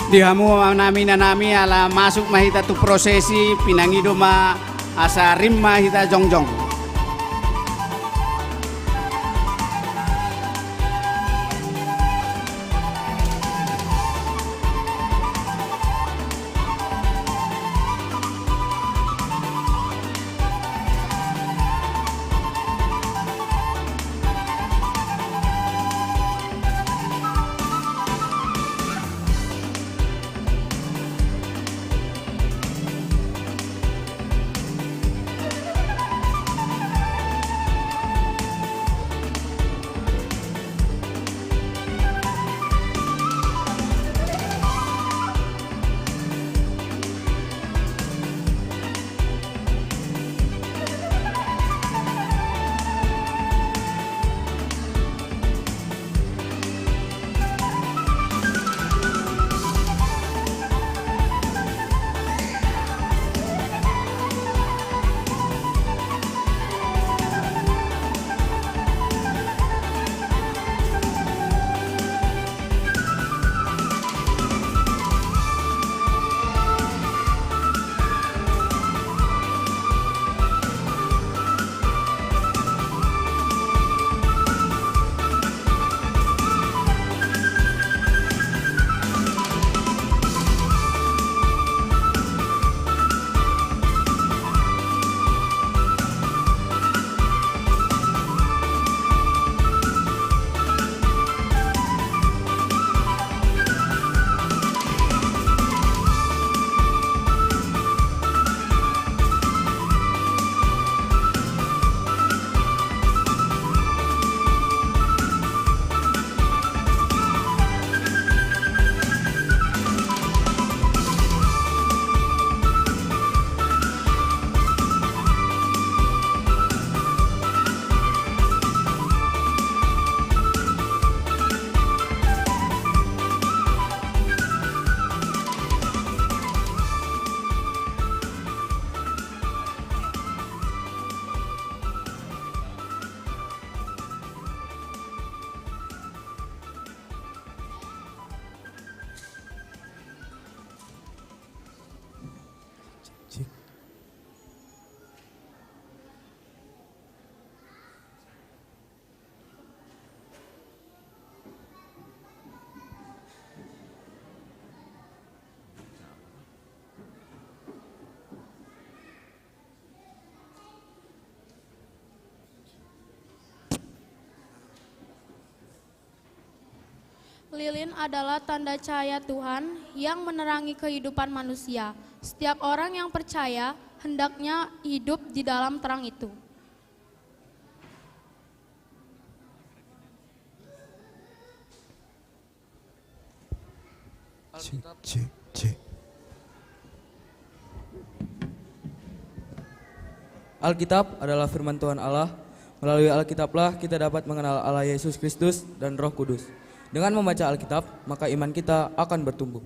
Dihamu nami ala masuk mahita tu prosesi pinangido ma asa rim mahita jongjong. Lilin adalah tanda cahaya Tuhan yang menerangi kehidupan manusia. Setiap orang yang percaya hendaknya hidup di dalam terang itu. Alkitab adalah firman Tuhan Allah. Melalui Alkitablah kita dapat mengenal Allah Yesus Kristus dan Roh Kudus. Dengan membaca Alkitab, maka iman kita akan bertumbuh.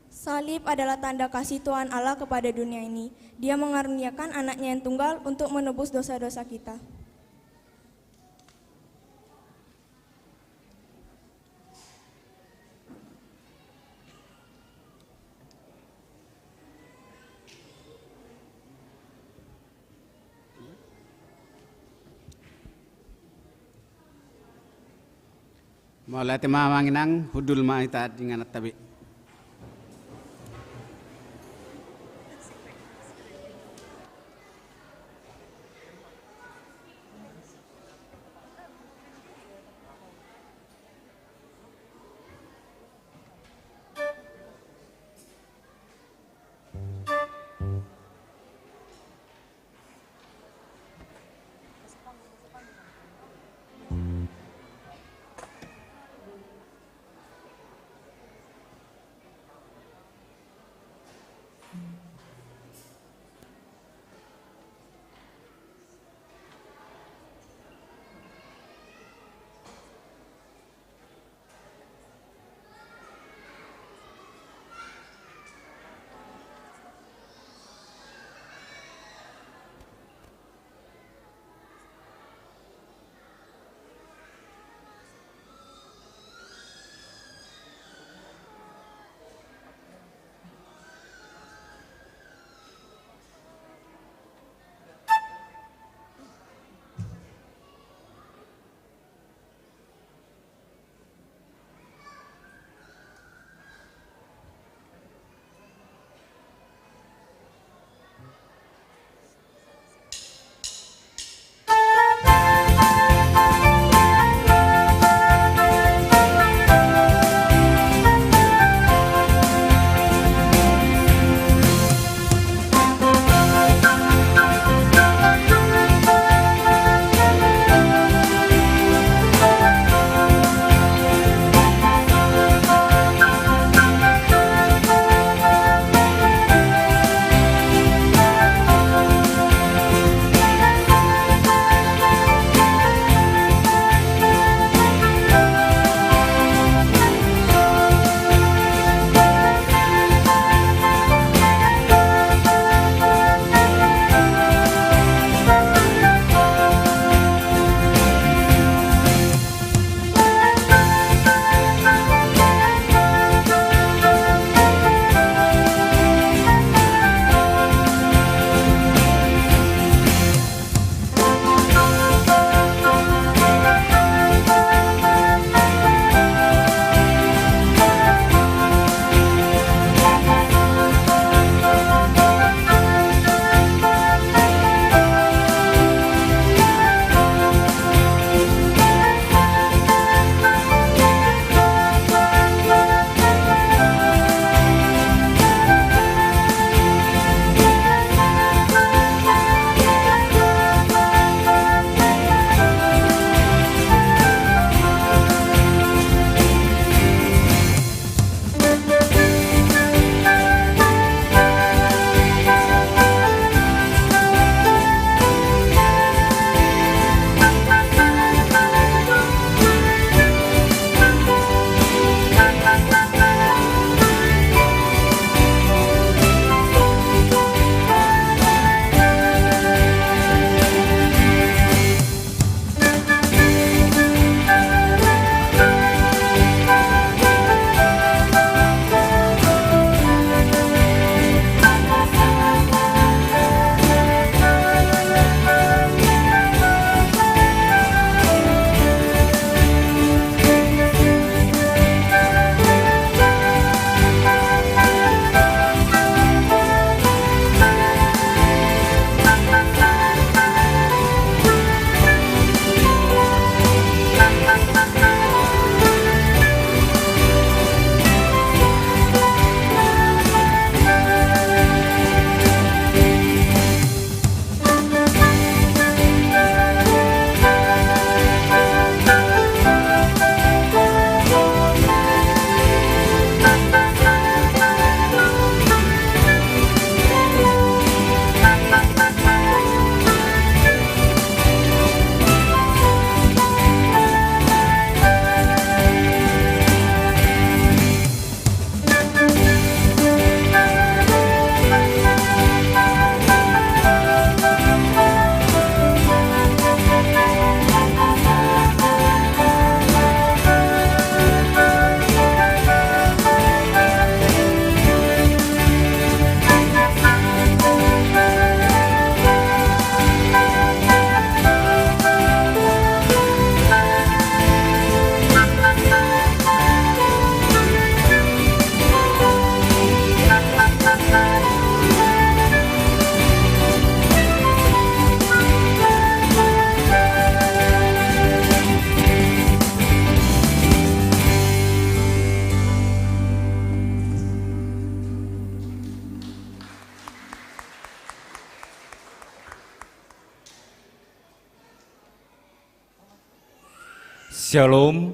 Salib adalah tanda kasih Tuhan Allah kepada dunia ini. Dia mengaruniakan anaknya yang tunggal untuk menebus dosa-dosa kita. Maulati mamanginang hudul mahita dengan tabi. Shalom.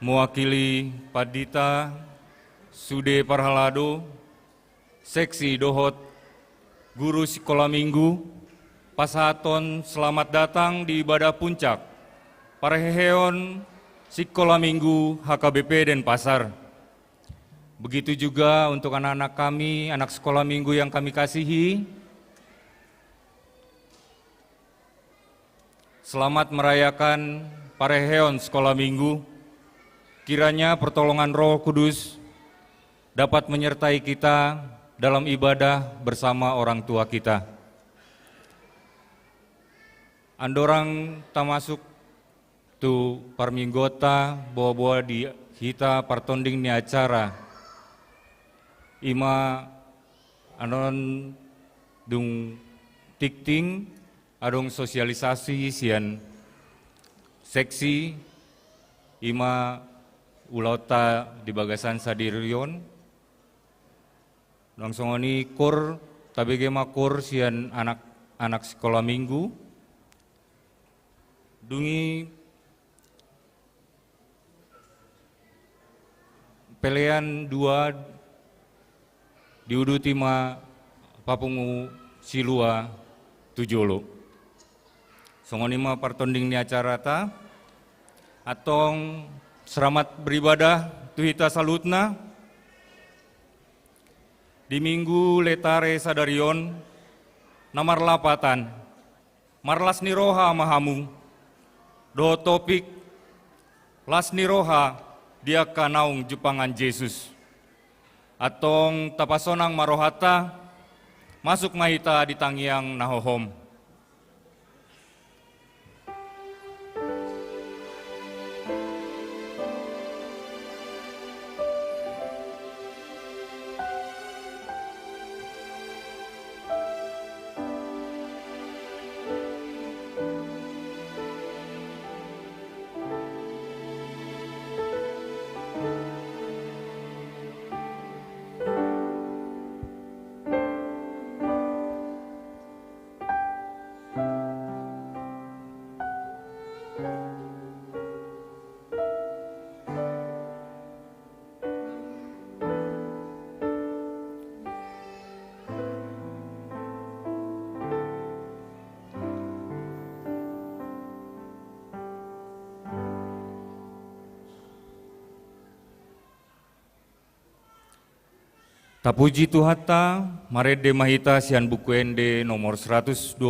Mewakili Padita Sude Parhalado, Seksi Dohot, Guru Sekolah Minggu, Pasaton, selamat datang di ibadah puncak Pareheon Sekolah Minggu HKBP Denpasar. Begitu juga untuk anak-anak kami, anak sekolah minggu yang kami kasihi. Selamat merayakan Pareheon Sekolah Minggu. Kiranya pertolongan Roh Kudus dapat menyertai kita dalam ibadah bersama orang tua kita. Andorang tamasuk tu parminggota bawa-bawa di hita partonding ni acara. Ima anon dung tikting adong sosialisasi sian seksi ima ulauta di bagasan sadirion langsung ini kur tabege makur sian anak sekolah minggu dungi pelean dua diuduti ma papungu silua tujolo songonima partonding ni acara ta atong selamat beribadah tuhita salutna di minggu letare sadarion namar lapatan marlas niroha mahamu do topik las niroha dia kanaung Jepangan Yesus atong tapasonang marohata masuk mahita di tangiang nahohom. Tapuji Tuhata, Marede Mahita Sian Buku Ende nomor 125,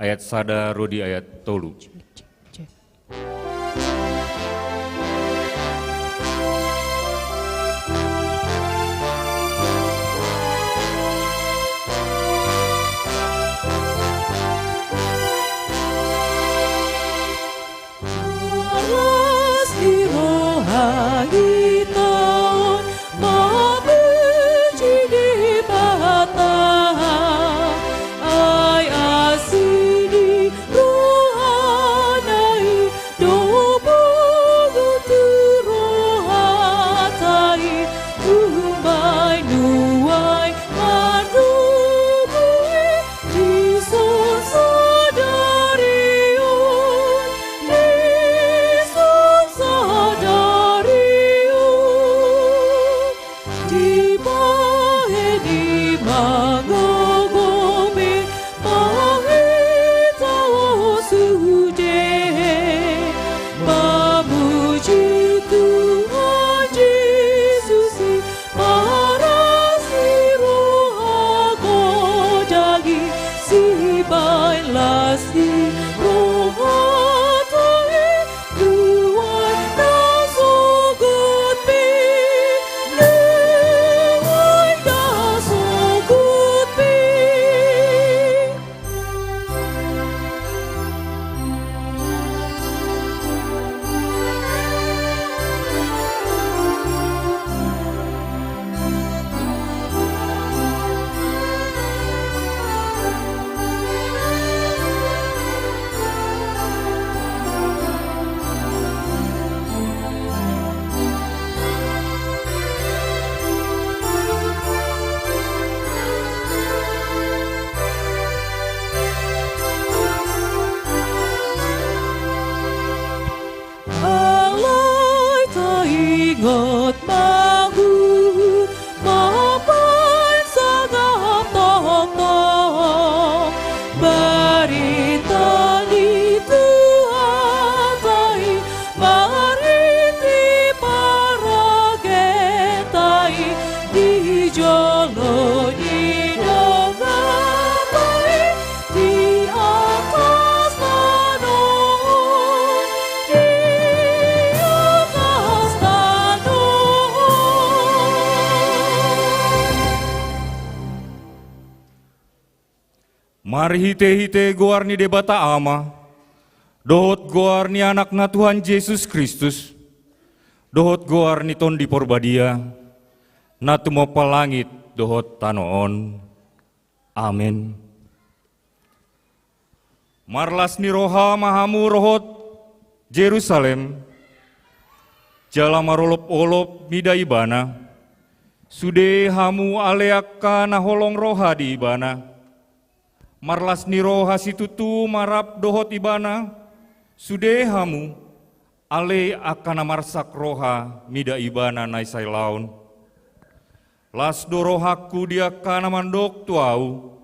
ayat sada rodi ayat tolu. Ay asini ruhana dapat mengukur maafkan segala tahta. Berita di Tuhan baik, beriti para getai di jalan hidup baik, di atas tanah, di atas tanah. Mari hite-hite goarni debata ama, dohot goarni anakna Tuhan Yesus Kristus, dohot goarni ton di porbadia, natumo palangit dohot tanoon. Amin. Marlas ni roha mahamu rohot Jerusalem, jala marolop-olop mida ibana, sude hamu aleaka naholong roha di ibana. Marlas ni roha situtu marap dohot ibana, sude hamu ale akan marsak roha mida ibana naisai laun. Las dorohaku dia kana mandok tuau,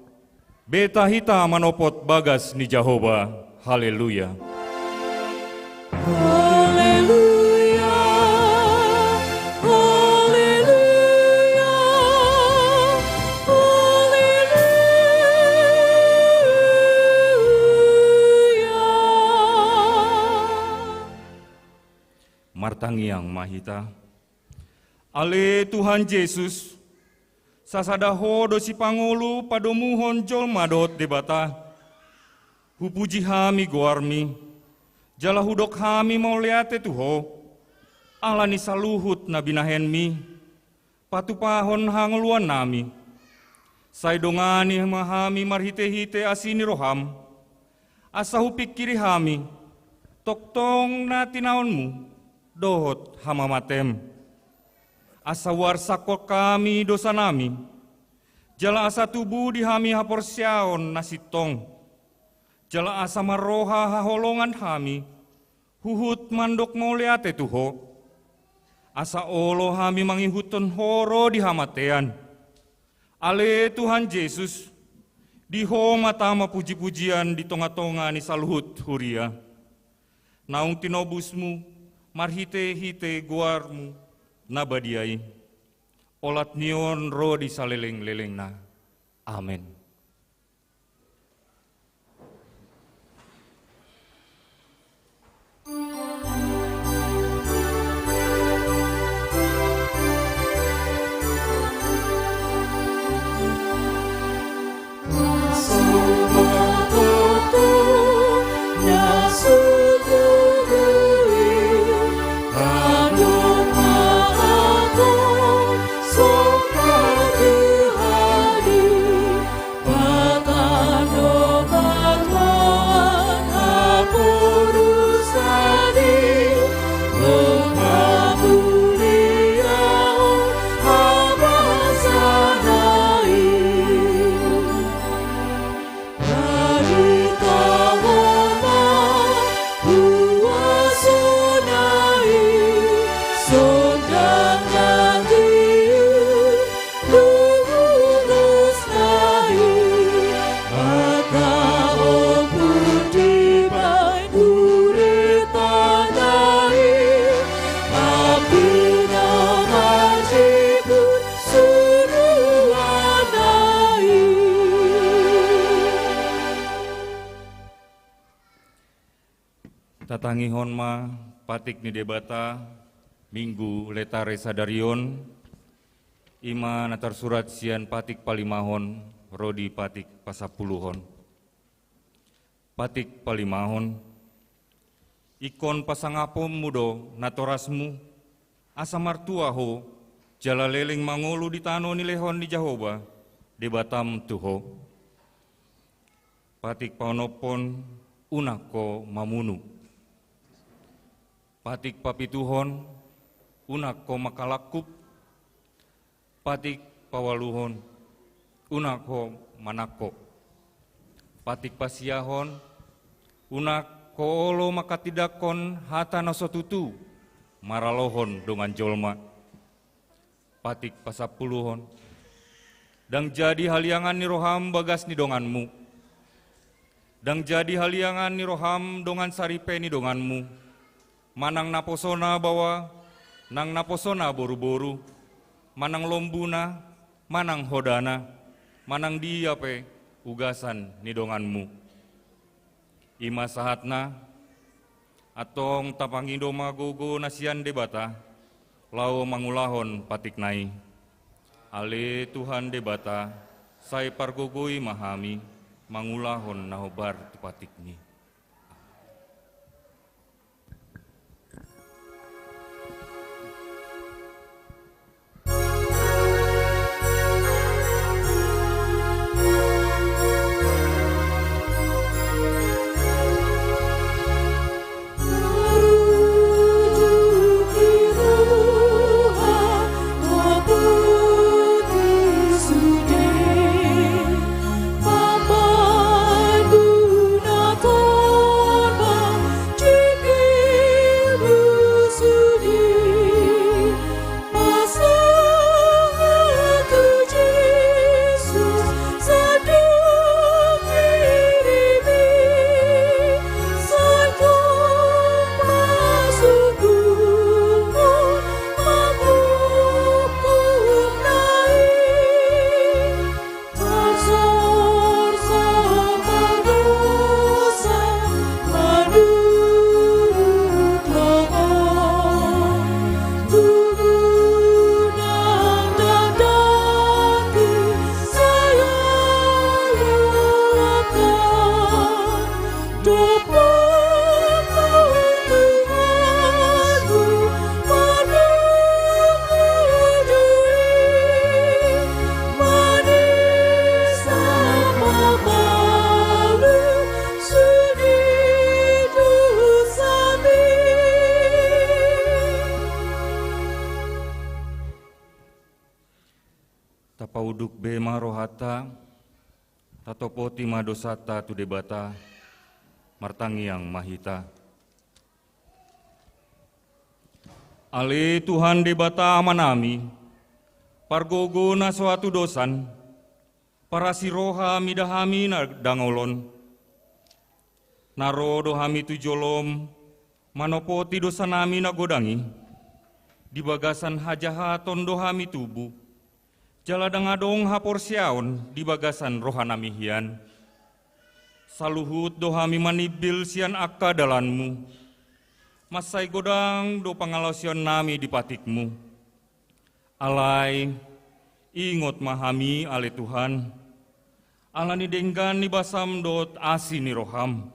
beta hita manopot bagas ni Jehovah. Haleluya. Haleluya, haleluya, haleluya. Martangiang mahita, ale Tuhan Yesus, sasadaho dosi pangulu padomuhon jolma dot debata, hupuji hami goarmi, jala hudok hami mau liate tuho, alani saluhut nabinahenmi, patupahon hanguluan nami, saidongani mahami marhite-hite asini roham, asa hupik kiri hami, toktong na tinaonmu, dohot hamamatem. Asa warsakol kami dosa nami, jala asa tubuh di hami haporsyaon nasitong, jala asa maroha haholongan hami, huhut mandok mauliate tuho, asa olo hami mangihuton horo di hamatean. Ale Tuhan Yesus, diho matama puji-pujian di tonga-tonga ni saluhut huria, naung tinobusmu, marhite-hite guarmu, nabadiai, olat nion ro di saleleng-leleng na. Amin. Tatangihon ma patik ni debata minggu letare sadarion ima natar surat sian patik palimahon rodi patik pasapuluhon. Patik palimahon ikon pasangapom mudo natorasmu asa martuaho jala leleng mangolu di tano ni lehon ni Jehovah debatam tuho. Patik paonopon unako mamunu. Patik papituhon, unako makalakup, patik pawaluhon, unako manako, patik pasiahon, unako olo makatidakon hata nasotutu, maralohon dongan jolma, patik pasapuluhon. Dang jadi haliangan ni roham bagas ni donganmu. Dang jadi haliangan ni roham dongan saripe ni donganmu. Manang naposona bawa, nang naposona boru-boru. Manang lombuna, manang hodana, manang diape ugasan ni donganmu. Ima sahatna, atong tapangindo magogo nasian debata, lau mangulahon patik nai. Ale Tuhan debata, sai pargogoi mahami, mangulahon nahobar tu patikni. Tapauduk bema rohata, tatopoti madosata tu debata, martangiang mahita. Ale Tuhan debata amanami, pargogo na suatu dosan, para siroha midahami na dangolon. Narodo hami tujolom, manopoti dosanami na godangi, di bagasan hajahaton dohami tubuh. Jaladang adong hapor siaon di bagasan rohanami hian. Saluhut dohami manibil sian akka dalanmu. Masai godang do pangalosion nami di patikmu. Alai ingot mahami ale Tuhan. Alani denggan ni basam dot asi ni roham.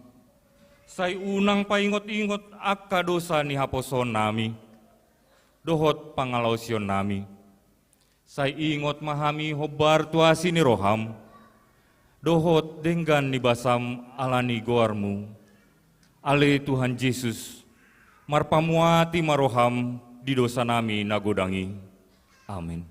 Sai unang paingot-ingot akka dosa ni haposon nami. Dohot pangalosion nami. Sai ingot mahami hobar tuasi ni roham, dohot denggan ni basam alani goarmu. Ale Tuhan Yesus, marpamuati maroham di dosa nami nagodangi. Amin.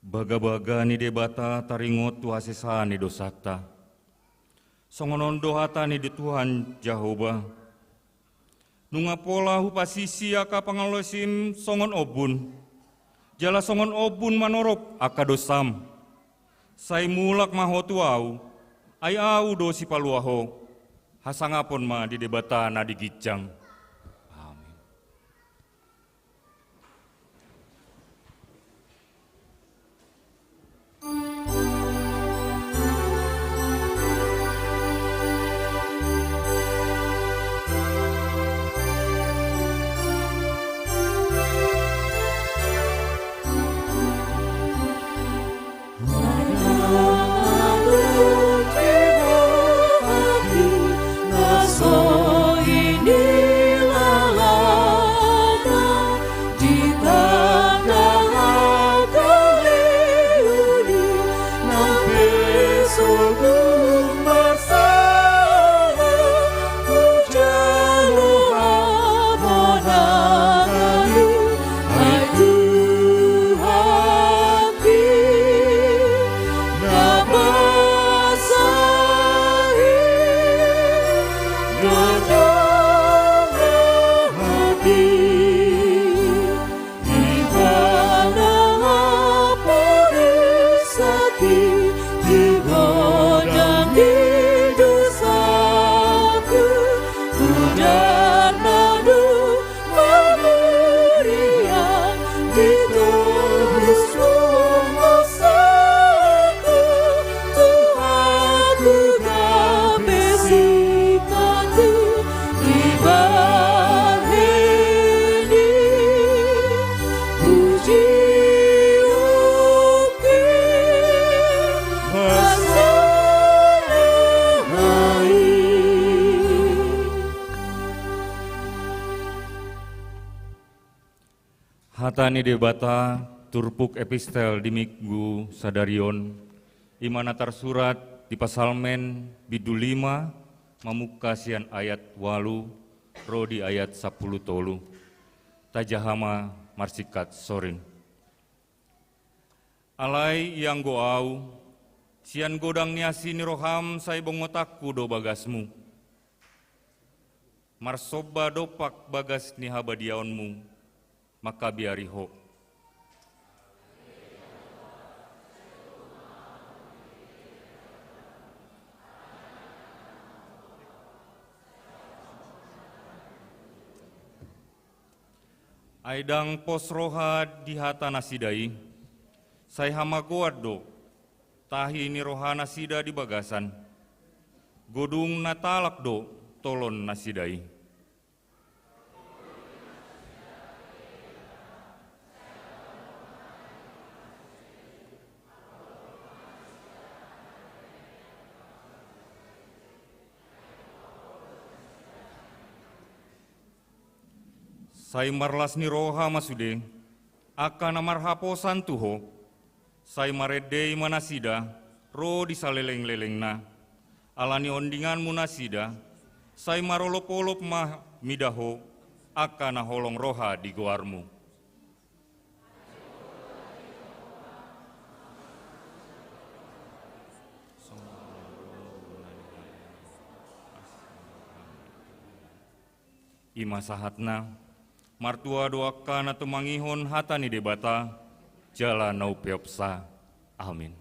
Baga-baga ni debata taringot tuasesa ni dosata. Songonon dohata ni di Tuhan Jehovah. Nunga pola hupasisi aka pangalosim songon obun. Jala songon obun manorop aka dosam. Sai mulak mahotuau, ay au dosi paluaho. Hasangapon ma di debata na digicang. Hatani debata turpuk epistel di minggu sadarion, imana tersurat di pasalmen bidu 5, mamukasian ayat 8, rodi ayat 10 tolu, tajahama marsikat sorin. Alai yang goau, sian godang niasi niroham sai bongotakku do bagasmu. Marsoba dopak bagas ni habadiaonmu, maka biariho. Aidang pos roha di hata nasidai, sai hamagoad do, tahi ni roha nasida di bagasan, godung natalak do, tolon nasidai. Sai marlas ni roha masude, akan amar haposan tuho, sai maredei manasida, ro disaleleng-leleng na, alani ondingan munasida, sai marolop-olop mah midaho, akan holong roha di goarmu. Ima sahatna, martua doakan atau mangihon hatani debata, jala nau peopsa. Amin.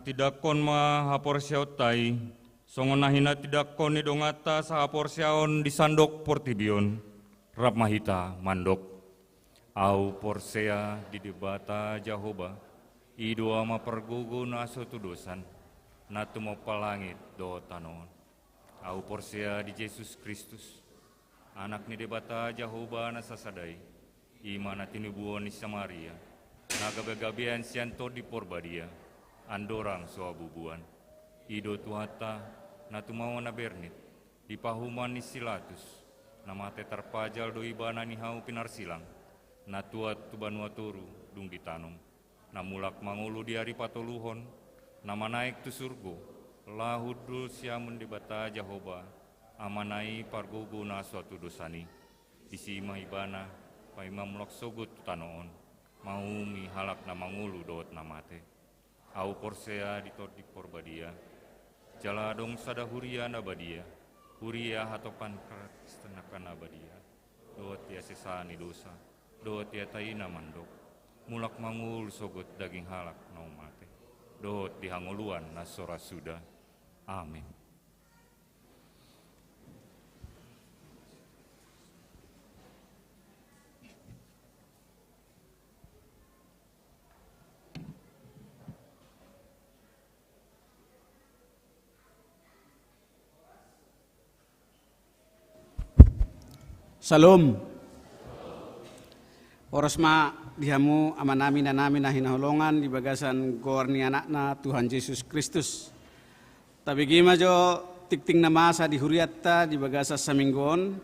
Tidak kon ma haporsiautai, songonahina tidak kon idongata sa haporsiaon di sandok portibion, rap mahita mandok. Au porsea di debata Jahoba, idoa ma pergugu naso tudosan, natu mo palangit do tanon. Au porsea di Yesus Kristus, anak ni debata Jahoba nasasadai, imana tinubuon ni Samaria, nagabegabian sianto di porbadia. Andorang soabubuan, ido tuhata, natumawa na bernit, di pahuman ni silatus, nama te terpajal do ibana ni hau pinarsilang, na tuat tu banua turu dung ditanum, na mulak mangulu di hari patoluhon, nama naik tu surgo, lahud dul siamun di bata Jehoba, amanai pargogo na suatu dosani, isi mahibana, paima mulak sogut tanoon, maumi halak na mangulu doot namate, au porsea ditot di porbadia, jaladong sada huria nabadia, huria hatopan kerenakan abadia, doot ya sesani dosa, doot ya taina mandok, mulak mangul sogot daging halak naumate, doot dihanguluan nasora sudah, amin. Salam. Oros ma dihamu amanami na namin na hinaholongan di bagasan gor ni anak na Tuhan Yesus Kristus. Tabi gima jo tikting na masa di huriatta di bagasa sa minggon.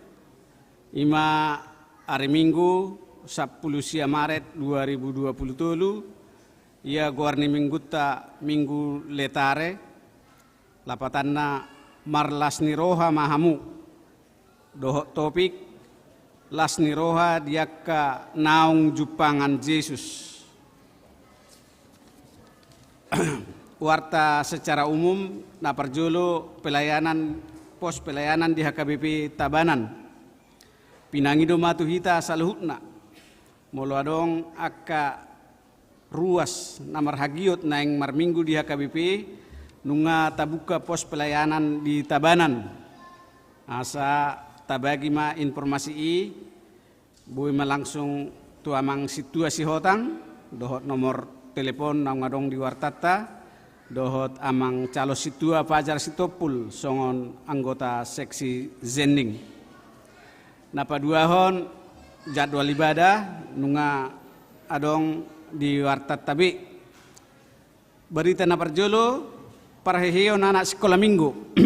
Ima hari Minggu 10 Maret 2027. Ia gor ni minggutta minggu letare. Lapatanna marlas ni roha mahamu. Dohok topik Lasni roha diakka naung jupangan Yesus. Warta secara umum na parjolo pos pelayanan di HKBP Tabanan. Pinangido matu hita saluhutna. Molo adong akka ruas na marhagiot na yang marminggu di HKBP nunga tabuka pos pelayanan di Tabanan. Asa tabagi ma informasi bui ma langsung tu amang situasi hotang dohot nomor telepon na ngadong di wartata dohot amang calo situa Fajar Sitopul songon anggota seksi Zending. Napa duahon jadwal ibadah nunga adong di wartat tabi berita na parjolo parheheon anak sekolah minggu.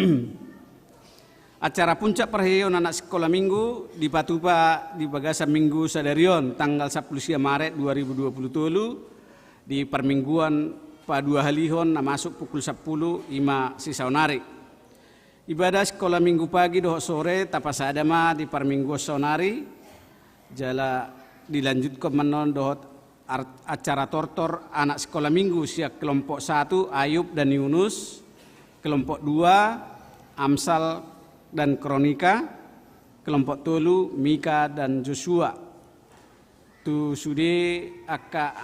Acara puncak perheon anak sekolah minggu di Patupa di Bagasa Minggu Sadarion tanggal 10 Maret 2027 di permingguan Padua Halihon na masuk pukul 10 ima sisaunari. Ibadah sekolah minggu pagi dohok sore tapasadama di perminggu saunari jala dilanjutkan menon dohot acara tortor anak sekolah minggu siak kelompok 1 Ayub dan Yunus, kelompok 2 Amsal dan Kronika, kelompok tolu Mika dan Joshua. Tu sude akka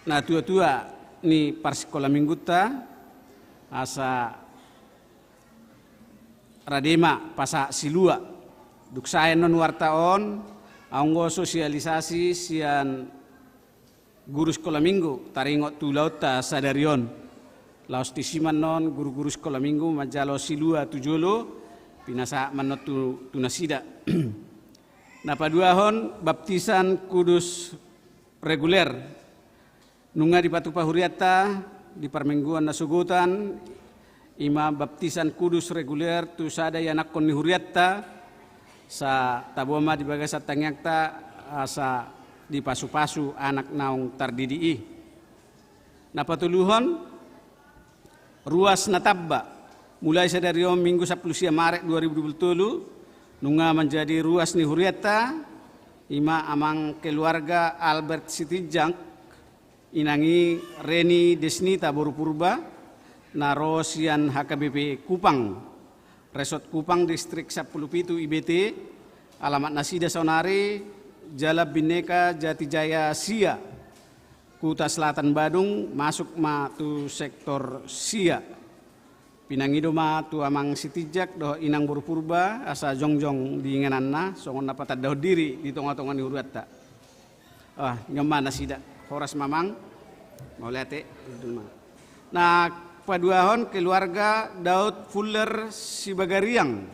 na tua-tua ni parsekolah mingguta asa radema pasa silua. Duksaen non wartaon anggo sosialisasi sian guru sekolah minggu taringot tulauta sadarion. Laos tisiman non guru-guru sekolah minggu majalo silua tujolo pinasa manot tunasida. Napa duahon baptisan kudus reguler nunga di Patupa Huriata di permingguan nasugutan ima baptisan kudus reguler tu sada yanak kon ni Huriata sa taboma di bagasa tangyakta asa di pasu-pasu anak naung tardidii. Napa tuluhon ruas natabba mulai dari Minggu 10 Maret 2027 nunga menjadi ruas ni Huriata ima amang keluarga Albert Sitijang inangi Reni Desnita Boru Purba narosian HKBP Kupang Resort Kupang Distrik 10 IBT alamat Nasida Sonari Jala Bineka Jatijaya Sia Kuta Selatan Badung masuk ma tu sektor Sia pinangido ma tu amang Sitijak doh inang Boru Purba asa jongjong di ngenanna songon dapat daud diri di tonga-tonga ni Huriata. Nyomana sida horas mamang mau liate nah paduahon keluarga Daud Fuller Sibagariang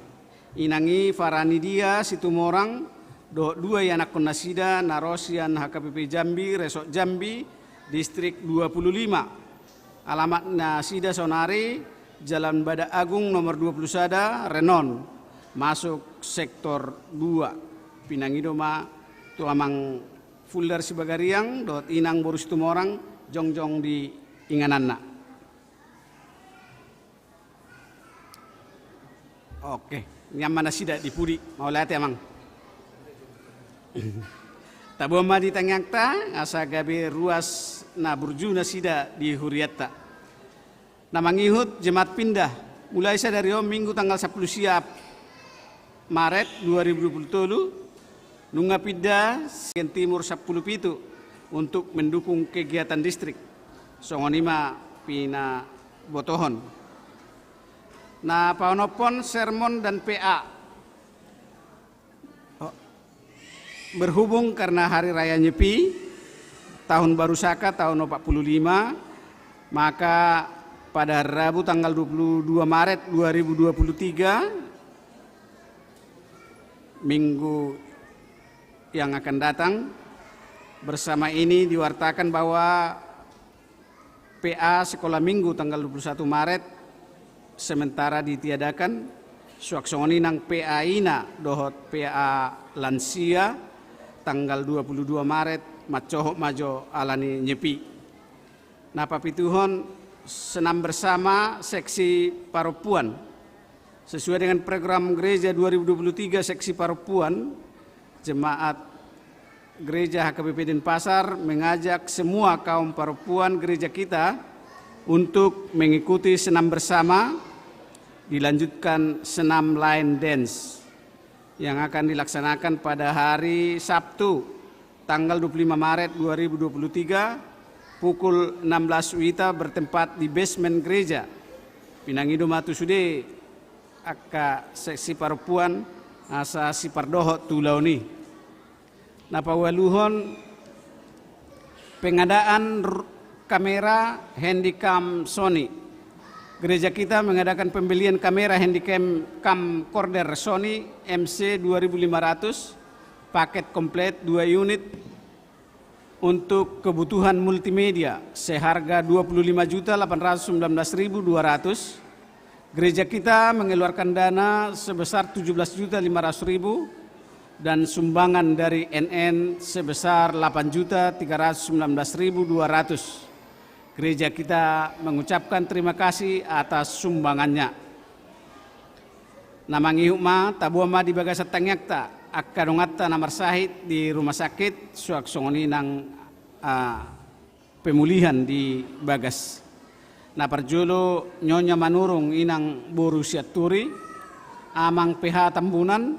inangi Faranidia Situmorang do dua anak konasida narosian HKBP Jambi Resok Jambi Distrik 25 alamat Nasida Sonari Jalan Bada Agung nomor 21 Renon masuk sektor 2 pinangidoma tu amang fuldar sibagariang dot inang borus tumorang jongjong di ingananna. Oke, nyaman sida di pudi mau lihat amang. Taboma di tangakta asa gabe ruas na burjuna sida di huriatta. Namangihut jemaat pindah mulai dari minggu tanggal 10 siap Maret 2027 nunga pindah Sian Timur 10 pitu untuk mendukung kegiatan distrik songonima pina botohon. Nah paonopon sermon dan PA berhubung karena hari raya Nyepi tahun baru Saka tahun 45, maka pada Rabu tanggal 22 Maret 2023 minggu yang akan datang bersama ini diwartakan bahwa PA sekolah minggu tanggal 21 Maret sementara ditiadakan suaksoni nang PA ina dohot PA lansia tanggal 22 Maret macohok majo alani Nyepi. Napa pituhon senam bersama seksi Paropuan sesuai dengan program gereja 2023 seksi Paropuan jemaat gereja HKBP Denpasar mengajak semua kaum Paropuan gereja kita untuk mengikuti senam bersama dilanjutkan senam line dance yang akan dilaksanakan pada hari Sabtu tanggal 25 Maret 2023 pukul 16 WITA bertempat di basement gereja Pinangido Matu Sude akka seksi Paropuan asa si Pardoho Tulauni. Napa waluhon pengadaan kamera handycam Sony. Gereja kita mengadakan pembelian kamera handycam camcorder Sony MC 2500 paket komplit 2 unit untuk kebutuhan multimedia seharga 25.819.200. Gereja kita mengeluarkan dana sebesar 17.500.000 dan sumbangan dari NN sebesar 8.319.200. Gereja kita mengucapkan terima kasih atas sumbangannya. Namangi hukma tabuama di bagasat tangyakta akadongatta namar sahid di rumah sakit suaksongoni nang pemulihan di Bagas. Na parjolo nyonya manurung inang boru siaturi amang PH Tambunan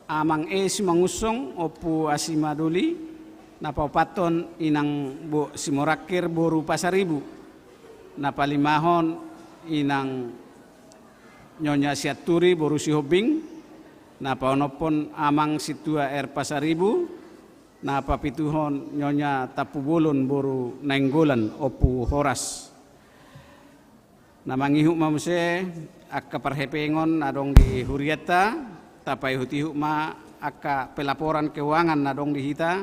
amang simangusong opu asimadoli na paupaton inang bo simorakir boru Pasaribu na palimahon inang nyonya siaturi boru sihobing na paonopon amang situa Pasaribu na papituhon nyonya Tapubolon boru Nainggolan opu Horas. Na mangihuk mamuse akka parhepengon adong di huriata tapai hutihuk ma akka pelaporan keuangan adong di hita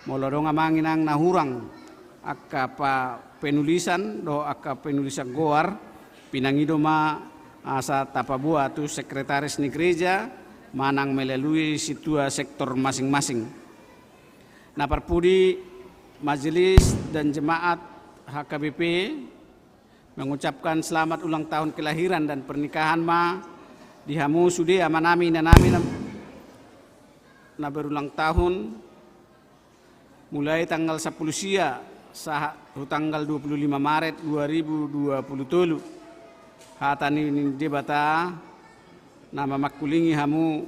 molodong amanginang nahurang akka pa penulisan do akka penulisan goar pinangido ma asa tapabua tu sekretaris ni gereja manang melalui situa sektor masing-masing. Nah parpudi majelis dan jemaat HKBP mengucapkan selamat ulang tahun kelahiran dan pernikahan ma dihamu sude amanami nanami na berulang tahun mulai tanggal 10 sia sah tanggal 25 Maret 2027 hatani debata nama makulingi hamu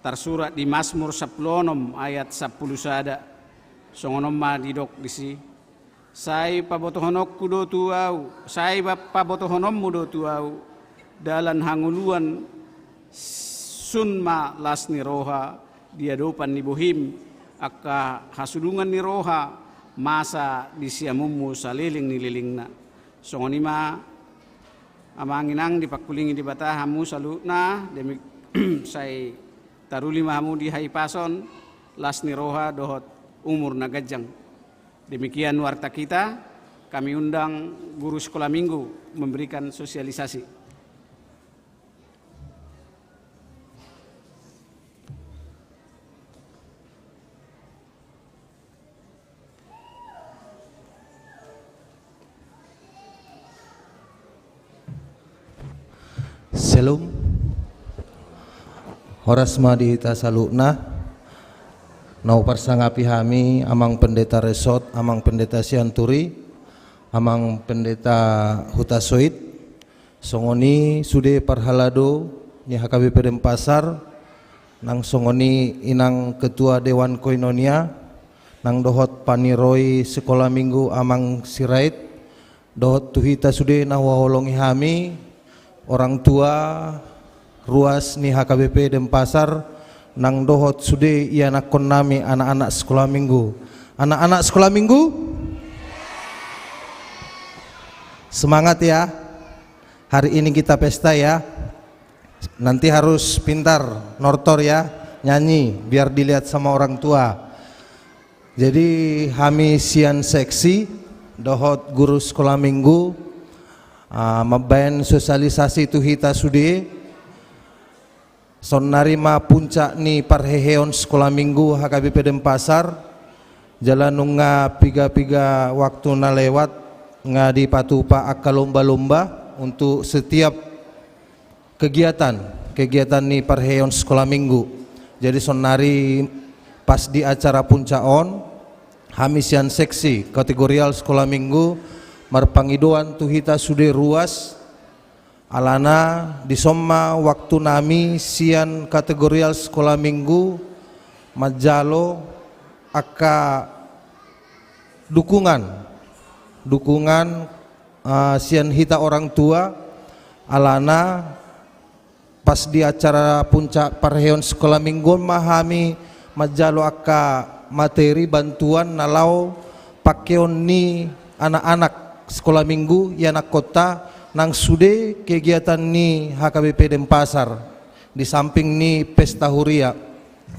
tersurat di Mazmur 10 ayat 10 sada songonom ma didok disi sai pabotohonok kudo tuau sai pabotohonom mudo tuau dalan hanguluan sunma lasni roha diadopan ni bohim akka hasudungan ni roha masa disiamumu saliling nililingna songonima amanginang dipakulingi di batahamu salutna demi sai taruli mahamu di haipason lasni roha dohot umur nagajang. Demikian warta kita, kami undang guru sekolah minggu memberikan sosialisasi. Shalom. Horas madihita salukna. Nau parsangapi hami amang pendeta resort, amang pendeta sianturi, amang pendeta hutasoit. Songoni sude parhalado ni HKBP Denpasar, nang songoni inang ketua Dewan Koinonia, nang dohot paniroi sekolah minggu amang sirait, dohot tuhita sude na waholongi hami, orang tua ruas ni HKBP Denpasar, nang dohot sude ia nakon nami anak-anak sekolah minggu. Anak-anak sekolah minggu, semangat ya. Hari ini kita pesta ya. Nanti harus pintar nortor ya, nyanyi biar dilihat sama orang tua. Jadi kami sian seksi dohot guru sekolah minggu mabayan sosialisasi tu hita sude son narima puncak ni parheheon sekolah minggu HKBP Denpasar jalan nunga piga-piga waktu na lewat ngadi patupa akka lomba-lomba untuk setiap kegiatan ni parheheon sekolah minggu. Jadi son nari pas di acara puncak on hamisian seksi kategorial sekolah minggu marpangidoan tuhita sude ruas alana disomma waktu nami sian kategorial sekolah minggu majalo aka dukungan sian hita orang tua alana pas di acara puncak parheon sekolah minggu mahami majalo aka materi bantuan nalau pakeon ni anak-anak sekolah minggu ya anak kota nang sude kegiatan ni HKBP Denpasar di samping ni pesta huria.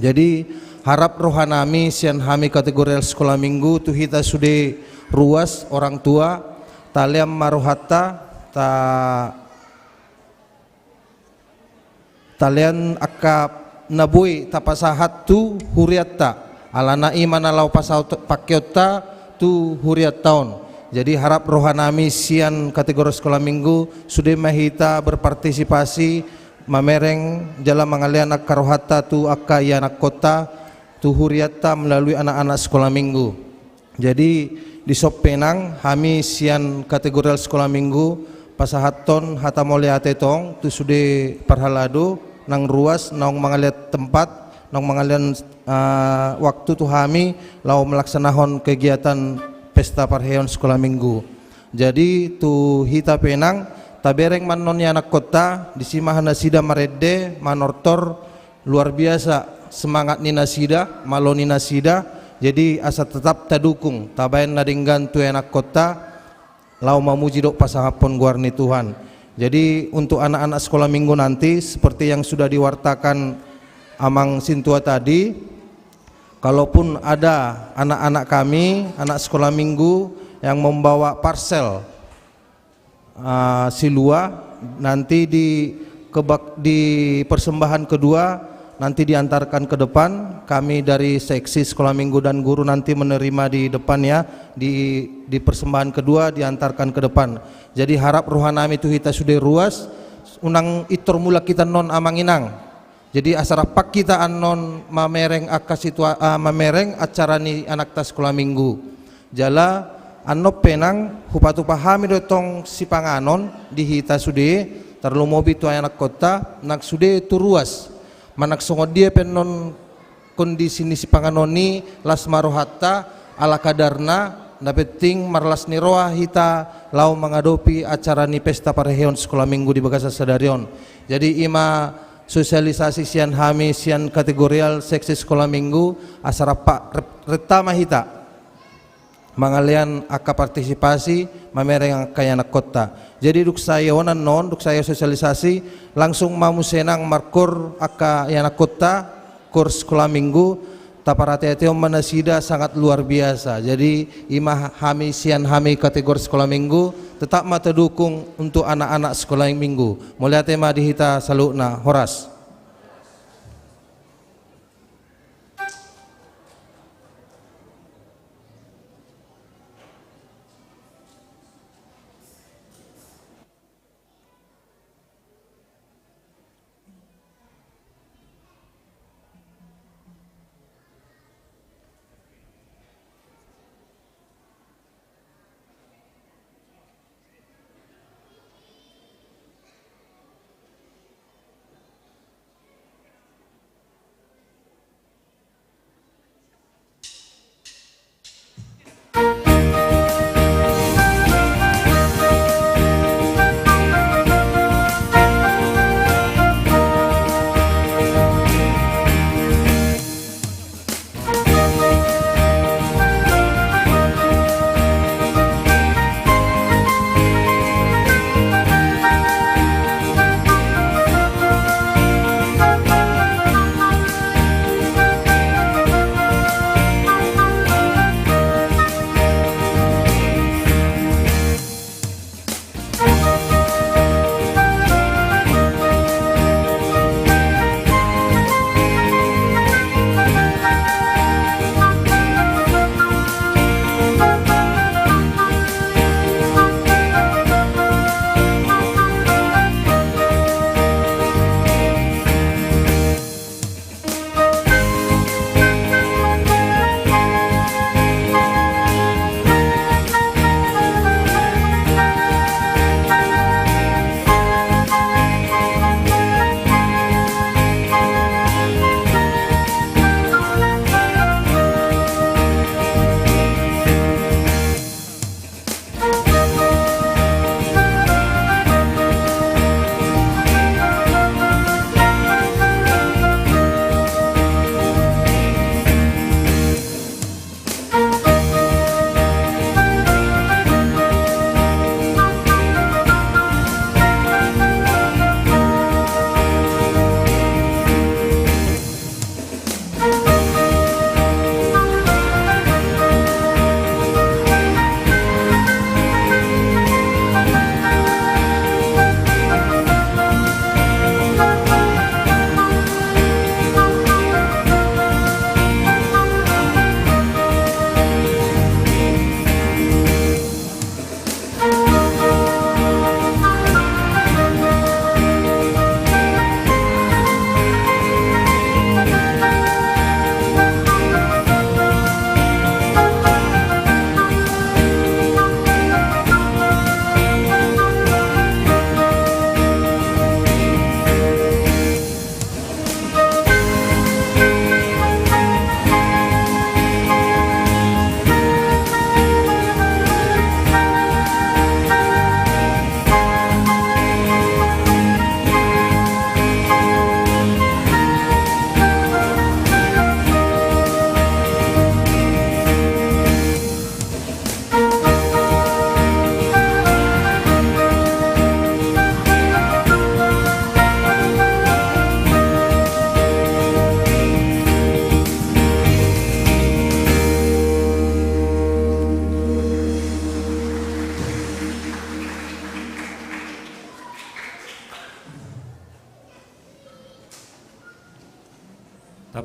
Jadi harap rohanami sian hami kategorial sekolah minggu tu hita sude ruas orang tua taliam maruhata talian aka nabui tapasahat tu huriatta alana imana lau pasau pakiota tu huriat tahun. Jadi harap rohanami sian kategori sekolah minggu sudah mahita berpartisipasi mamereng jalan mengalian ak karohata tu akka anak kota tu huriatta melalui anak-anak sekolah minggu. Jadi di Sop Penang kami sian kategori sekolah minggu pasahaton hata molea tetong tu sudah parhalado nang ruas nang mengaliat tempat nang mengalian waktu tu kami lau melaksanakan kegiatan pesta parheon sekolah minggu. Jadi tu hita Penang tabereng manoni anak kota di simahan nasida marede manortor luar biasa semangat ni nasida maloni nasida. Jadi asa tetap tadukung tabayan nadinggan tu anak kota lau mamuji dok pasahapon guarni Tuhan. Jadi untuk anak-anak sekolah minggu nanti seperti yang sudah diwartakan amang sintua tadi, kalaupun ada anak-anak kami, anak sekolah minggu yang membawa parsel silua nanti di persembahan kedua nanti diantarkan ke depan. Kami dari seksi sekolah minggu dan guru nanti menerima di depan ya, di persembahan kedua diantarkan ke depan. Jadi harap rohanami itu kita sudah ruas unang itor mula kita non amang inang. Jadi asara pak kita anon mamereng mamereng acara ni anak tas sekolah minggu. Jala anop Penang hupatu pahami dotong si panganon di hita sude terlalu mobi tu anak kota nak sude tu ruas manak songod dia penon kondisi ni si panganon ni las marohata ala kadarna dapeting marlas ni roa hita lau mengadopi acara ni pesta parheon sekolah minggu di Bagasa Sadarion. Jadi ima sosialisasi sian hami sian kategorial seksi sekolah minggu asara pak retama hita mangalian aka partisipasi mamereng kaya anak kota. Jadi duk saya onan non duk saya sosialisasi langsung mamu senang markor aka anak kota kurs sekolah minggu taparate-ateo manasida sangat luar biasa. Jadi ima hami sian hami kategori sekolah minggu tetap mata dukung untuk anak-anak sekolah minggu. Mulia tema dihita salukna Horas.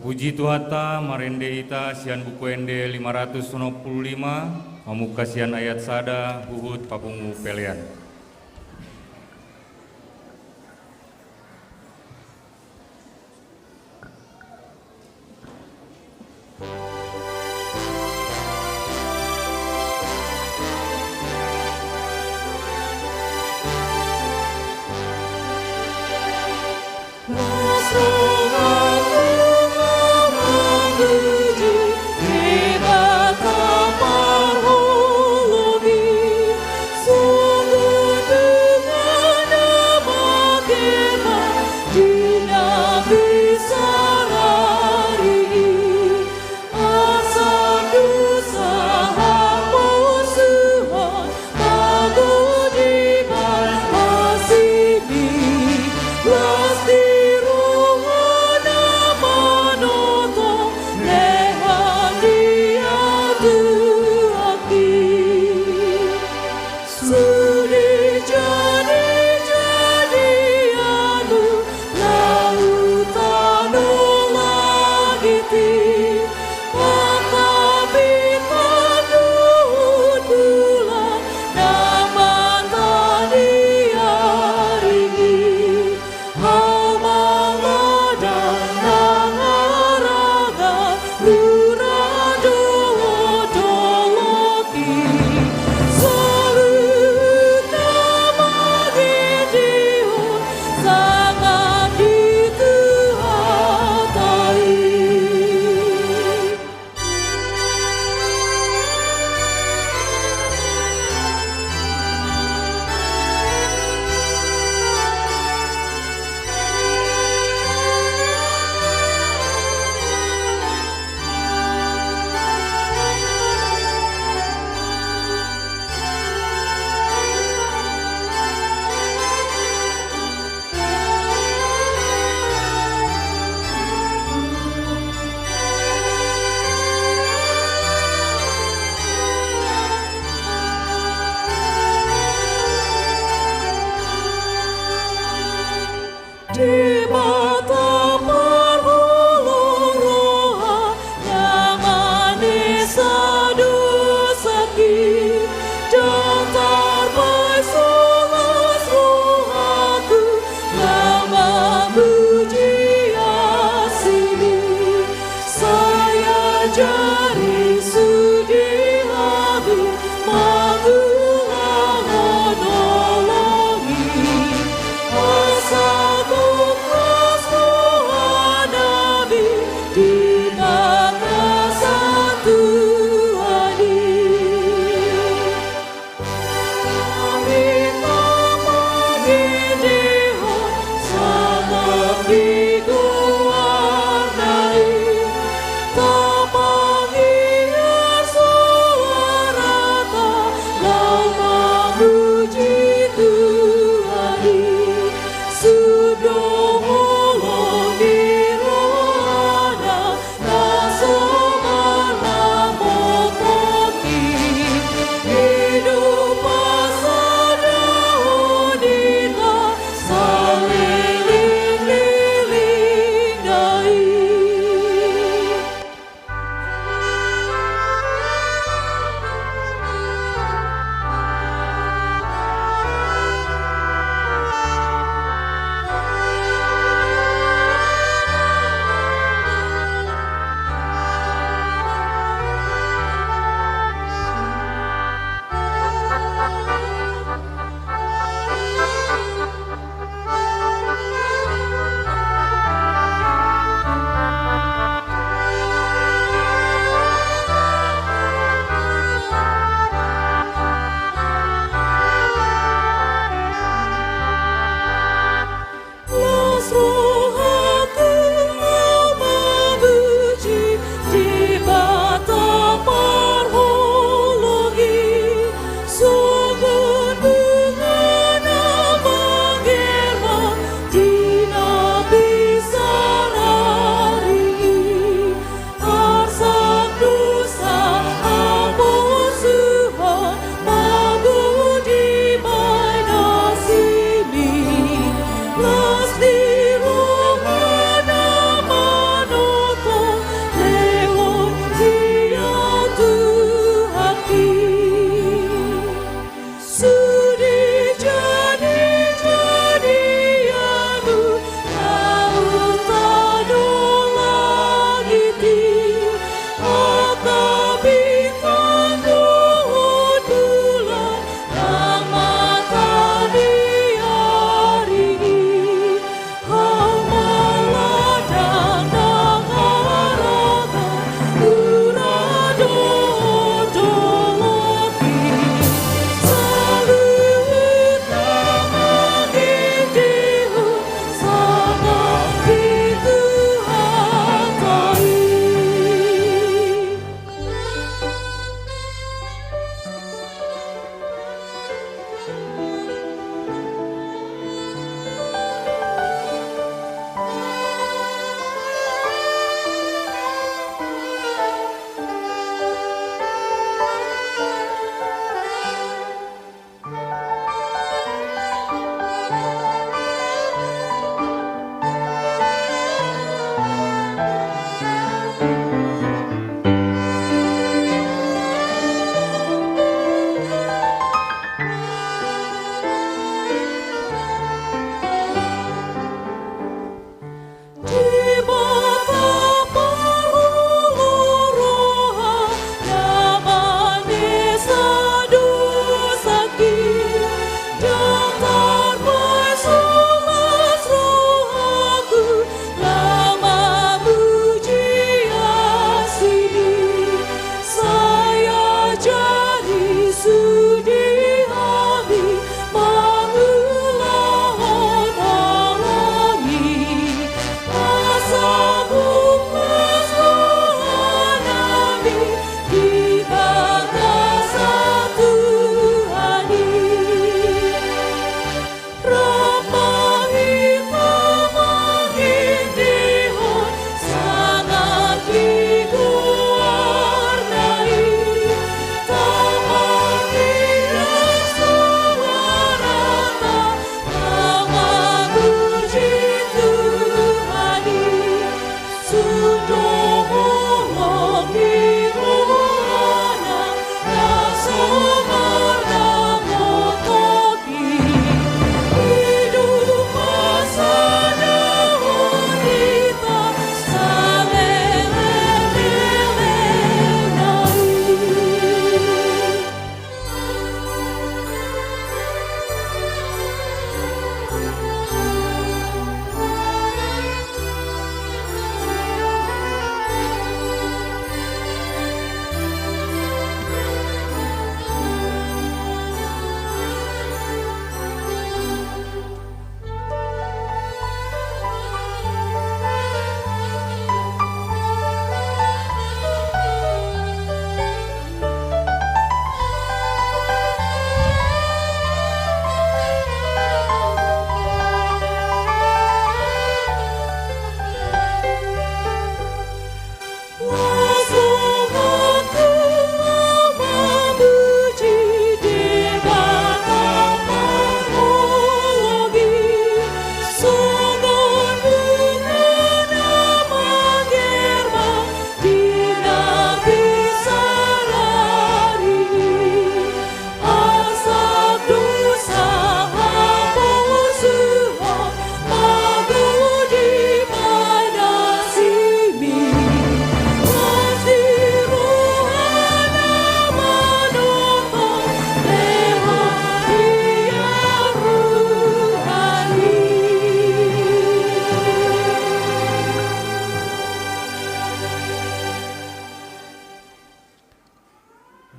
Puji Tuhata marende ita sian buku ende 595 mamukasian ayat sada huhut papungu pelian.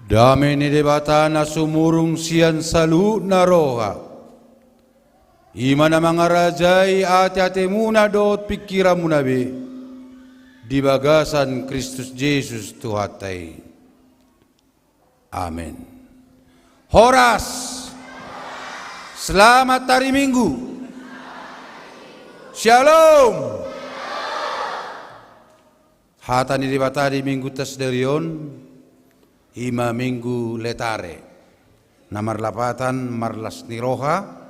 Dame ni debata na sumurung sian salu na roha. Ima na mga rajay ati muna dot pikiran muna be. Di bagasan Kristus Jesus Tuhatay. Amen. Horas. Selamat hari Minggu. Shalom. Hata ni debata di Minggu tasderion. Ima minggu letare. Namar lapatan marlas niroha.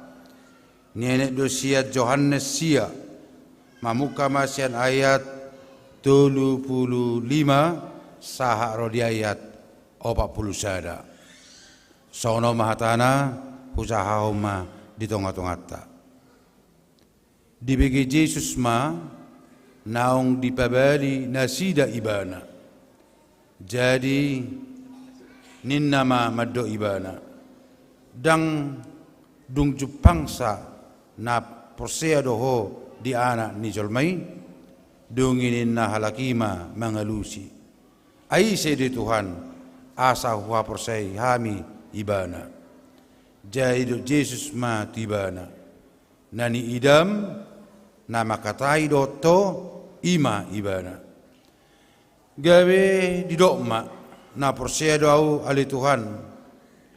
Nenek dosia Johannes sia. Mamuka masian ayat 35 saha rodi ayat 40 sada. Sono mahatana usaha homa di tonga-tongata. Di bagi Yesus ma naung dipabali nasida ibana. Jadi ninnama maddo ibana dang dung jupangsa na persea doho di anak ni jolmai dunginin na halakima mangalusi ai di Tuhan asa huwa persei hami ibana jadi Yesus ma tibana nani idam nama katai dotto ima ibana gawe di dokma na persea doau ali Tuhan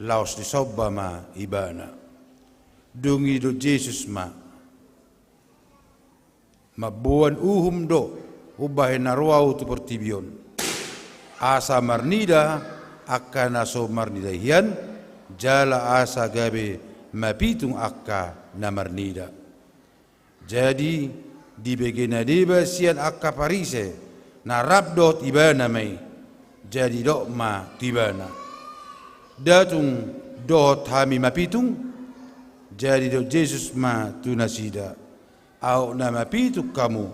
laos di sobba ma ibana dungi do Yesus ma mabuan uhum do ubahin naruau tu pertibion asa marnida akan aso marnida hian jala asa gabe mapitung akka na marnida jadi di begena deba sian akka parise na rabdot ibana mai jadi dokma tibana datung dot hami mapitung jadi dot Yesus ma tunasida au nama pituk kamu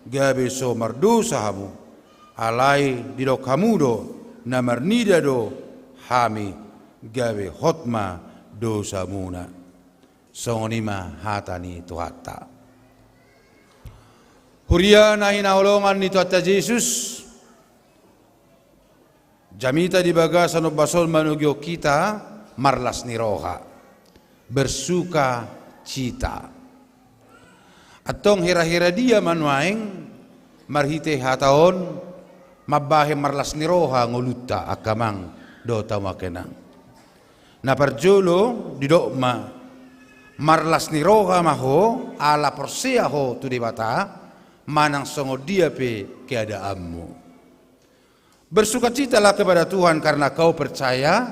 gabe so mardosa hamu alai di dok kamu do namar nida do hami gabe hotma dosa muna songonima hatani tuhata huria na hinaulongan ni Tuhan Yesus jamita di bagasan o basol manugyo kita marlas ni roha bersuka cita atong hira-hira dia manuaing marhite hataon mabahe marlas ni roha nguluta akamang dota makenang na parjolo di dokma marlas ni roha maho ala persea ho tu debata manang songo dia pe keadaanmu. Bersukacitalah kepada Tuhan karena kau percaya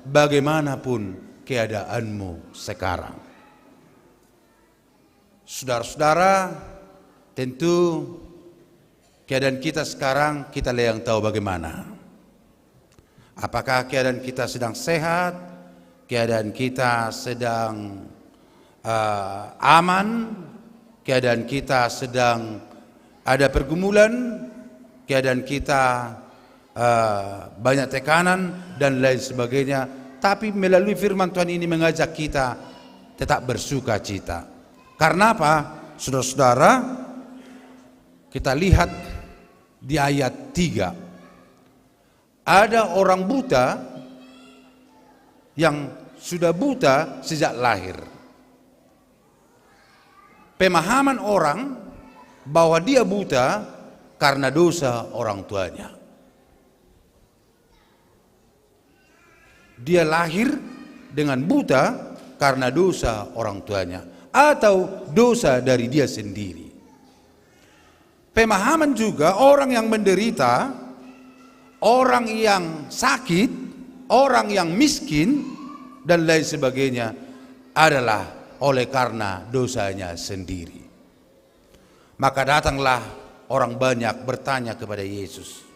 bagaimanapun keadaanmu sekarang. Saudara-saudara, tentu keadaan kita sekarang kita yang tahu bagaimana. Apakah keadaan kita sedang sehat, keadaan kita sedang aman, keadaan kita sedang ada pergumulan, keadaan kita banyak tekanan dan lain sebagainya, tapi melalui firman Tuhan ini mengajak kita tetap bersuka cita. Karena apa? Saudara-saudara, kita lihat di ayat 3 ada orang buta yang sudah buta sejak lahir. Pemahaman orang bahwa dia buta karena dosa orang tuanya. Dia lahir dengan buta karena dosa orang tuanya atau dosa dari dia sendiri. Pemahaman juga orang yang menderita, orang yang sakit, orang yang miskin dan lain sebagainya adalah oleh karena dosanya sendiri. Maka datanglah orang banyak bertanya kepada Yesus,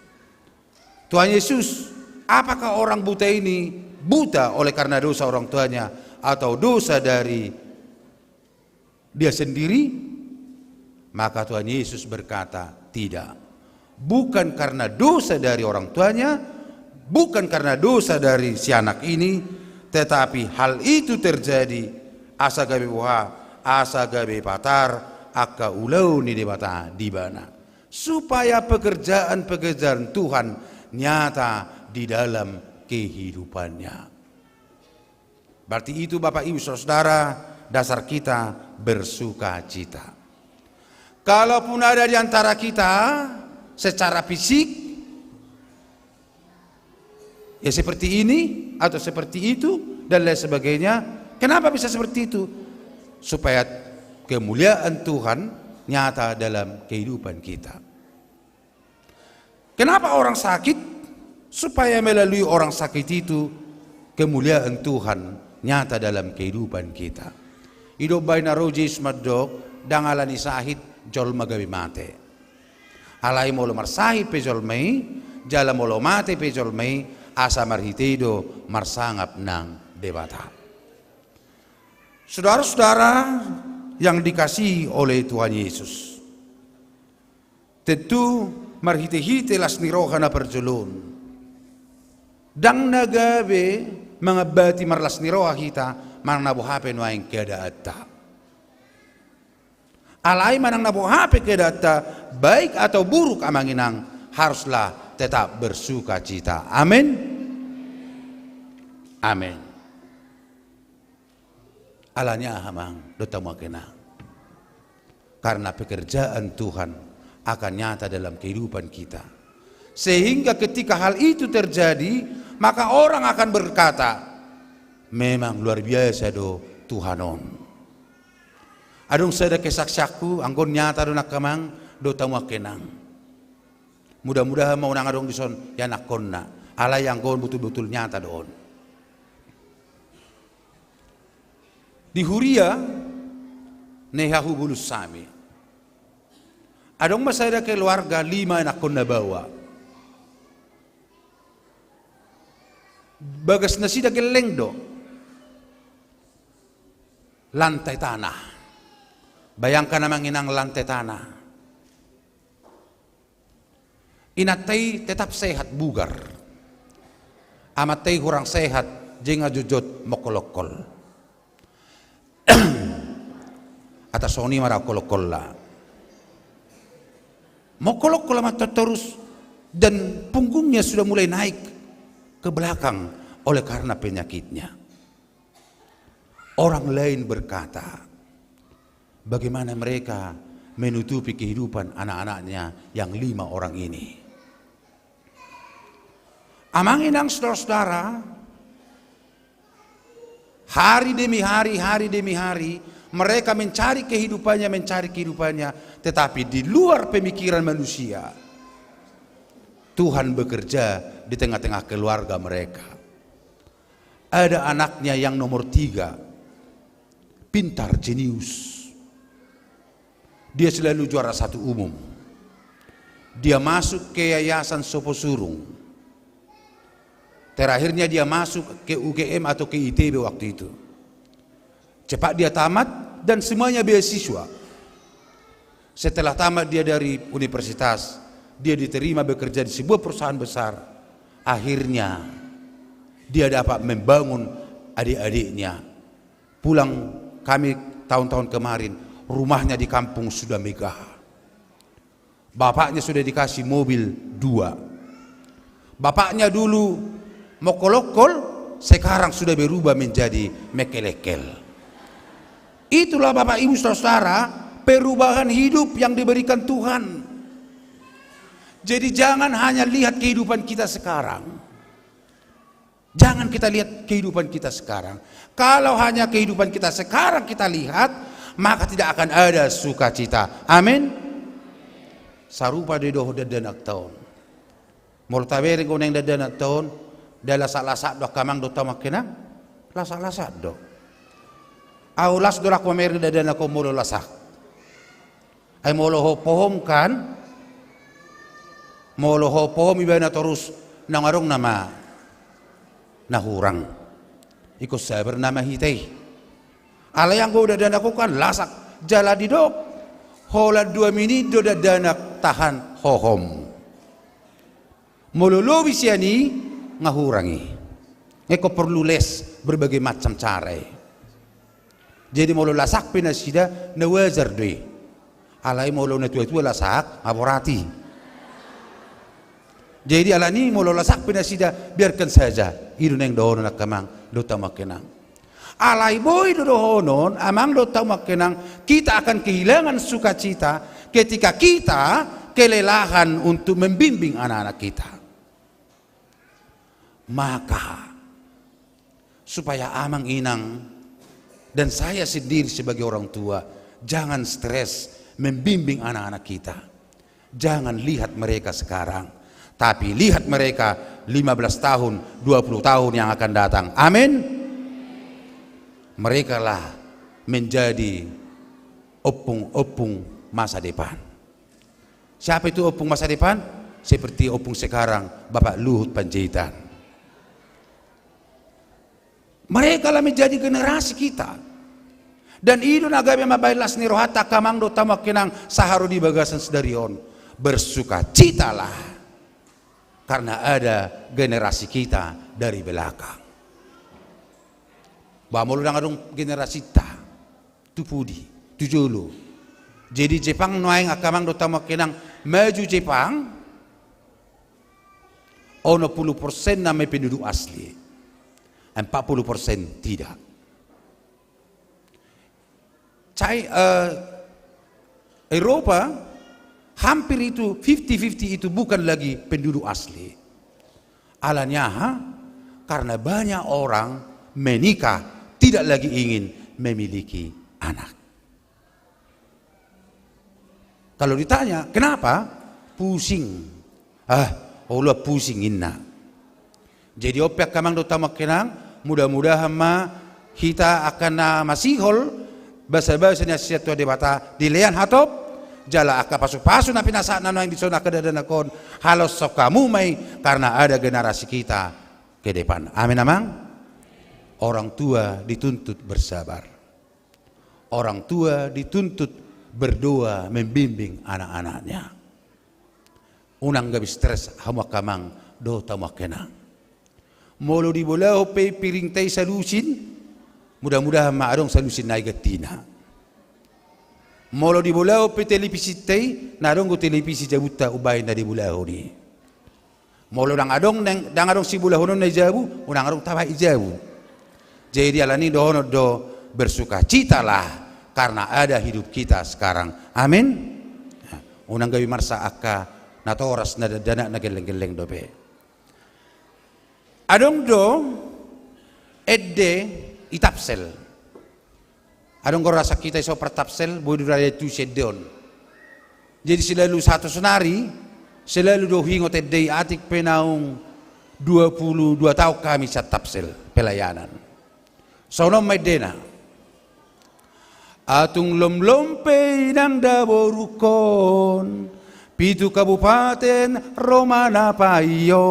Tuhan Yesus, apakah orang buta ini buta oleh karena dosa orang tuanya atau dosa dari dia sendiri? Maka Tuhan Yesus berkata, tidak. Bukan karena dosa dari orang tuanya, bukan karena dosa dari si anak ini, tetapi hal itu terjadi asa gabe buha, asa gabe patar, aka ulau ni debata dibana, supaya pekerjaan-pekerjaan Tuhan nyata di dalam kehidupannya. Berarti itu Bapak Ibu Saudara, dasar kita bersuka cita. Kalaupun ada di antara kita secara fisik ya seperti ini atau seperti itu dan lain sebagainya, kenapa bisa seperti itu? Supaya kemuliaan Tuhan nyata dalam kehidupan kita. Kenapa orang sakit? Supaya melalui orang sakit itu kemuliaan Tuhan nyata dalam kehidupan kita. Hidup baina rojis madok dangalani sahid jol magabi mate. Alai molo marsahid pe jol mei, jala molo mate pe jol mei, asa marhitedo marsangap nang debata. Saudara-saudara yang dikasihi oleh Tuhan Yesus, tentu marhite-hite las nirohana perjolon. Dang nagabe mga bati marlas niroha kita manang nabuhape no aing keadaata. Alai manang nabuhape keadaata baik atau buruk amanginang haruslah tetap bersuka cita. Amin. Amin. Alanya hamang dotamu kenang. Karena pekerjaan Tuhan akan nyata dalam kehidupan kita. Sehingga ketika hal itu terjadi, maka orang akan berkata, memang luar biasa do Tuhanon. Adung sada kesaksiaku, anggon nyata do nakamang do tamu kenang. Mudah-mudahan mau nang adung dison ya nakonna, ala yang gon betul-betul nyata doon. Di Huria, nehahu bulus sami. Adong masada keluarga 5 nakonna bawa. Bagas na sida geleng do lantai tanah. Bayangkan namang inang lantai tanah. Inatay tetap sehat bugar. Amatay kurang sehat jenga jujut mokolokol. Atas soni mara kolokol la. Mokolokol amat terus dan punggungnya sudah mulai naik ke belakang oleh karena penyakitnya. Orang lain berkata, bagaimana mereka menutupi kehidupan anak-anaknya yang 5 orang ini. Amanginang saudara-saudara, hari demi hari, mereka mencari kehidupannya, tetapi di luar pemikiran manusia, Tuhan bekerja di tengah-tengah keluarga mereka. Ada anaknya yang nomor 3, pintar, jenius. Dia selalu juara 1 umum. Dia masuk ke Yayasan Soposurung. Terakhirnya dia masuk ke UGM atau ke ITB waktu itu. Cepat dia tamat dan semuanya beasiswa. Setelah tamat dia dari universitas, dia diterima bekerja di sebuah perusahaan besar. Akhirnya dia dapat membangun adik-adiknya. Pulang kami tahun-tahun kemarin, rumahnya di kampung sudah megah. Bapaknya sudah dikasih mobil 2. Bapaknya dulu mokolokol, sekarang sudah berubah menjadi mekelekel. Itulah Bapak Ibu Saudara, perubahan hidup yang diberikan Tuhan. Jadi jangan hanya lihat kehidupan kita sekarang. Jangan kita lihat kehidupan kita sekarang. Kalau hanya kehidupan kita sekarang kita lihat, maka tidak akan ada sukacita. Amin. Sarupa de doh dadanak taon. Moltabere goneng dadanak taon, dala salasak do kamang do tamakena, lasak-lasak do. Aulas do rakwa mer dadanak ko molo lasak. Ay molo ho pohom kan? Molo ho pohom iba na terus nangarong nama nahurang. Ikut sabar nama hitay. Ala yang go dadanak ko kan lasak jala di do. Hola 2 menit do dadanak tahan hohom. Mololowi siya ni ngahurangi. Eko perlu les berbagai macam cara. Jadi molo lasak pinasida na wajar doi. Alay molo na tua-tua lasak aborati. Jadi alani molo lasak pinasida biarkan saja. Idu neng dohonon akamang do tamakenang. Alai boy do dohonon amang do tamakenang, kita akan kehilangan sukacita ketika kita kelelahan untuk membimbing anak-anak kita. Maka supaya amang inang dan saya sendiri sebagai orang tua jangan stres membimbing anak-anak kita. Jangan lihat mereka sekarang, tapi lihat mereka 15 tahun, 20 tahun yang akan datang. Amin. Mereka lah menjadi opung-opung masa depan. Siapa itu opung masa depan? Seperti opung sekarang, Bapak Luhut Panjaitan. Mereka lah menjadi generasi kita. Dan itu nagabe mabailas ni rohata kamang do tamakenang saharo di bagasan sedarion. Bersukacitalah karena ada generasi kita dari belakang. Bamolo nang adong generasi ta, tu pudi, tu jolo. Jadi Jepang noaing akamang do tamakenang maju Jepang, ono 10% na may penduduk asli, 40% tidak. Eropa hampir itu 50-50 itu bukan lagi penduduk asli. Alanya karena banyak orang menikah tidak lagi ingin memiliki anak. Kalau ditanya kenapa? Pusing. Allah pusing inna. Jadi opiak kamang do tamakenang mudah-mudahan kita akan masihol basa-basa nya siatu debata dilean hatop jala aka pasu-pasu na pinasa na yang disona kedadanakon halos sok kamu may karena ada generasi kita ke depan. Amin amang. Orang tua dituntut bersabar. Orang tua dituntut berdoa membimbing anak-anaknya. Unang gabi stres hama kamang do tamakenang. Molo di bola pe piring tay salusin, mudah-mudahan maadong salusin na igatina. Molo di bola pe televisi tay, narong go televisi jabuta ubay na di bola ni. Molo dang adong si bola honon na jabu, unang adong tawa ijabu. Jadi alani dohono do bersukacitalah karena ada hidup kita sekarang. Amin. Unang gawi marsa akka natoras na dana na geleng-geleng dobe. Adong do edde itapsel. Adong ko rasa kita iso pertapsel boy dura tu sedon. Jadi selalu satu senari selalu do hingot edde atik penaung 22 tahun kami sa tapsel pelayanan. Sono may dena. Atung lomlompe ng daborukon, pitu kabupaten Romana payo.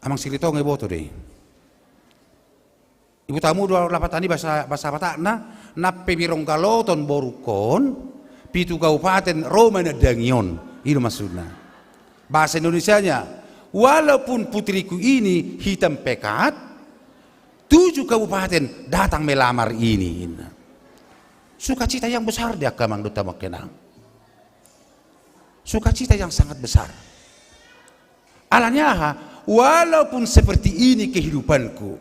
Amang silito ng iboto deh. Ibu tamu dua lapatani bahasa batak na pebirong kaloton borukon, pitu kabupaten Romana dangion. Itu maksudnya. Bahasa Indonesianya, walaupun putriku ini hitam pekat, 7 kabupaten datang melamar ini. Sukacita yang besar dia kamang do tamakenang. Sukacita yang sangat besar. Alanya walaupun seperti ini kehidupanku,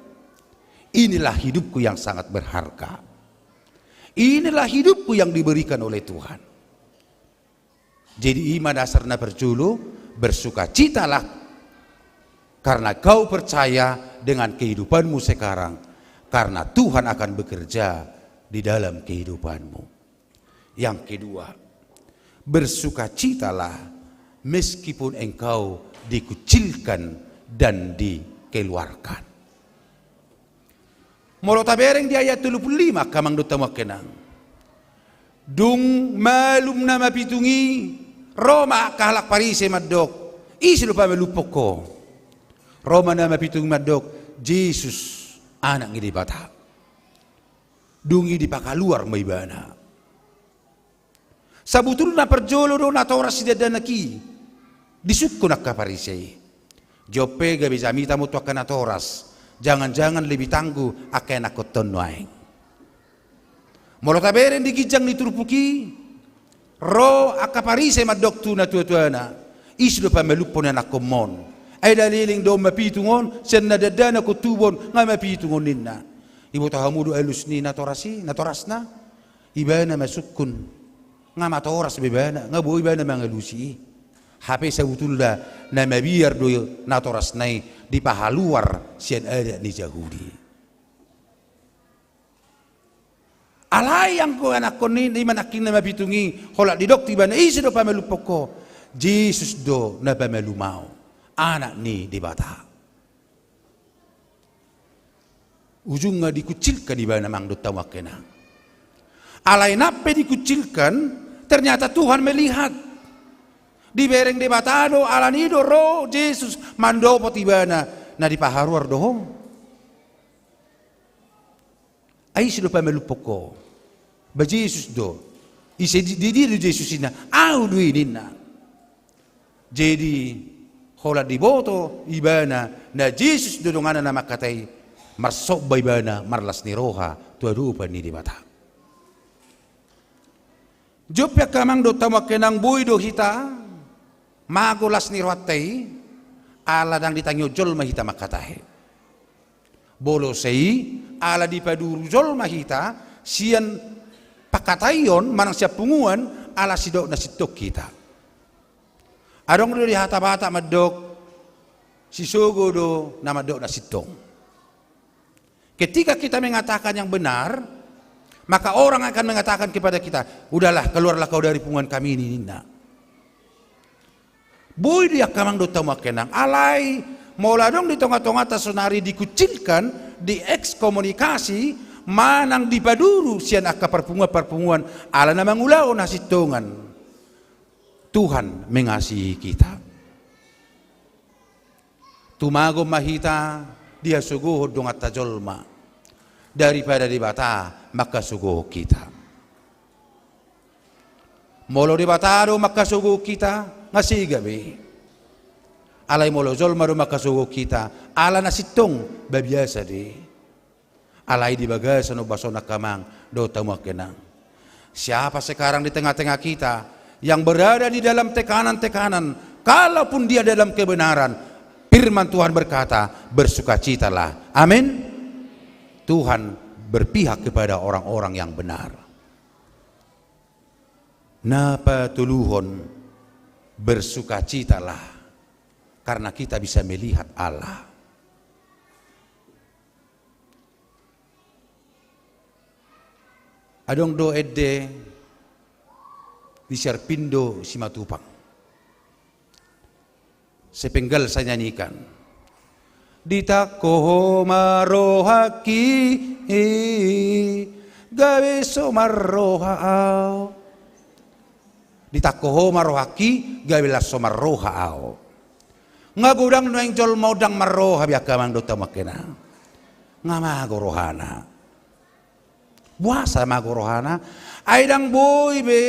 inilah hidupku yang sangat berharga. Inilah hidupku yang diberikan oleh Tuhan. Jadi iman dasarnya berjulu bersukacitalah karena kau percaya dengan kehidupanmu sekarang, karena Tuhan akan bekerja di dalam kehidupanmu. Yang kedua, bersukacitalah meskipun engkau dikucilkan dan dikeluarkan. Molo tabereng di ayat 35 kamang do tamakenang. Dung malum na mapitungi Roma kahalak Parise maddok. Isi lupa melupok ko. Roma na mapitung madok, Jesus anak ngidi bata. Dungi di pakaluar may bana. Sabutul na perjolo do na tora si dadanaki. Disukko na kaparisay. Jope gabi zamita mo to na toras. Jangan-jangan lebih tangguh akan aku tonwaing. Molo taberen di kijang ni turpuki. Ro akaparisay madok tu na tuwa-tuwa na. Isdo pamelupon na nakomon. Ay daliling do mapitungon, sen nadadana ko tubon nga mapitungon ninna. Ibu tahamudu elus ni natorasi, natorasna. Iba na masukun. Nga matoras bibana, nga bu iba na mangalusi. Hape sa utulda na mabiyar do natorasnay di pahaluar siyan ada ni Yahudi. Alay ang ko anak ko ni manakin na mapitungi hola di dok tiba na isi do pamelupok ko. Jesus do na pamelumao anak ni di bata. Ujung nga dikucilkan di bana mang do tawak kena. Alay nape dikucilkan ternyata Tuhan melihat. Di bereng di batado alanido roh Jesus mandopo tiba na dipaharuar doho. Ay sino pamelupok ko. Ba Jesus do. Isi di Jesus ina. Au duinin na. Jadi hola di boto ibana na Jesus dudungan na makatay marsok ba ibana marlas ni roha tuadupan ni di bata. Jopya kamang do tamak kenang buy do hita magulas ni rohatay ala dang ditangyo jol mahita makatahe. Bolo sei ala di paduru jol mahita sian pakatayon manang siap punguan ala sidok na sitok kita. Adong do di hata bata madok si sogo do na madok na sitong. Ketika kita mengatakan yang benar, maka orang akan mengatakan kepada kita, udahlah keluarlah kau dari punguan kami ini nina. Boy dia kamang do tamak kenang alai moladong di tonga-tonga tasonari dikucilkan, diekskomunikasi, manang dipaduru sian akka perpunguan ala na mangulaw na sitongan. Tuhan mengasihi kita. Tumago mahita dia suguh dong atta jolma daripada di bata maka suguh kita. Molo di bata do maka suguh kita ngasih gabi. Alai molo jolma do maka suguh kita ala nasitong babiasa di. Alai di bagasan no basona kamang do tamak kenang. Siapa sekarang di tengah-tengah kita yang berada di dalam tekanan-tekanan, kalaupun dia dalam kebenaran, firman Tuhan berkata, bersukacitalah. Amin. Tuhan berpihak kepada orang-orang yang benar. Napa tuluhon bersukacitalah karena kita bisa melihat Allah. Adong do edde di Sierpindo Simatupang. Sepenggal saya nyanyikan. Ditako marohaki gawe somarrohao. Ditako marohaki gawe la somarrohao. Ngagudang noeng jol maudang marroha biakamang do tamakena. Ngamago rohana. Buasa mago rohana. Aidang boy be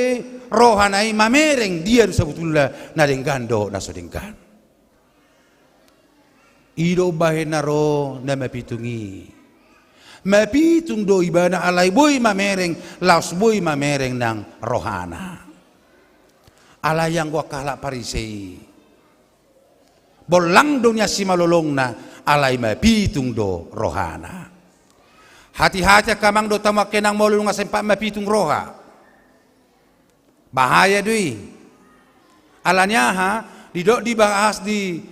rohanai mamereng dia sebetulnya na denggando na sodenggan. Ido bahena ro na mapitungi. Mapitung do ibana alai boy mamereng laos boy mamereng nang rohana. Alai yang gua kalah parisei. Bolang dunia si malolong na alai mapitung do rohana. Hati-hati kamang do tamak kenang molung ngasempak mapitung roha. Bahaya dui. Alanya didok dibahas di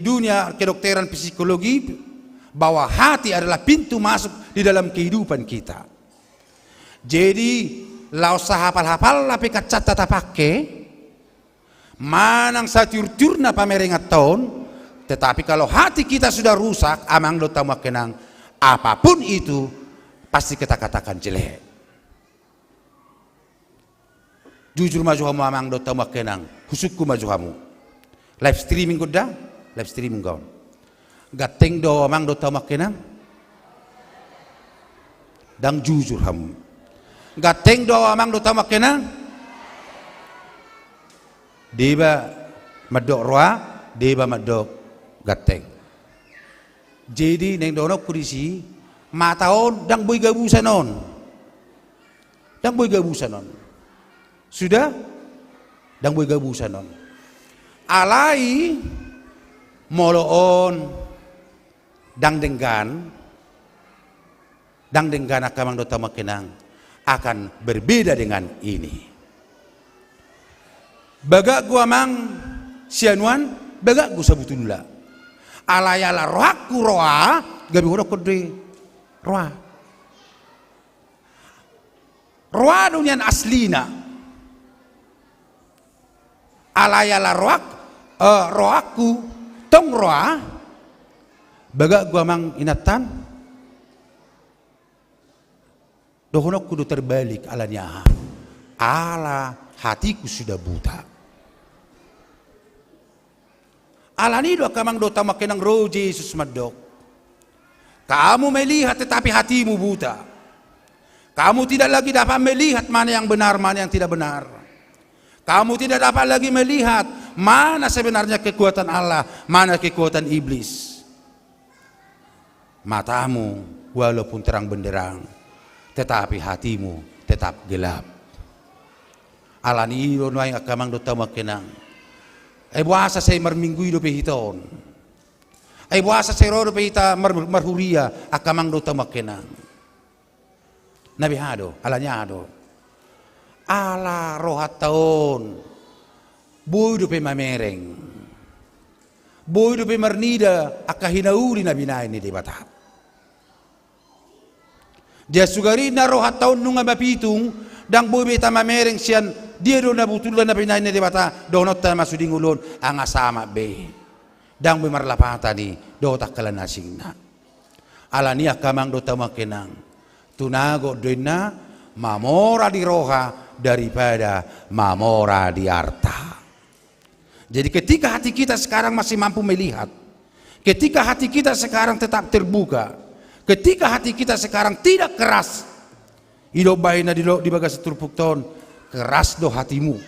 dunia kedokteran psikologi bahwa hati adalah pintu masuk di dalam kehidupan kita. Jadi lau sahapal-hafal tapi kacat tata pakai manang satur-turna pamerengat tahun, tetapi kalau hati kita sudah rusak amang do tamak kenang apapun itu pasti kita katakan jelek. Jujur maju kamu amang do tamak kenang, husukku maju kamu. Live streaming kuda, live streaming kawan. Gateng do amang do tamak kenang, dang jujur kamu. Gateng do amang do tamak kenang, deba madok roa, deba madok gateng. Jadi neng dono kurisi mataon dang boy gabusanon. Dang boy gabusanon. Sudah dang boy gabusanon. alai moloon dang denggan akamang dota makinang akan berbeda dengan ini. Baga gua mang sianuan, baga gua sabutula. Alayala rohaku roa, gabi hodok kode roa. Roa dunian aslina. Alayala roaku tong roa, baga gua mang inatan. Dohonok kudu terbalik alanya. Ala hatiku sudah buta. Alani do kamang do tama kenang roh Yesus madok. Kamu melihat tetapi hatimu buta. Kamu tidak lagi dapat melihat mana yang benar, mana yang tidak benar. Kamu tidak dapat lagi melihat mana sebenarnya kekuatan Allah, mana kekuatan iblis. Matamu walaupun terang benderang, tetapi hatimu tetap gelap. Alani ilo nuai akamang do tama kenang. Buasa saya merminggu do pehiton. Buasa saya ro do pehita marhuria akamang do tama kenang. Nabi hado, alanya hado. Ala rohat taon. Boy do pe mamereng. Boy do pe marnida akahinauli nabi na ini debata. Dia sugari na rohat taon nunga mapitung dang boy be tamamereng sian dia do na butulan na pinain ni debata donot ta masuding ulon ang asama be dang be marlapata ni do takalan asing na alani akamang do tamakenang tunago doina mamora di roha daripada mamora di harta. Jadi ketika hati kita sekarang masih mampu melihat, ketika hati kita sekarang tetap terbuka, ketika hati kita sekarang tidak keras, hidup baina di bagas turpuk ton, keras do hatimu,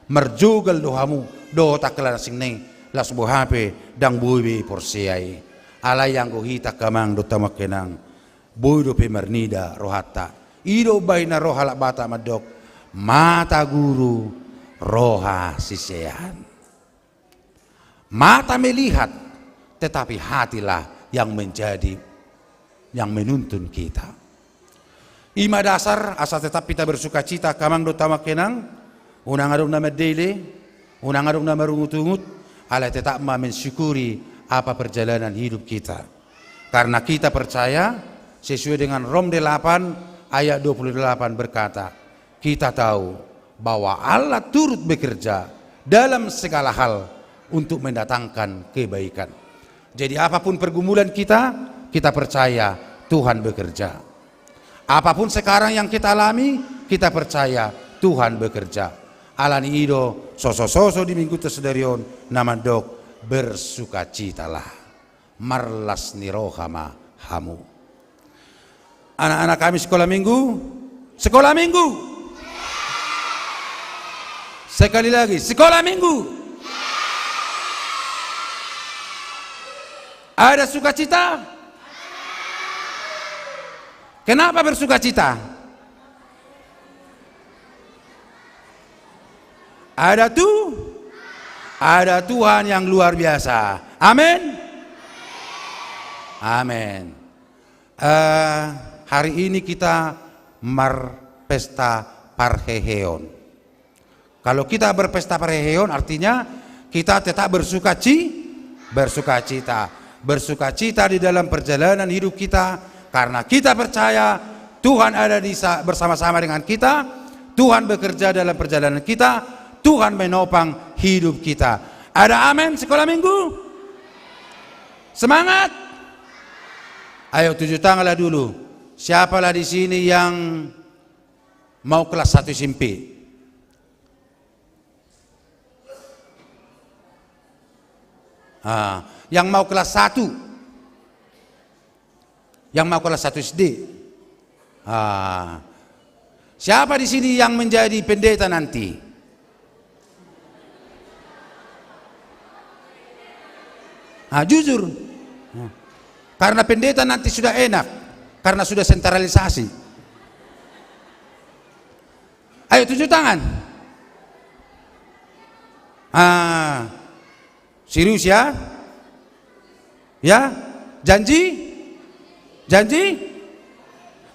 merjugal dohamu, do takalan sing neng, las bohape dang buibi porsiai, alay yang gohita kamang do tamakenang, bui do pemernida rohata, hidup baina roha bata madok, mata guru roha sisean. Mata melihat, tetapi hatilah yang menjadi, yang menuntun kita. Ima dasar asal tetap kita bersuka cita kamang do tamakenang, unang adong na medele, unang adong na marungut-ungut, ala tetap mensyukuri apa perjalanan hidup kita. Karena kita percaya sesuai dengan Rom 8 ayat 28 berkata, kita tahu bahwa Allah turut bekerja dalam segala hal untuk mendatangkan kebaikan. Jadi apapun pergumulan kita percaya Tuhan bekerja. Apapun sekarang yang kita alami, kita percaya Tuhan bekerja. Alani ido soso-soso di minggu tersedarion nama dok bersukacitalah. Marlas ni rohama hamu. Anak-anak kami sekolah minggu. Sekolah minggu. Sekali lagi, sekolah minggu. Ada sukacita? Kenapa bersukacita? Ada Tuhan yang luar biasa. Amin. Amin. Hari ini kita berpesta parheheon. Kalau kita berpesta parheheon artinya kita tetap bersukacita. Bersukacita di dalam perjalanan hidup kita karena kita percaya Tuhan ada bersama-sama dengan kita, Tuhan bekerja dalam perjalanan kita, Tuhan menopang hidup kita. Ada amin sekolah minggu? Semangat. Ayo tujuh tanganlah dulu. Siapalah di sini yang mau kelas 1 SMP? Yang mau kelas 1, yang mau kelas 1 SD. Siapa di sini yang menjadi pendeta nanti? Jujur, karena pendeta nanti sudah enak, karena sudah sentralisasi. Ayo tujuh tangan. Serius ya? Ya? Janji? Janji?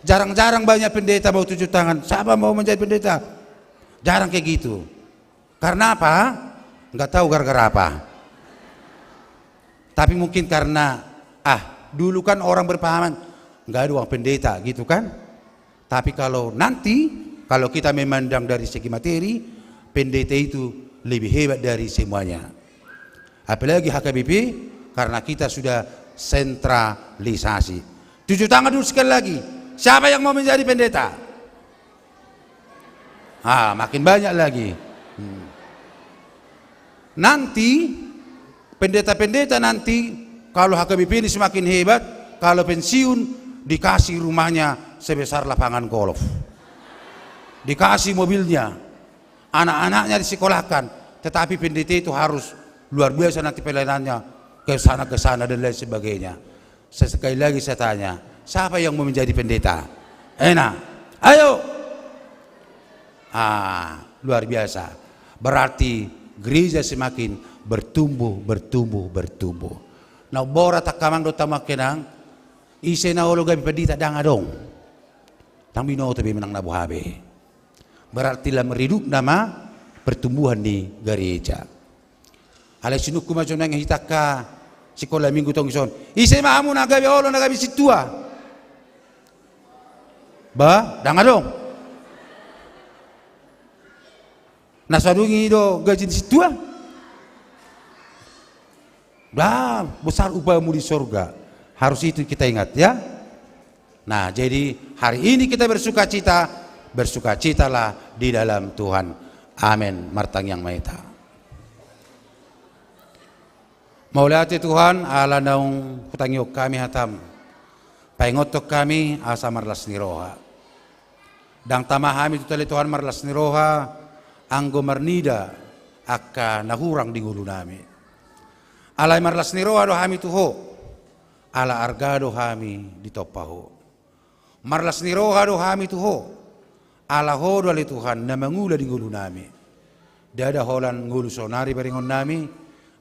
Jarang-jarang banyak pendeta bawa tunjuk tangan. Siapa mau menjadi pendeta? Jarang kayak gitu. Karena apa? Nggak tahu gara-gara apa. Tapi mungkin karena dulu kan orang berpahaman nggak ada uang pendeta gitu kan. Tapi kalau kita memandang dari segi materi, pendeta itu lebih hebat dari semuanya. Apalagi HKBP karena kita sudah sentralisasi. Tunjuk tangan dulu sekali lagi. Siapa yang mau menjadi pendeta? Makin banyak lagi. Nanti pendeta-pendeta nanti kalau HKBP ini semakin hebat, kalau pensiun dikasih rumahnya sebesar lapangan golf, dikasih mobilnya, anak-anaknya disekolahkan. Tetapi pendeta itu harus luar biasa nanti pelayanannya ke sana dan lain sebagainya. Sekali lagi saya tanya, siapa yang mau menjadi pendeta? Enak, ayo. Luar biasa. Berarti gereja semakin bertumbuh. Nah, bora takamang do tamakenang ise na olo gabi pendeta danga dong. Tang bino tabi menang nabu habe. Berarti lah meredup nama pertumbuhan di gereja. Alay sinuk kuma jonang hitaka sekolah minggu tong ison. Ise maamu na gabi olo na gabi situa. Ba, danga dong. Nasadungi do gaji di situ besar upamu di surga. Harus itu kita ingat ya. Nah, jadi hari ini kita bersukacitalah di dalam Tuhan. Amin. Martang yang maita. Maulati Tuhan ala naung hutangiok kami hatam. Paingotok kami asa marlas ni roha. Dang tamahami tutali Tuhan marlas ni roha. Anggo marnida akka nahurang di ngulu nami. Alay marlas ni roha do hami tuho. Ala argado hami di topaho. Marlas ni roha do hami tuho. Ala hodo ali Tuhan na mangula di ngulu nami. Dada holan ngulu sonari beringon nami.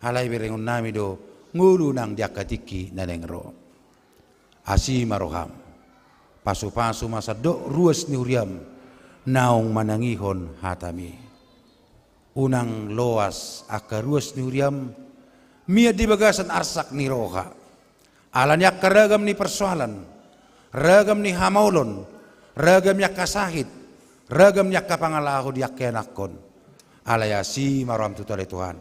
Alay beringon nami do ngulu nang diakatiki na nengro. Asi maroham. Pasu-pasu masa do ruas ni huriam. Naung manangihon hatami. Unang loas akaruas ni huriam mia di bagasan arsak ni roha. Alanya keragam ni persoalan, ragam ni hamaulon, ragam yak kasahit, ragam yak kapangalahu diak kenakon. Alayasi maram tutale Tuhan.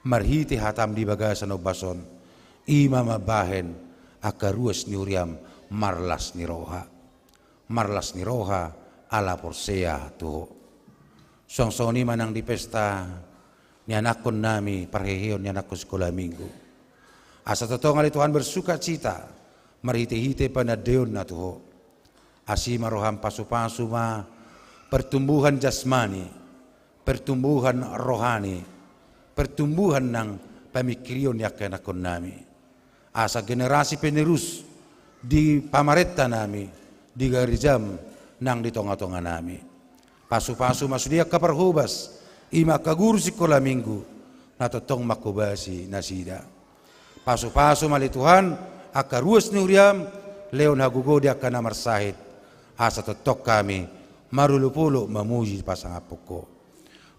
Marhiti hatam di bagasan obason, ima mabahen akaruas ni huriam marlas ni roha. Marlas ni roha ala porsea tuho. Songsoni manang di pesta ni anakon nami parheheon ni anakon sekolah minggu. Asa totongan Tuhan bersuka cita marhite-hite panadeon na tuho. Asi maroham pasu-pasu ma pertumbuhan jasmani, pertumbuhan rohani, pertumbuhan ng pamikirion ni anakon nami. Asa generasi penerus di pamareta nami, di garijam nang di tonga-tonga nami. Pasu-pasu masudia kaparhubas ima kaguru sekolah minggu natotong makubasi nasida. Pasu-pasu mali Tuhan akaruas ni uriam leon hagugo dia kana marsahid asa totok kami marulupulo memuji pasang apoko.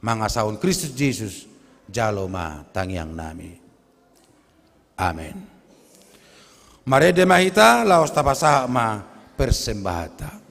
Mangasaun Kristus Yesus jaloma tangiang nami. Amin. Marede mahita laos tapasa ma persembahata.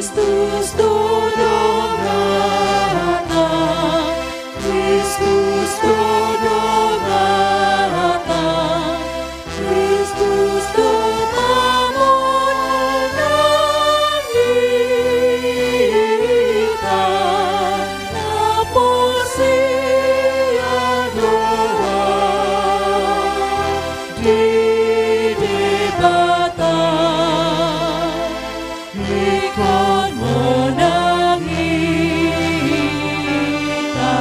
Kristus tolong datang, Kristus tolong datang, Kristus pembangunan kita, naposia doa di debatan, ikon menang kita.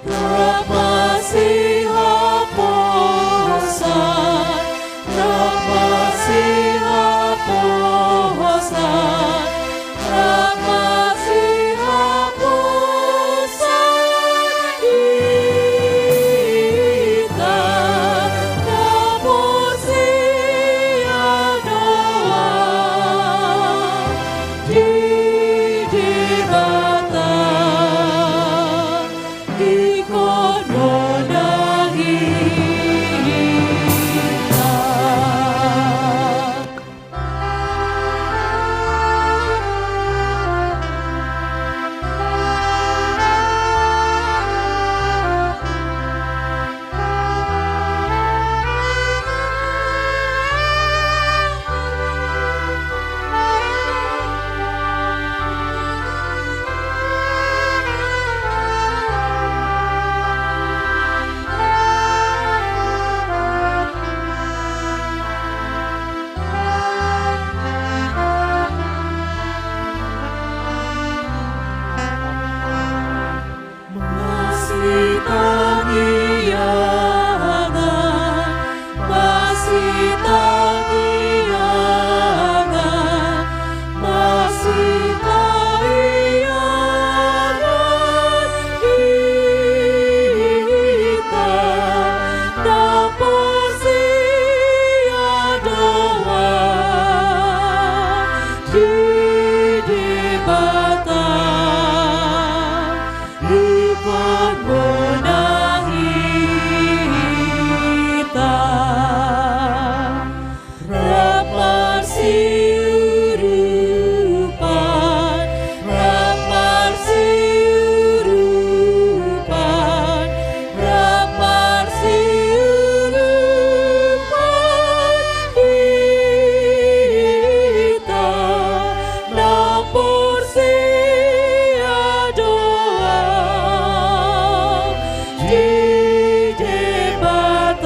Rahmasi haposan, rahmasi haposan, rahmasi haposan kita, naposia doa di debatan, ikon menang kita. Masih tagiangan, masih tagiangan, masih tagiangan kita, naposia doa di debatan, ikon menang kita. Ramarsi urupan, ramarsi urupan, ramarsi urupan kita, naposia doa di debatan,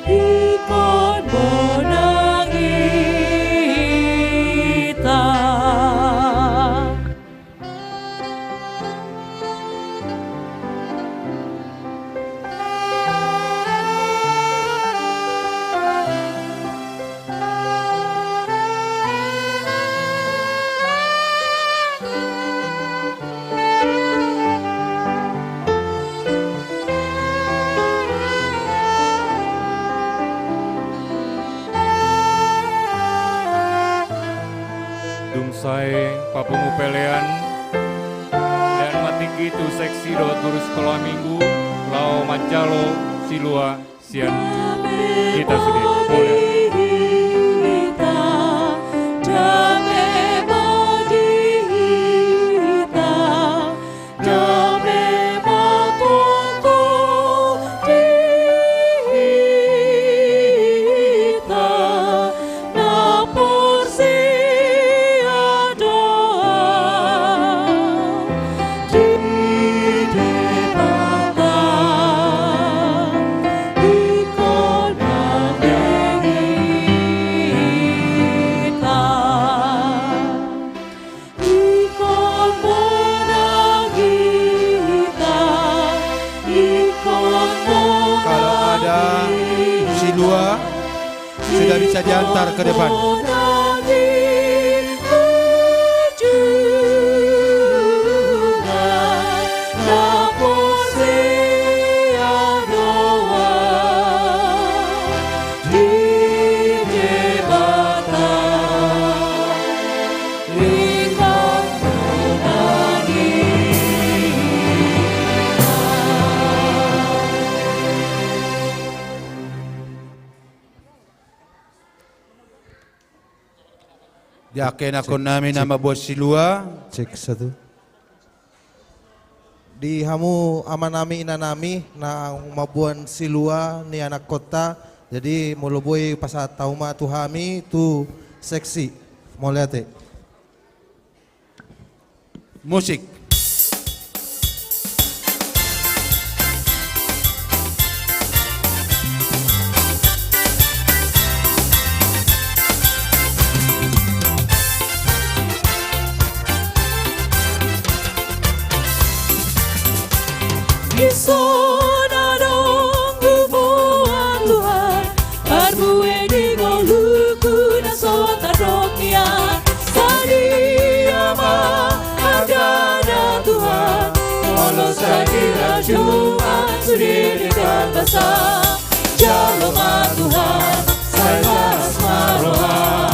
ikon menang kita. Dumsai papengupelean dan matinggi tu seksi do guru sekolah minggu lau mancalo silua sian kita sedih boleh. Kalau ada silua sudah bisa diantar ke depan. Yakin ako namin na mabuhat silua. Cek satu. Di hamu ama nami ina nami na mabuan silua ni anak kota. Jadi mulubui pasat tauma tuhami tu seksi. Mau lihat Musik. Isonadong hubungan Tuhan, Arbue di goluku na sotarokia, Sadiama agana Tuhan, Molo sadira Jumat sudirikan basa, Jaloma Tuhan, Salas maroha.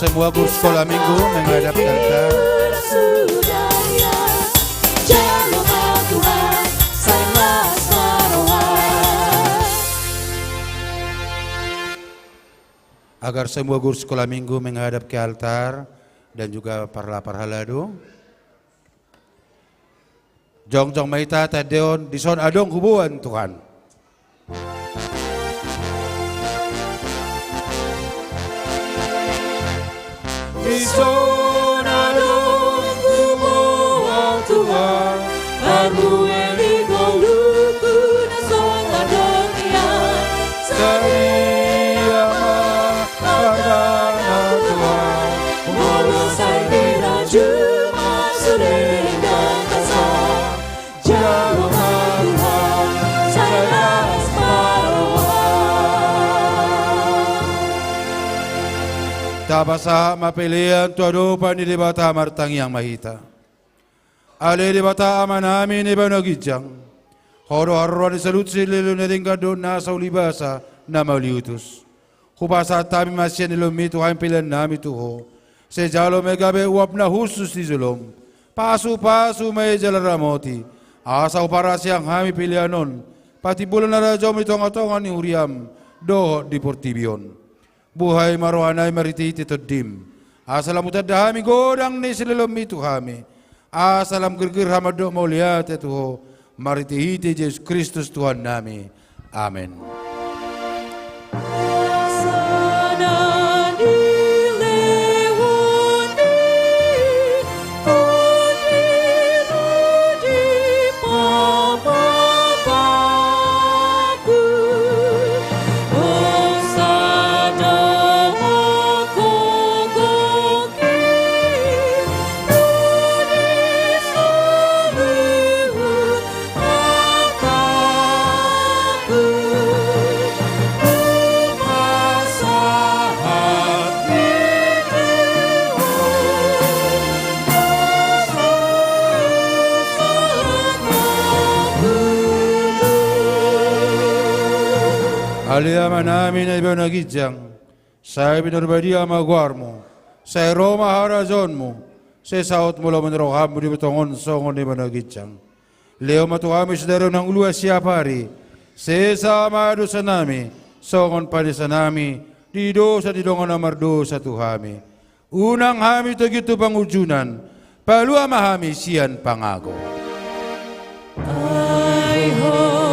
Semua guru sekolah minggu menghadap ke altar. Agar semua guru sekolah minggu menghadap ke altar dan juga para haladu. Jong maita tadeon dison adong hubungan Tuhan. Isonadong hubungan Tuhan, Arbue di goluku na sotarokia, Sadiama agana Tuhan, Molo sadira Jumat sudirikan basa, Jaloma Tuhan, Salas maroha. Tabasa mapilihan tuado pani di bata martang yang mahita. Ale di bata amanami ni banagijang. Horo harro ni salutsi lilo na tingkado na sa ulibasa na mauliutus. Hubasa tami masya nilo mito hain pilan nami tuho. Sejalo megabe uapna khusus di zulum. Pasu-pasu may jalaramoti. Asa para siyang hami pilianon. Pati bulan na radyo may tonga-tonga ni Uriam. Doho di Portibion. Buhay marohanay marititi todim. Asalam utadahami godang ni sililom itu kami. Asalam gerger hamado mauliat itu maritihiti Yesus Kristus Tuhan nami. Amin. Aliyaman namin ay banagijang, sa ibinarbadi amagwarmo, sa Roma harazon mo, sa saot mo laman roham mo di batongon songon di banagijang. Leo matuhami sa daro ng uluas siya pari, sa amado sa nami, songon pa sa nami, dido sa didongon amardo sa tuhami. Unang hami to gitu pangujunan, palua mahami siyan pangago. I hope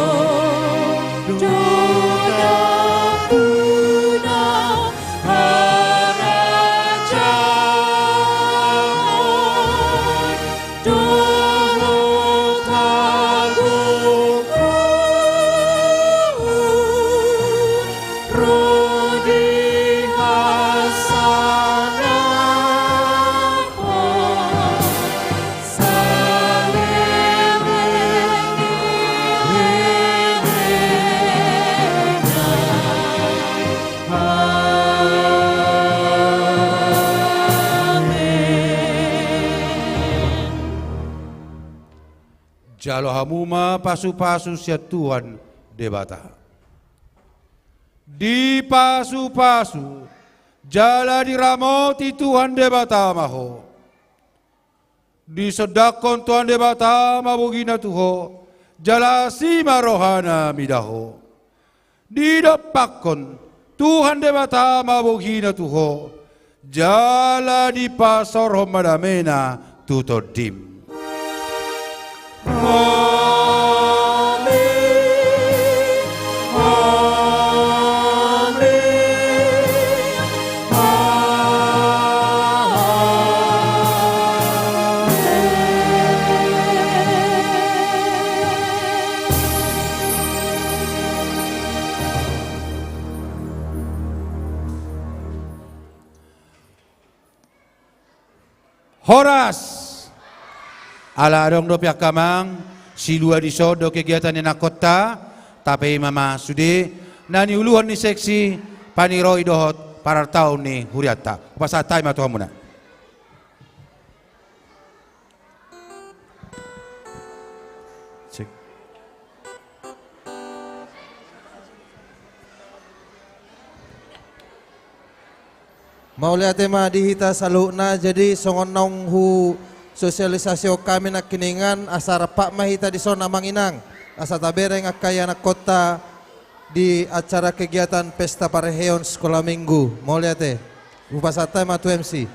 Jalo hamuma pasu-pasu siya Tuhan debata. Di pasu-pasu jala diramoti Tuhan debata maho. Di sedakon Tuhan debata mabugina tuho. Jala sima rohana midaho. Di dapakon Tuhan debata mabugina tuho. Jala di pasor homadamena tutodim. Horas ala dong do pihak kamang silua di sodo kegiatan ni nakota tapi mama sude nani uluhan ni seksi paniro idohot para tahun ni huriata pasatay matuhamuna. Maulia tema dihita saluna jadi songon nong hu sosialisasi kami nak kiningan asara pak mahita di sona manginang asa tabereng akaya nak kota di acara kegiatan pesta pareheon sekolah minggu. Maulia te upasata matu MC.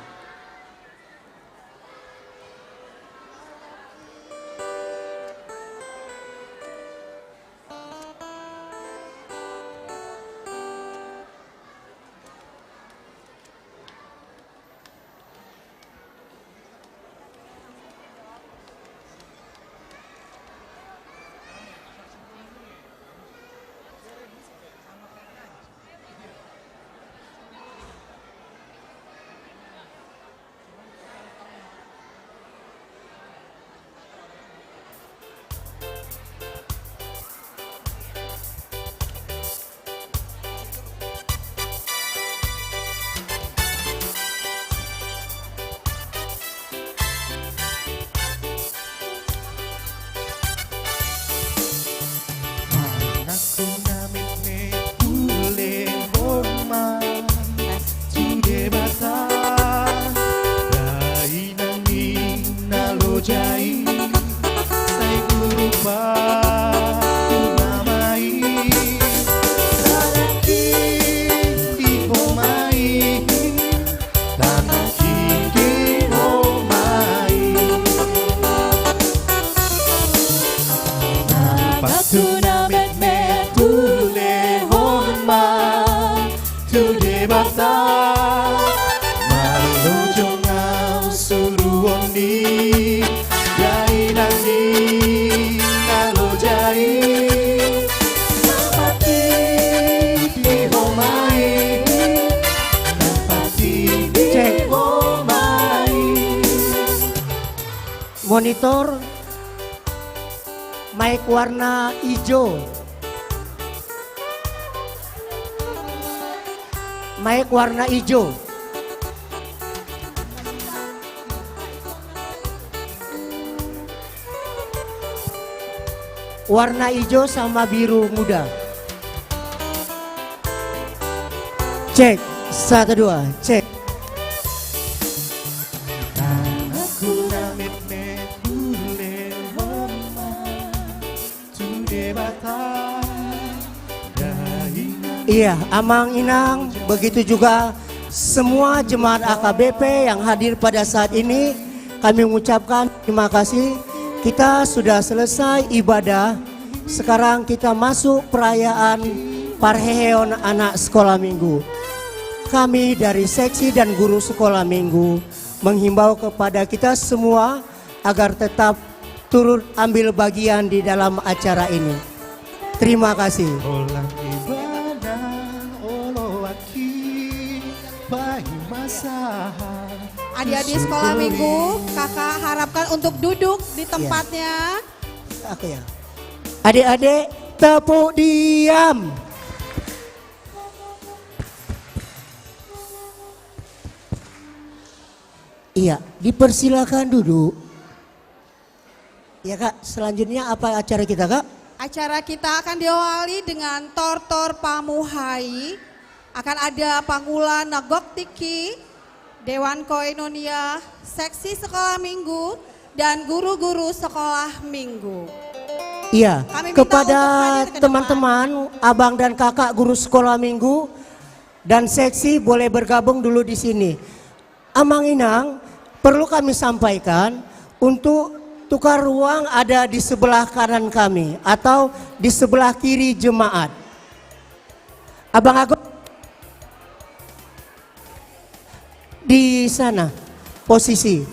Monitor mic warna hijau. Mic warna hijau. Warna hijau sama biru muda. Cek, 1, 2, cek. Iya, Amang Inang, begitu juga semua jemaat AKBP yang hadir pada saat ini, kami mengucapkan terima kasih. Kita sudah selesai ibadah, sekarang kita masuk perayaan Parheon anak sekolah minggu. Kami dari seksi dan guru sekolah minggu menghimbau kepada kita semua agar tetap turut ambil bagian di dalam acara ini. Terima kasih. Adik-adik sekolah minggu, kakak harapkan untuk duduk di tempatnya. Aku ya. Adik-adik tepuk diam. Iya, dipersilakan duduk. Ya Kak, selanjutnya apa acara kita Kak? Acara kita akan diawali dengan Tortor Pamuhai. Akan ada Panggula Nagok Tiki, Dewan Koinonia, Seksi Sekolah Minggu, dan guru-guru sekolah minggu. Iya, Kami minta kepada untuk hadir ke teman-teman, abang dan kakak guru sekolah minggu dan seksi boleh bergabung dulu di sini. Amang Inang, perlu kami sampaikan untuk tukar ruang ada di sebelah kanan kami atau di sebelah kiri jemaat. Abang Agus di sana posisi.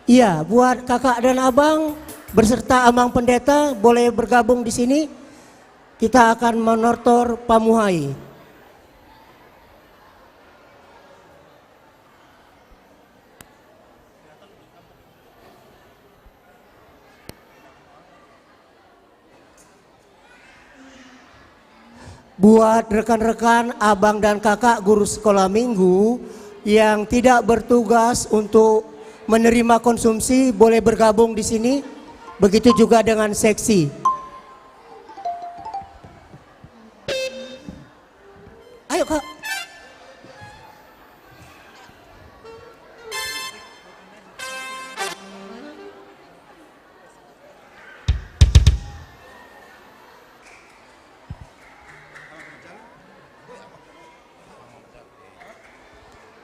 Iya, buat kakak dan abang berserta Amang Pendeta boleh bergabung di sini. Kita akan menortor Pamuhai. Buat rekan-rekan abang dan kakak guru sekolah minggu yang tidak bertugas untuk menerima konsumsi boleh bergabung di sini. Begitu juga dengan seksi. Ayo Kak.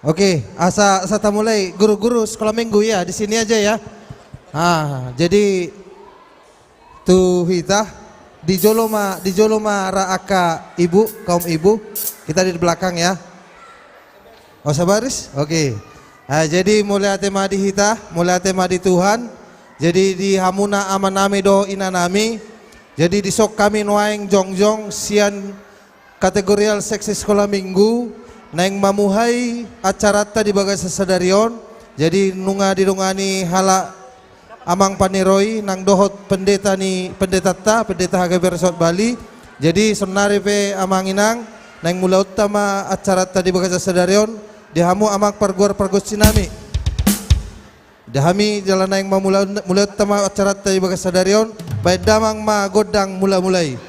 Oke, asa mulai guru-guru sekolah minggu ya di sini aja ya. Jadi tuh kita di Joloma Raaka ibu kaum ibu kita di belakang ya. Oh sabaris, oke. Jadi mulai tema di hita, mulai tema di Tuhan. Jadi di hamuna amanami do inanami. Jadi di sok kami nuaing jongjong sian kategorial seksi sekolah minggu. Naing mamuhai acara tadi bagai sesadarion. Jadi nunga didungani hala Amang Paniroi nang dohot pendeta HGB Resort Bali. Jadi sonari pe Amang Inang naing mula utama acara tadi bagai sesadarion dihamu Amang Parguar Sinami. Dahami jalan naing mula utama acara tadi bagai sesadarion baik damang ma godang mulai.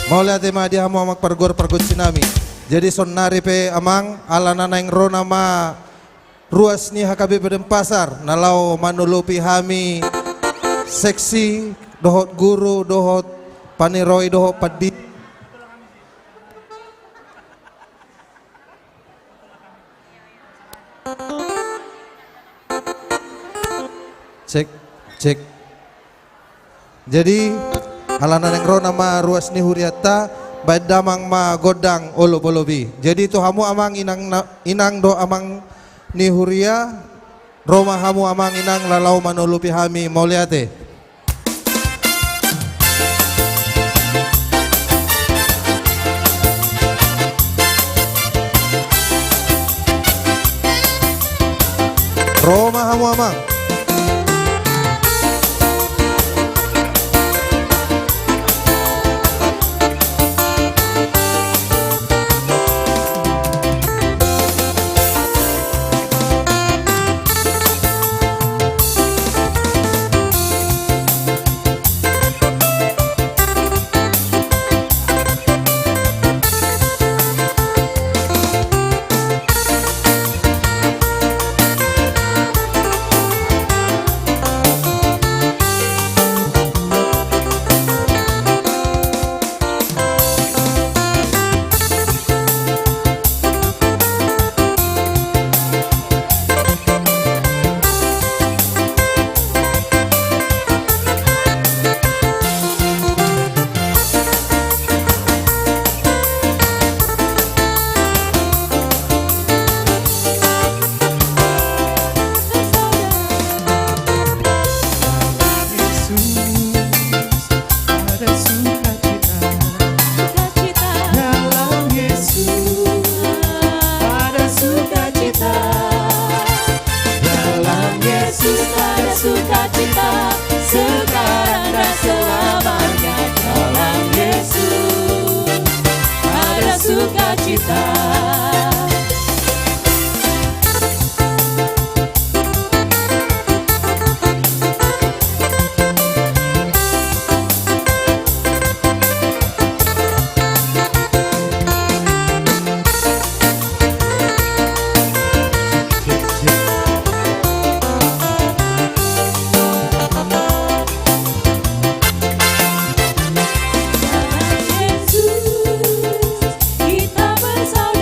Maulah tema dia mau amak pargor sinami. Jadi sonari pe amang alana naing ro nama ruas ni HKBP Denpasar nalau manulupi hami seksi dohot guru dohot paniroi dohot padi. Cek. Jadi alana nengro nama ruas ni huriata baik damang ma godang olo polobi. Jadi tu hamu amang inang do amang ni huria, Roma hamu amang inang lalau manulupi hami mauliate. Roma hamu amang. Kita bersama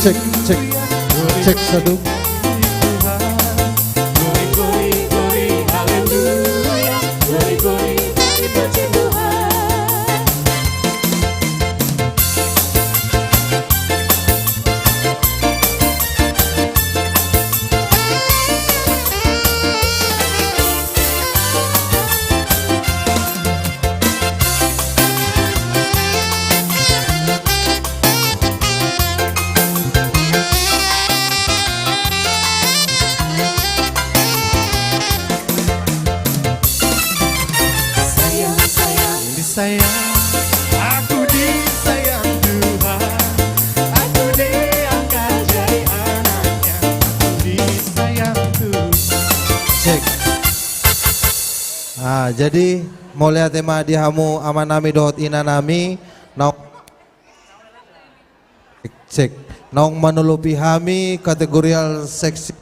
Cek, cek, cek satu. Sayang, aku disayang Tuhan, aku diangkat jadi anaknya, aku disayang Tuhan. Cek. Jadi mulai tema dihamu amanami dohot inanami naung cek naung manulupi hami kategorial seksi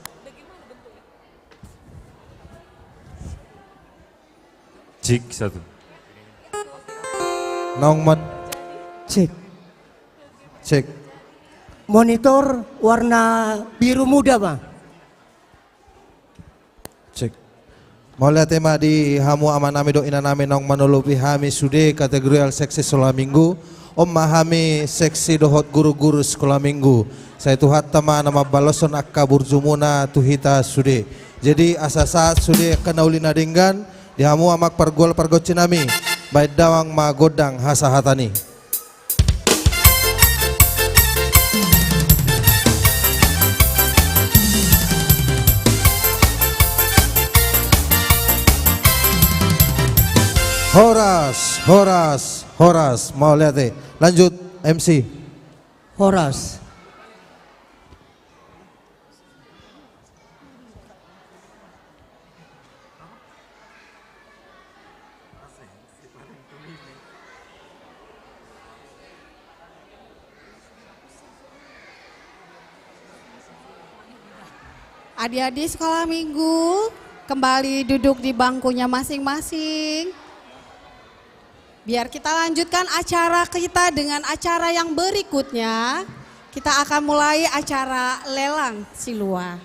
Cik satu. naung Cek. cek Monitor warna biru muda, Bang. cek mulai tema di hamu amanami do inanami naung manulupi hami sude kategorial seksi sekolah minggu om mahami seksi dohot guru-guru sekolah minggu saya tuhat tama nama baloson akka burjumuna tuhita sude jadi asa saat sude kenaulina dinggan dihamu amak pergol pergocinami baik dawang ma godang hasa hatani. Horas mau lihat deh lanjut MC Horas. Adik-adik sekolah minggu kembali duduk di bangkunya masing-masing. Biar kita lanjutkan acara kita dengan acara yang berikutnya. Kita akan mulai acara lelang Silua.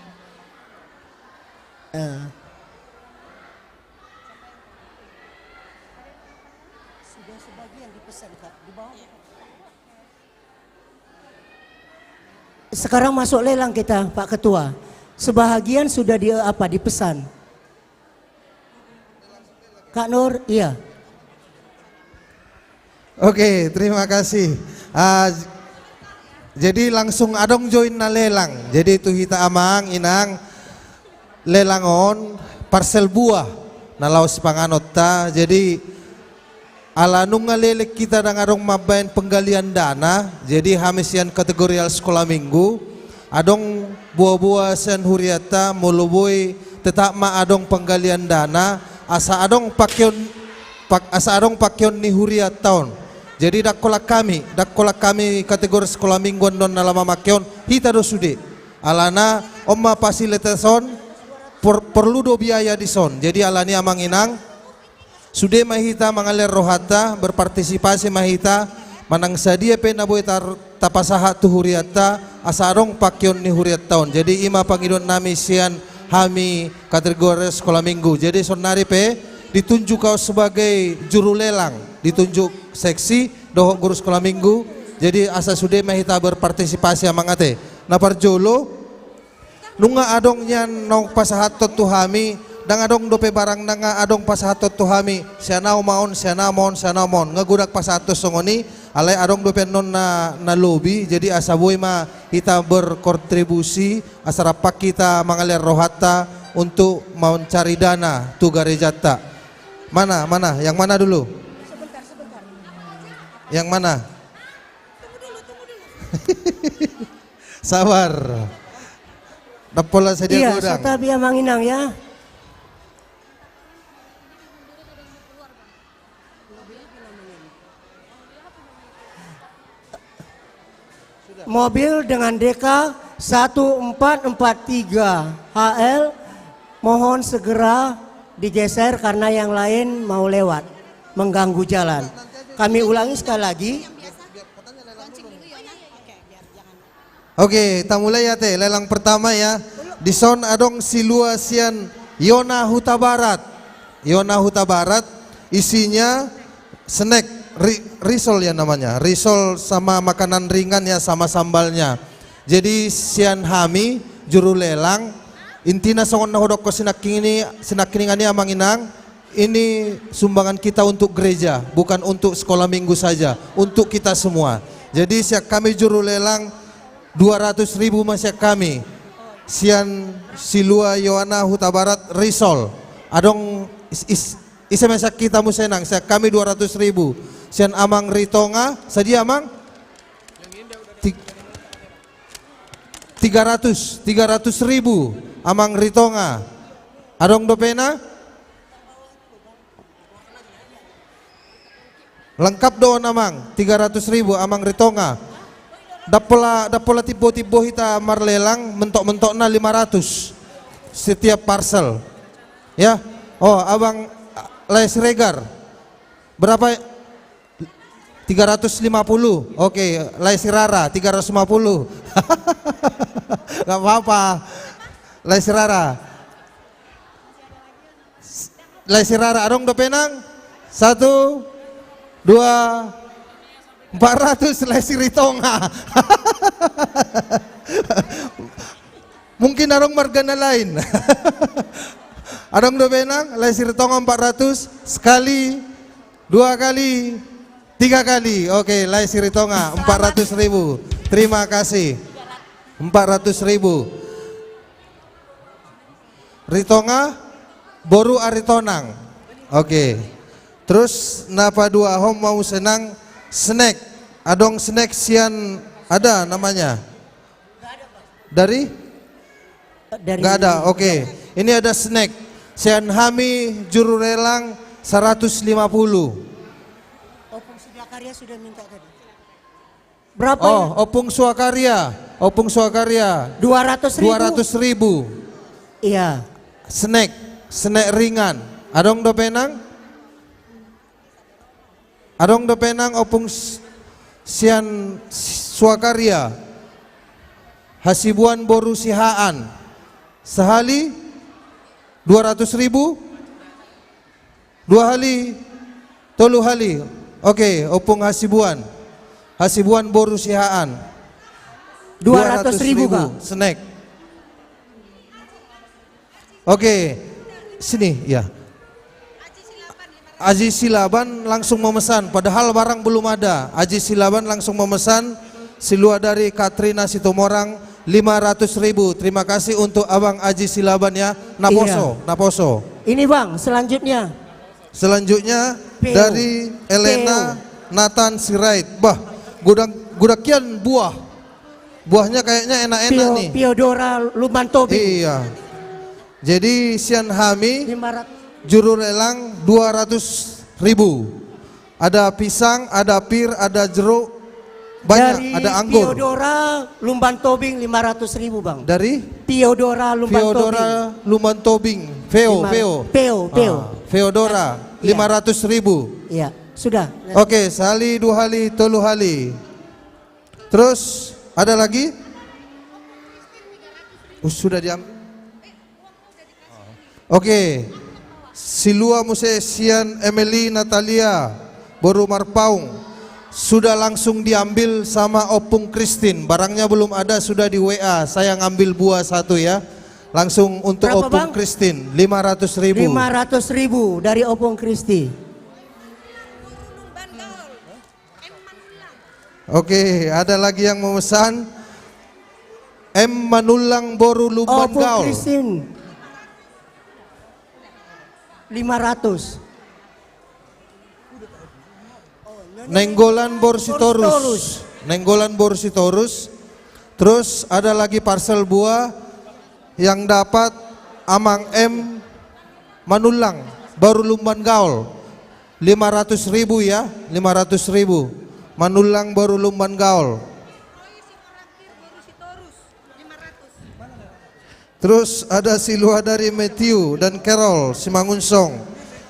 Sekarang masuk lelang kita, Pak Ketua. Sebahagian sudah dipesan. Kak Nur, iya. Oke, terima kasih. Jadi langsung adong join na lelang. Jadi itu kita amang inang lelangon parcel buah na laos panganot ta. Jadi ala nung ngalelek kita dang adong mabayan penggalian dana. Jadi hamisian kategorial sekolah minggu. Adong buah-buah sen huriata muluboy tetap ma adong penggalian dana asa adong pakyon ni huriat tahun. Jadi dakolak kami kategori sekolah mingguan don nalama makyon hita do sude alana omma fasilitason perlu do biaya di son. Jadi alani amang inang sude mahita mangalir rohata berpartisipasi mahita manang sadia pe na boy tapasaha tu huriata asarong pakyon ni huriat tahun. Jadi ima pangidon nami sian hami kategori sekolah minggu. Jadi sonari pe ditunjuk kau sebagai juru lelang, ditunjuk seksi dohok guru sekolah minggu. Jadi asa sude mahita berpartisipasi amangate. Na parjolo nunga adongnya nong pasahatot tuhami dang adong dope barang nanga adong pasahatot tuhami siana maon ngagudak pasahatot songoni alai adong dope non na lobby. Jadi asa boy ma kita berkontribusi asa rapak kita mangalir rohata untuk mencari dana tu garejata. Mana yang mana dulu? Yang mana? Sabar. Dapola sedia iya, gudang. Iya, tapi amang inang ya. Mobil dengan DK 1443 HL mohon segera digeser karena yang lain mau lewat mengganggu jalan. Kami ulangi sekali lagi. Oke, kita mulai ya teh. Lelang pertama ya. Di son adong silua sian Yona Huta Barat. Yona Huta Barat isinya snack risol ya namanya. Risol sama makanan ringan ya sama sambalnya. Jadi sian hami juru lelang intina songon nahodok ko sinakini amang inang. Ini sumbangan kita untuk gereja, bukan untuk sekolah minggu saja, untuk kita semua. Jadi siak kami juru lelang 200.000 masyak kami. Sian silua Yohana Huta Barat risol. Adong isa masyak kita musenang siak kami 200.000. Sian amang ritonga sadia amang 300.000 amang ritonga. Adong dopena lengkap doon amang 300.000 amang ritonga. Dapola tibo-tibo hita marlelang mentok-mentok na 500 setiap parcel. Ya. Oh, abang Les Regar. Berapa? 350. Oke, Les Rara 350. Gak apa-apa. Les Rara. Les Rara adong dopenang 1 2 400 lesi ritonga. Mungkin arong marga na lain. Arong dobenang lesi ritonga 400 sekali, 2 kali, 3 kali. Oke, lesi ritonga 400.000. Terima kasih. 400.000. Ritonga boru aritonang. Oke. Terus napa dua hom mau senang snack. Adong snack sian ada namanya. Dari? Gak ada. Oke. Ini ada snack. Sian hami juru relang 150. Opung Swakarya sudah minta tadi. Berapa? Oh, Opung Swakarya. Opung Swakarya 200.000. Iya. Snack ringan. Adong dopenang? Adong dopenang opung sian Swakarya hasibuan boru sihaan sehali 200.000 2 hali 3 hali. Oke, opung hasibuan boru sihaan 200.000 Kak. snack. Oke, sini ya. Aji Silaban langsung memesan, padahal barang belum ada. Aji Silaban langsung memesan silua dari Katrina Sitomorang 500.000. Terima kasih untuk abang Aji Silaban ya. Naposo, Iya. Naposo. Ini bang, selanjutnya. Selanjutnya Peo. dari Elena Nathan Sirait. Bah, gudakian buah. Buahnya kayaknya enak-enak nih. Piodora Lumantobi. Iya. Jadi sian hami 500. juru lelang 200.000. Ada pisang, ada pir, ada jeruk, banyak. Dari ada anggur. Piodora Lumban Tobing 500.000 bang. Dari Piodora Lumban Feodora Lumban Tobing. Feo. Feodora 500.000. Iya, sudah. Oke, sehali, 2 hali, 3 hali. Terus ada lagi? Sudah diam. Oke. Silua Muse Sian Emily Natalia Boru Marpaung sudah langsung diambil sama Opung Christine. Barangnya belum ada, sudah di WA. Saya ngambil buah 1 ya. Langsung untuk Berapa, Opung bang? Christine 500.000. 500.000 dari Opung Kristi. Oke, ada lagi yang memesan M Manulang Boru Lumban Opung Gaul. Christine 500. Nenggolan Borsitorus. Nenggolan Borsitorus. Terus ada lagi parcel buah yang dapat Amang M Manulang Baru Lumban Gaul 500.000 ya, 500.000. Manulang Baru Lumban Gaul. Terus ada silua dari Matthew dan Carol Simangunsong.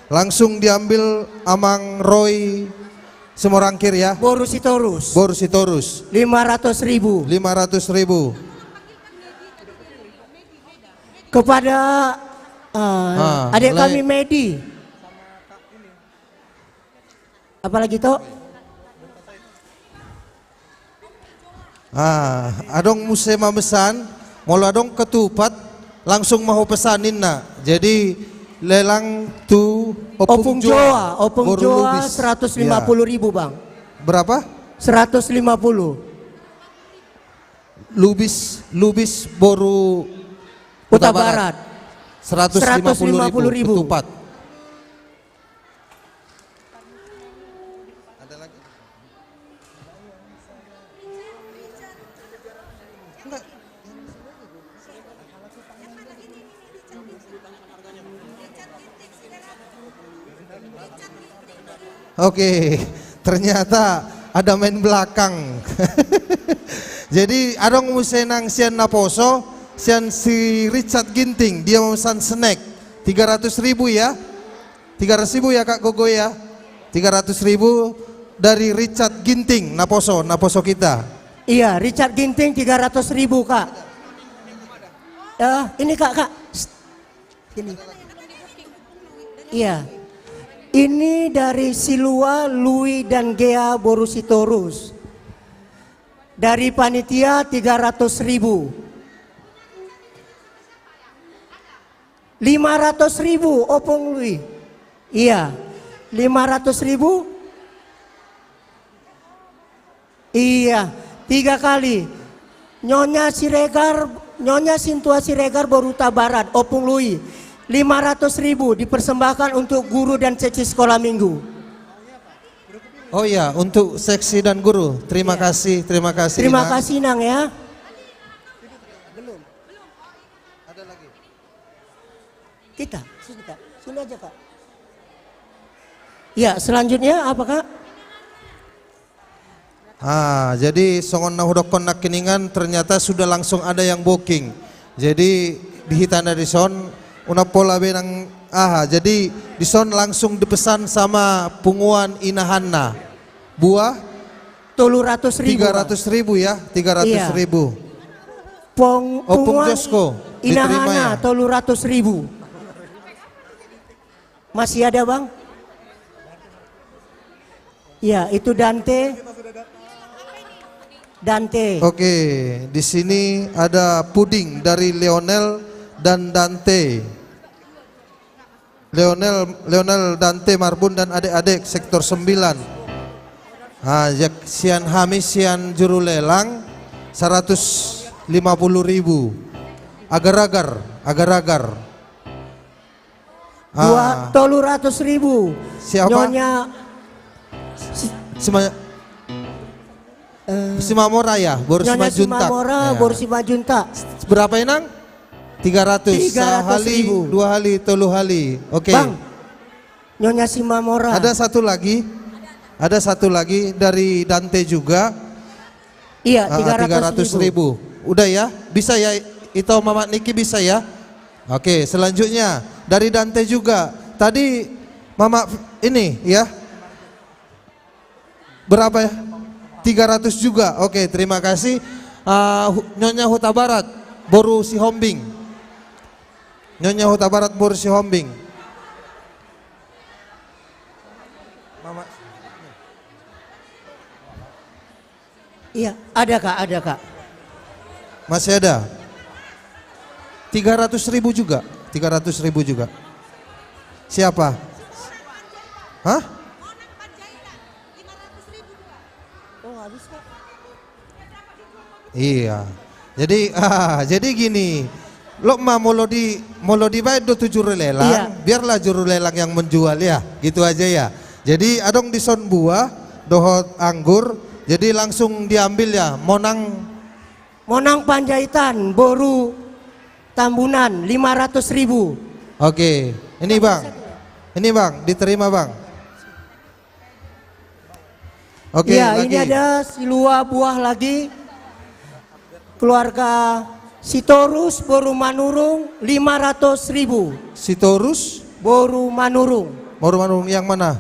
Langsung diambil Amang Roy Semua rangkir ya. Boru Sitorus. Boru Sitorus 500.000. 500.000. Kepada adik Le- kami Medi. Apalagi toh? Adong musema besan, molo adong ketupat langsung mau pesanin nak. Jadi lelang tu Opung Joa, Opung Boru Joa Lubis. 150.000 bang. Berapa? 150. Lubis Boru Kota Barat. 150.000 ketupat. Oke, ternyata ada main belakang. Jadi adong musenang sian naposo, sian si Richard Ginting, dia memesan snack 300.000 ya. 300.000 ya Kak Gogo ya. 300.000 dari Richard Ginting, naposo kita. Iya, Richard Ginting 300.000 Kak. Ini Kak. Shh. Ini. Iya. Ini dari Silua, Lui dan Gea Boru Sitorus. Dari panitia 300.000. 500.000 Opung Lui. Iya. 500.000. Iya, 3 kali. Nyonya Sintua Siregar Boruta Barat, Opung Lui. 500.000 dipersembahkan untuk guru dan seksi sekolah minggu. Oh ya, untuk seksi dan guru. Terima kasih. Terima kasih Nang ya. Belum. Ada lagi. Kita, sini aja Kak. Ya, selanjutnya apa Kak? Jadi songon nahudokon nak keningan ternyata sudah langsung ada yang booking. Jadi di hitana di son unapola benang jadi di son langsung dipesan sama punguan inahanna. Buah 300.000 ya, 300.000. Opung Josko diterima ya. Inahana 300.000. Masih ada Bang? Ya, itu Dante. Oke, di sini ada puding dari Lionel dan Dante. Lionel Dante Marbun dan adik-adik sektor 9. Sian Hamis sian juru lelang 150.000. Agar-agar. 200.000. Siapa? Nyonya Simamora ya, Nyonya Simamora, Borsima Junta. Berapa enang? 300 300.000. 2 kali, 3 kali. Oke. Bang, Nyonya Simamora. Ada satu lagi dari Dante juga. Iya, 300.000. Udah ya, bisa ya. Itu Mama Niki bisa ya. Oke, selanjutnya dari Dante juga. Tadi Mama ini ya. Berapa ya? 300 juga. Oke, terima kasih. Nyonya Huta Barat, Boru Sihombing. Nyonya Huta Barat, Boru Sihombing. Mama. Iya, ada Kak. Masih ada. 300.000 juga. 300.000 juga. Siapa? Hah? Iya. Jadi gini, lo mau di bayar do juru lelang, iya. Biarlah juru lelang yang menjual ya, gitu aja ya. Jadi adong di son buah, dohot anggur, jadi langsung diambil ya. Monang Panjaitan, Boru Tambunan 500.000. Oke, ini bang, diterima bang. Oke, ya, lagi. ini ada Silua buah lagi. Keluarga Sitorus Boru Manurung 500.000. Sitorus Boru Manurung yang mana?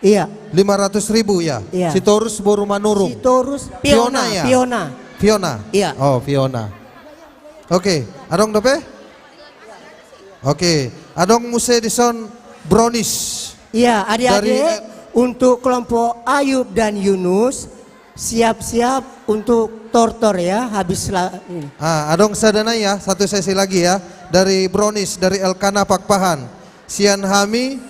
Iya. 500.000 ya. Iya. Sitorus Boru Manurung. Sitorus Fiona Fiona. ya? Fiona. Fiona. Iya. Oh, Fiona. Oke, adong dope? Oke, adong muse dison Bronis. Iya, adik-adik Dari- untuk kelompok Ayub dan Yunus siap-siap untuk tortor ya habis ini. Adong sadana ya, satu sesi lagi ya. Dari Bronis, dari Elkana Pakpahan. Sian Hami,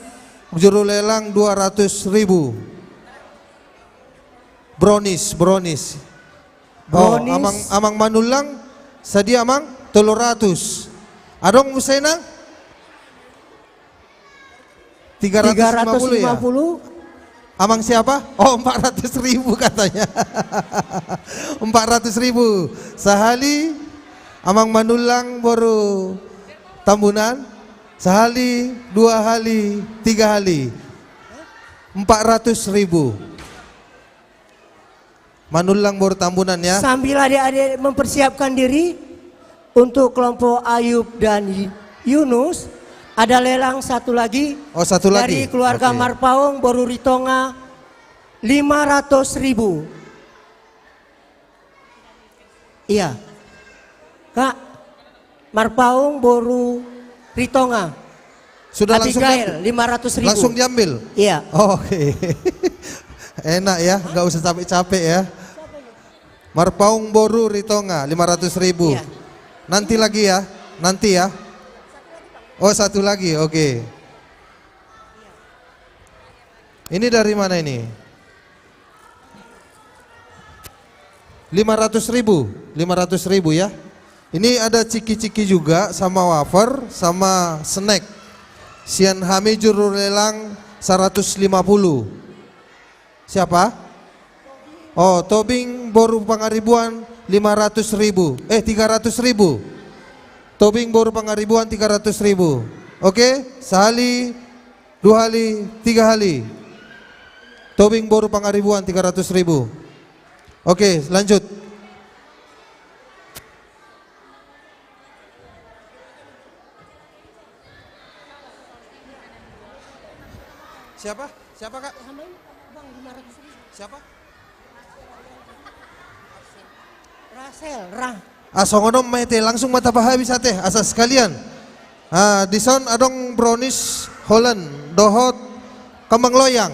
juru lelang 200.000. Bronis. Oh, Bronis. amang manulang, sadia amang 300. Adong musena 350 ya. 350. Amang siapa? Oh, 400.000 katanya. 400.000. Sahali amang manulang baru tambunan. Sehali, 2 kali, 3 kali. 400.000. Manulang baru tambunan ya. Sambil adik-adik mempersiapkan diri untuk kelompok Ayub dan Yunus, ada lelang satu lagi. Oh, satu lagi. Dari keluarga Oke. Marpaung Boru Ritonga 500.000. Iya. Kak, Marpaung Boru Ritonga. Sudah langsung Abigail 500.000. langsung diambil. Iya. Oh, oke. Enak ya, nggak usah capek-capek ya. Marpaung Boru Ritonga 500.000. Iya. Nanti lagi ya, nanti ya. Oh, satu lagi, oke. Ini dari mana ini? 500.000, 500.000 ya. Ini ada ciki-ciki juga sama wafer sama snack. Sian Hami juru lelang 150. Siapa? Oh, Tobing Boru Pangaribuan 500.000. 300.000. Tobing Boru Pangaribuan 300.000. Oke, sehali, 2 kali, 3 kali. Tobing Boru Pangaribuan 300.000. Oke, lanjut. Siapa? Siapa Kak? Siapa? Rasel, Songono mete langsung mata paha bisa teh asas sekalian. Dison adong Brownies Holland dohot kembang loyang.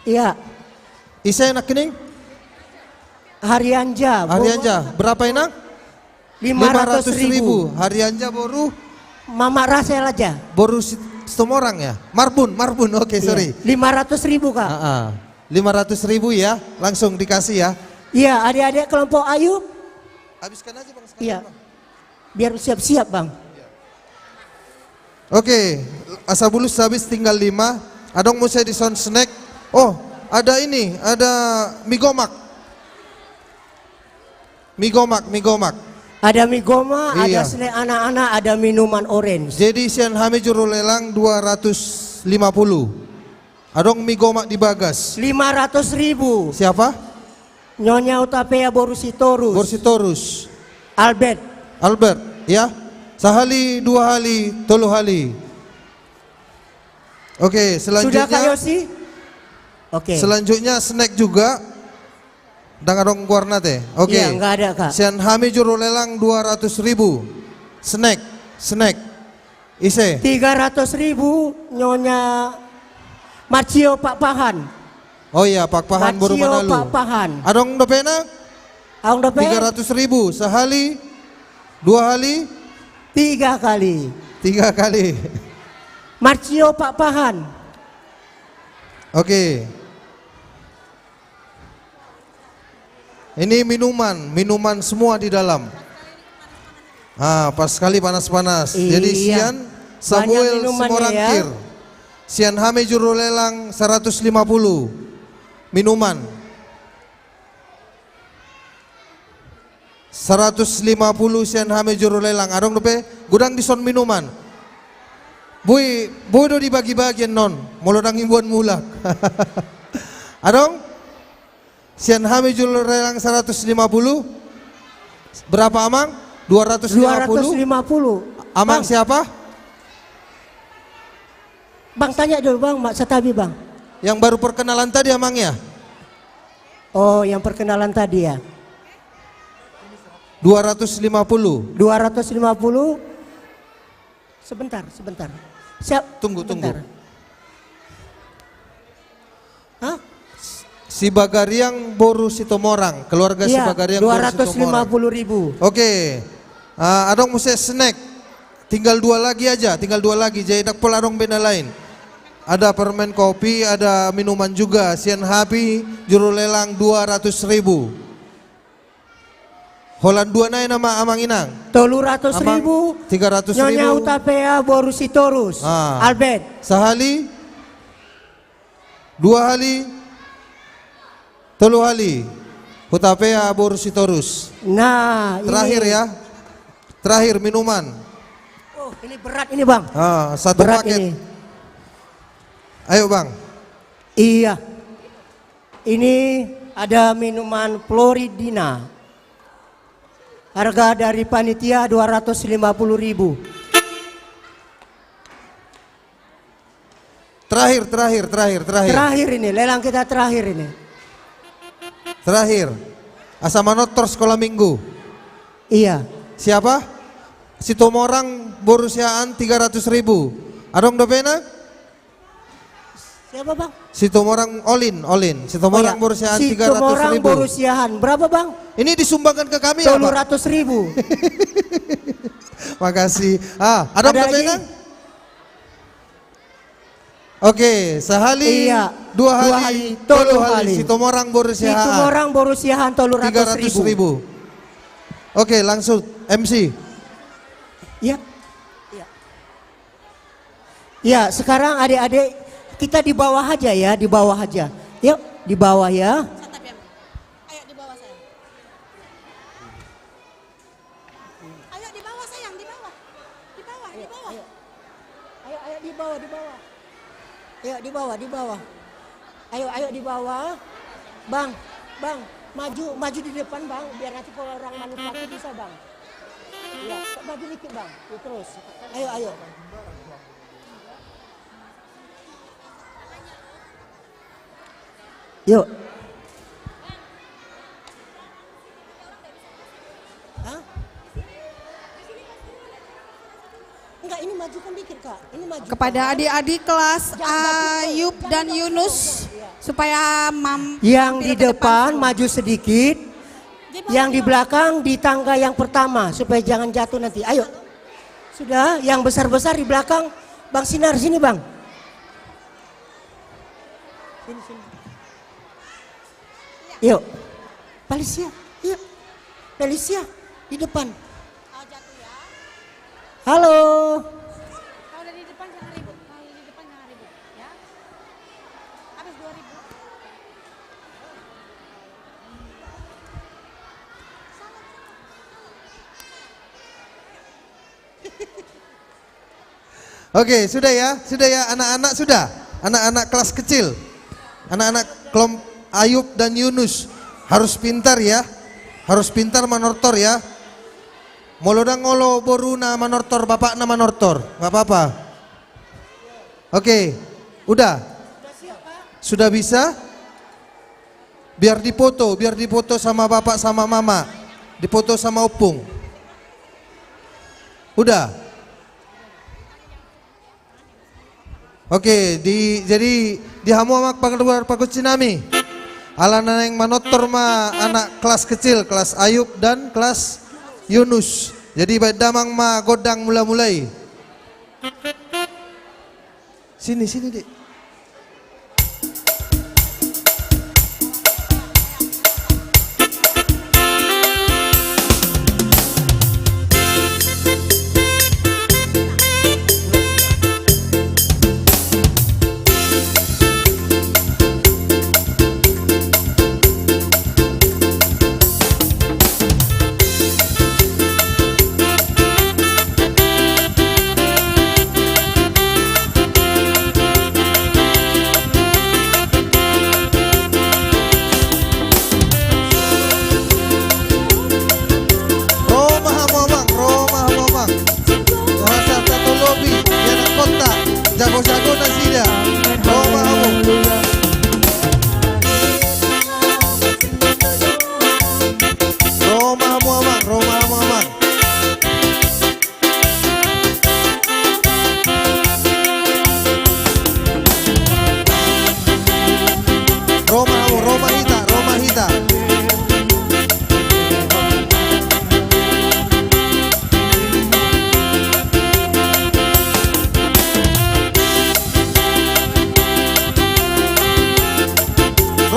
Iya. Isa enak kening? Harianja. Harianja berapa enak? 500.000. Harianja boru Mama Rasel aja. boru setemu orang ya. Marbun. Oke, sorry. 500.000 Kak. 500.000 ya, langsung dikasih ya. Iya, adik-adik kelompok Ayub. Habiskan aja Bang sekalian. Iya. Biar siap-siap Bang. Oke, asabulus habis tinggal 5. Adong mau saya dison snack. Oh, ada ini, ada mie gomak. Ada mie goma, Iya. ada snack anak-anak, ada minuman orange. Jadi sian hami juru lelang 250. Adong mie gomak di bagas. 500.000. Siapa? Nyonya Utapea Borusitorus. Borsitorus. Albert. Ya. Sahali, 2 kali, 3 kali. Oke, Sudah Kak selanjutnya. Yosi? Oke. Selanjutnya snack juga. Dangadong warna teh. Oke. Iya, enggak ada Kak. Sian hami juru lelang 200.000. Snack. Ise. 300.000 Nyonya Marcio Pak Pahan. Oh iya, Pak Pahan Boru Marcio Manalu. Pak Pahan. Adong dopena Aung dope 300.000 sehali, 2 kali, 3 kali. 3 kali. Marcio Pak Pahan. Oke. Ini minuman semua di dalam. Pas sekali panas-panas. Jadi Iya. Sian Samuel minumannya Semorangkir. ya. Sian Hame juru lelang 150 minuman. 150 Sian Hame juru lelang. Adong dope gudang dison minuman. Bui do dibagi-bagian non. Molodang imbuan mulak. Adong Sian Hame juru lelang 150. Berapa amang? 250. 250. Amang Bang, siapa? Bang tanya dulu Bang, Mak Setabi Bang. Yang baru perkenalan tadi Amang ya? Oh, yang perkenalan tadi ya. 250. 250. Sebentar. Siap. Tunggu. Bentar. Hah? Si Bagariang Boru Sitomorang, keluarga si Iya, Bagariang Boru Sitomorang. 250.000. Oke. Adong mesti snack. Tinggal 2 lagi aja, Jadi dak pola adong benda lain. Ada permen kopi, ada minuman juga. Sian Happy, juru lelang 200.000. Holan 2 naik nama Amang Inang. 300.000. 300.000. Nyonya Utapea Borusitorus. Albert. Sahali 2 hali 3 hali Utapea Borusitorus. Nah, Terakhir ini. ya. Terakhir minuman. Oh, ini berat ini, Bang. 1 Berat paket. ini. Ayo Bang. Iya. Ini ada minuman Floridina. Harga dari panitia 250.000. Terakhir. Terakhir ini, lelang kita terakhir ini. Terakhir. Asamanotor sekolah minggu. Iya. Siapa? Sitomorang Borusiaan 300.000. Adong dopena? Siapa, Bang? Sitomorang Olin. Sitomorang Borusiaan 300.000. Sitomorang Borusiaan. Berapa, Bang? Ini disumbangkan ke kami ya, Pak? 300.000. Makasih. Adong Ada dopena? lagi? Oke, sehali, Iya. 2 hali, 3 hali. Sitomorang Borusiaan. Sitomorang Borusiaan 300.000. Oke, langsung MC. Iya. Ya, sekarang adik-adik kita di bawah aja ya, di bawah aja. Yuk, di bawah ya. Ayo di bawah sayang. Ayo di bawah sayang, di bawah. Di bawah. Ayo di bawah. Ayo di bawah. Ayo di bawah. Bang, maju di depan, Bang, biar nanti kalau orang manufaktur bisa, Bang. Iya, maju dikit, Bang. Terus. Ayo. Yuk. Hah? Enggak, ini majukan dikit, Kak. Ini maju. Kepada adik-adik kelas Ayub dan Yunus supaya yang di depan maju sedikit, yang di belakang di tangga yang pertama supaya jangan jatuh nanti. Ayo. Sudah, yang besar-besar di belakang. Bang Sinar sini, Bang. Sini. Yuk. Felicia di depan. Halo. Kalau dari depan jangan ribut. Ya. Habis 2.000. Oke, sudah ya anak-anak sudah. Anak-anak kelas kecil. Anak-anak kelompok Ayub dan Yunus harus pintar ya. Harus pintar manortor ya. Molodang ngolo boruna manortor, bapak nama manortor. Enggak apa-apa. Oke. Udah. Sudah bisa? Biar dipoto sama bapak sama mama. Dipoto sama opung. Udah. Oke, jadi dihamu amak pangluar pakucinami. Alana yang manotor ma anak kelas kecil, kelas Ayub dan kelas Yunus. Jadi baik damang ma godang mulai. Sini Dik.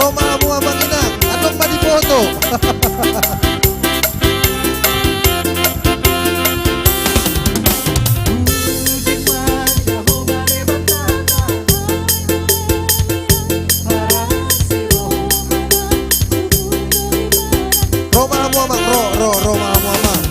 Romamu Abang Inang, atau Padi foto. Romamu Abang, Romamu Abang.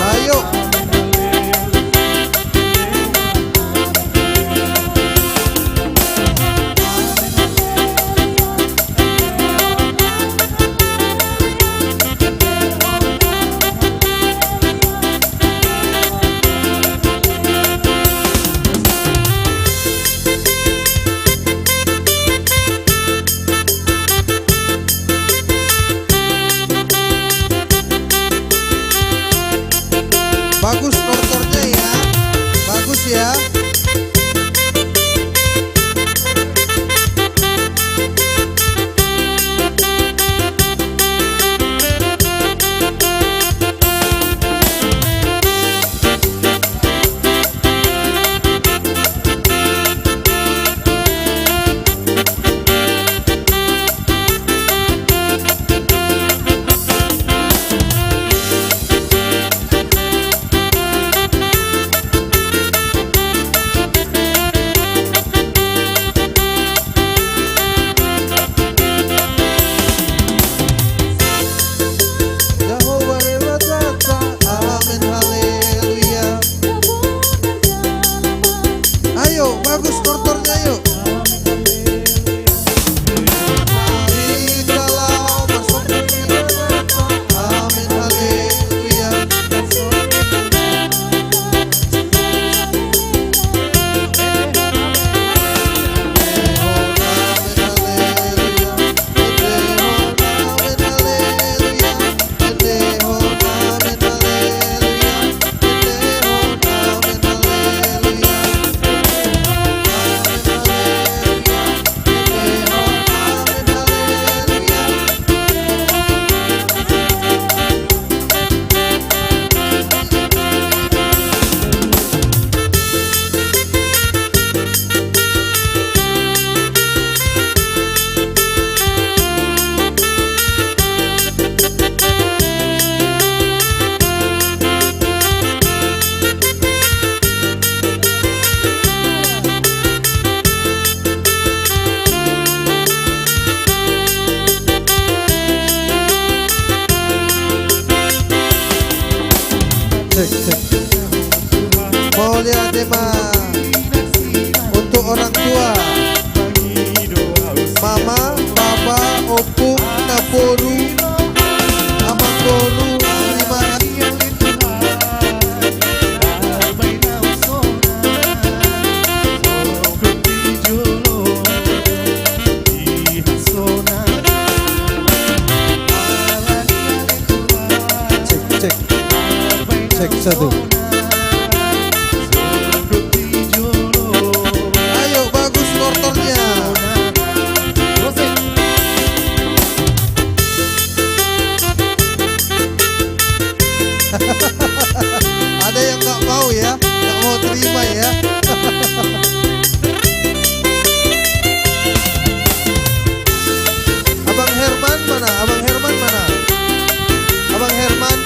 Ayo. Bagus motornya ya, bagus ya. Jehovah Dewa Tata, amin haleluya. Ayo, bagus motornya yuk. Kalau masuk ke neraka, amin haleluya. Mulia tema untuk orang tua, mama, papa, opung, naporu, amang goru, terima kasih. Cek satu. Ayo bagus motornya. Ada yang nggak mau ya, nggak mau terima ya. Abang Herman mana? Abang Herman mana? Abang Herman.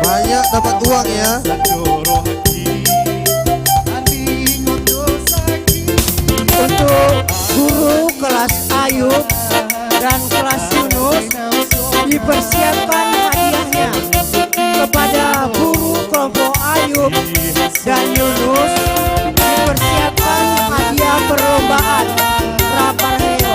Banyak dapat uang ya. Untuk guru kelas Ayub dan kelas Yunus dipersiapkan hadiahnya. Kepada guru kelompok Ayub dan Yunus dipersiapkan hadiah perlombaan praparhea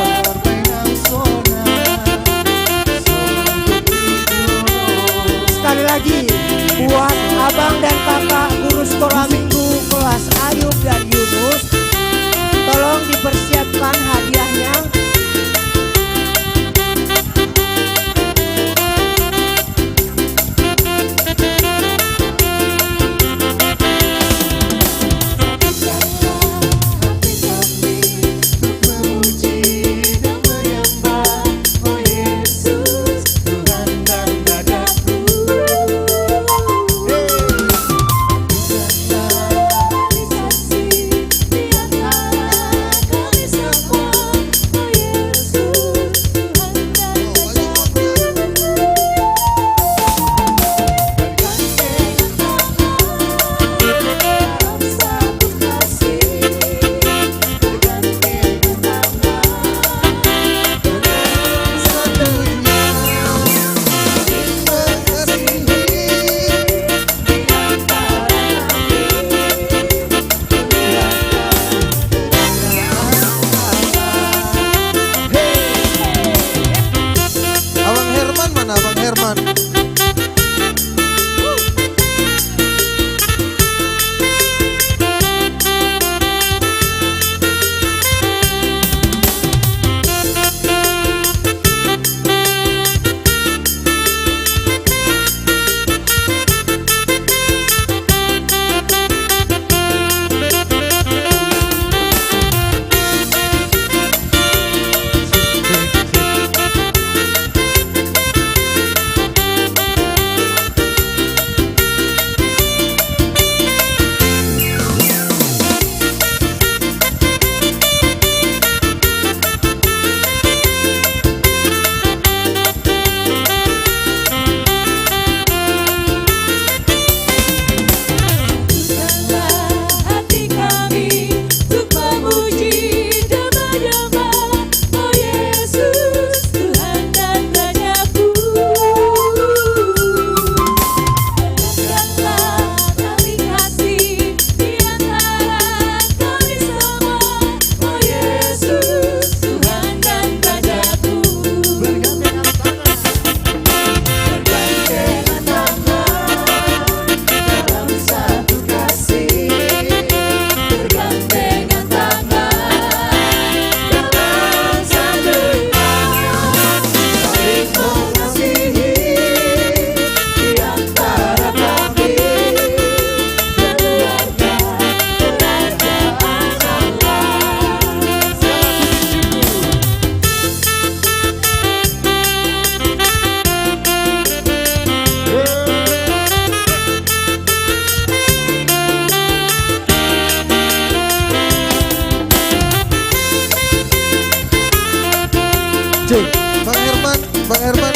Cik, Bang Herman, Bang Herman.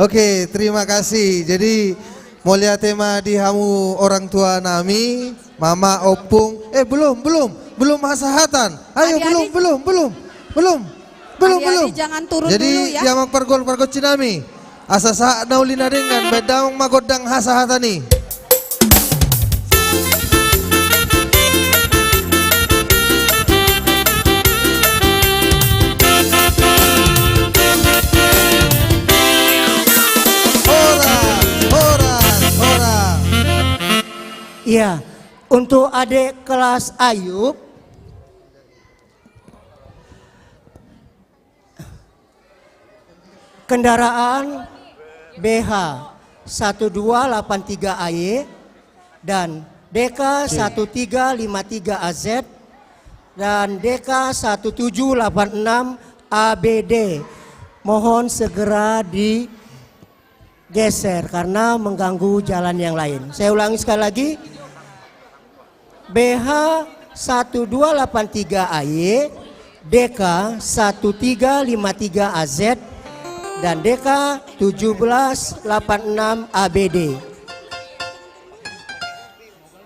Oke, terima kasih. Jadi mulia tema di hamu orang tua nami, mama opung. Belum hasahatan. Ayo belum. Jangan turun jadi, dulu ya. Jadi yang pergol cinami. Asasa naulina dengan bedang magodang hasahatani. Iya, untuk adik kelas Ayub, kendaraan BH 1283 AY dan DK 1353 AZ dan DK 1786 ABD. Mohon segera digeser karena mengganggu jalan yang lain. Saya ulangi sekali lagi. BH 1283 AY, DK 1353 AZ dan DK 1786 ABD.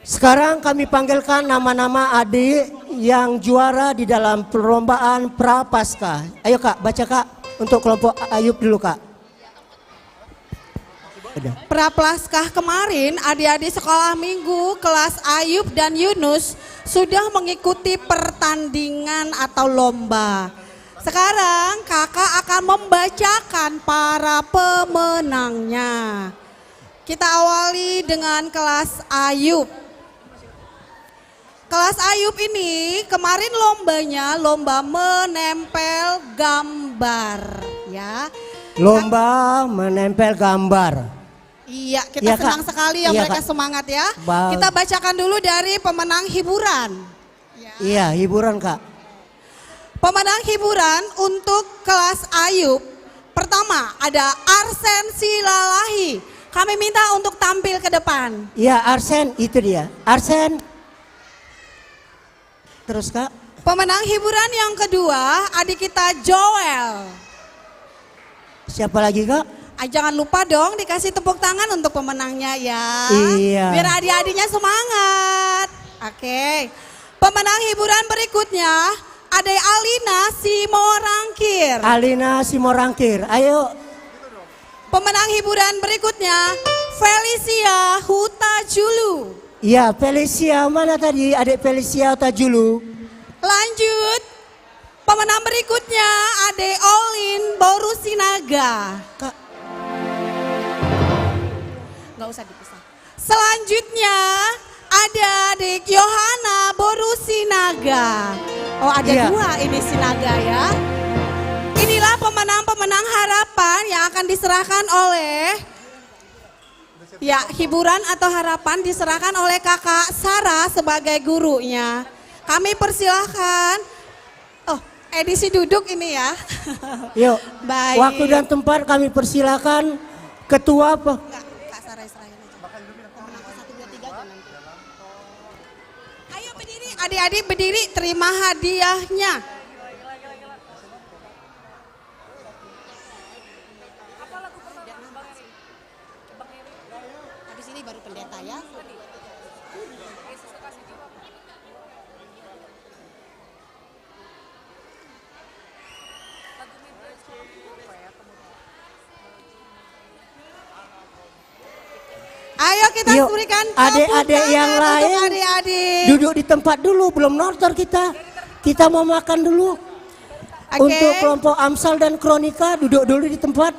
Sekarang kami panggilkan nama-nama adik yang juara di dalam perlombaan Prapaskah. Ayo Kak, baca Kak untuk kelompok Ayub dulu Kak. Prapaskah kemarin adik-adik sekolah minggu kelas Ayub dan Yunus sudah mengikuti pertandingan atau lomba. Sekarang kakak akan membacakan para pemenangnya. Kita awali dengan kelas Ayub. Kelas Ayub ini kemarin lombanya lomba menempel gambar ya. Lomba menempel gambar. Iya, kita Iya, senang Kak. sekali ya Iya, mereka Kak. semangat ya. Baik. Kita bacakan dulu dari pemenang hiburan. Iya, hiburan Kak. Pemenang hiburan untuk kelas Ayub. Pertama ada Arsen Silalahi. Kami minta untuk tampil ke depan. Iya, Arsen itu dia. Arsen. Terus Kak. Pemenang hiburan yang kedua adik kita Joel. Siapa lagi Kak? Jangan lupa dong dikasih tepuk tangan untuk pemenangnya ya. Iya. Biar adik-adiknya semangat. Oke. Pemenang hiburan berikutnya ada Alina Simorangkir. Alina Simorangkir. Ayo. Pemenang hiburan berikutnya Felicia Hutajulu. Iya, Felicia mana tadi? Adik Felicia Tajulu. Lanjut. Pemenang berikutnya ada Olin Borusinaga. Kak. Nggak usah dipisah. Selanjutnya ada adik Yohana Borusinaga. Oh ada Iya. dua ini Sinaga ya. Inilah pemenang-pemenang harapan yang akan diserahkan oleh ya hiburan atau harapan diserahkan oleh kakak Sarah sebagai gurunya. Kami persilahkan. Oh edisi duduk ini ya. Yuk. Baik. Waktu dan tempat kami persilakan ketua apa? Kak Sarah Israel aja. Pemenang ke 1, 2, 3 aja nanti. Ayo berdiri, adik-adik berdiri terima hadiahnya. Habis ini baru pendeta ya. Ayo kita Yuk, berikan adik-adik tepuk yang tangan untuk lain adik-adik. duduk di tempat dulu, belum nonton kita. Kita mau makan dulu. Oke. Untuk kelompok Amsal dan Kronika duduk dulu di tempat.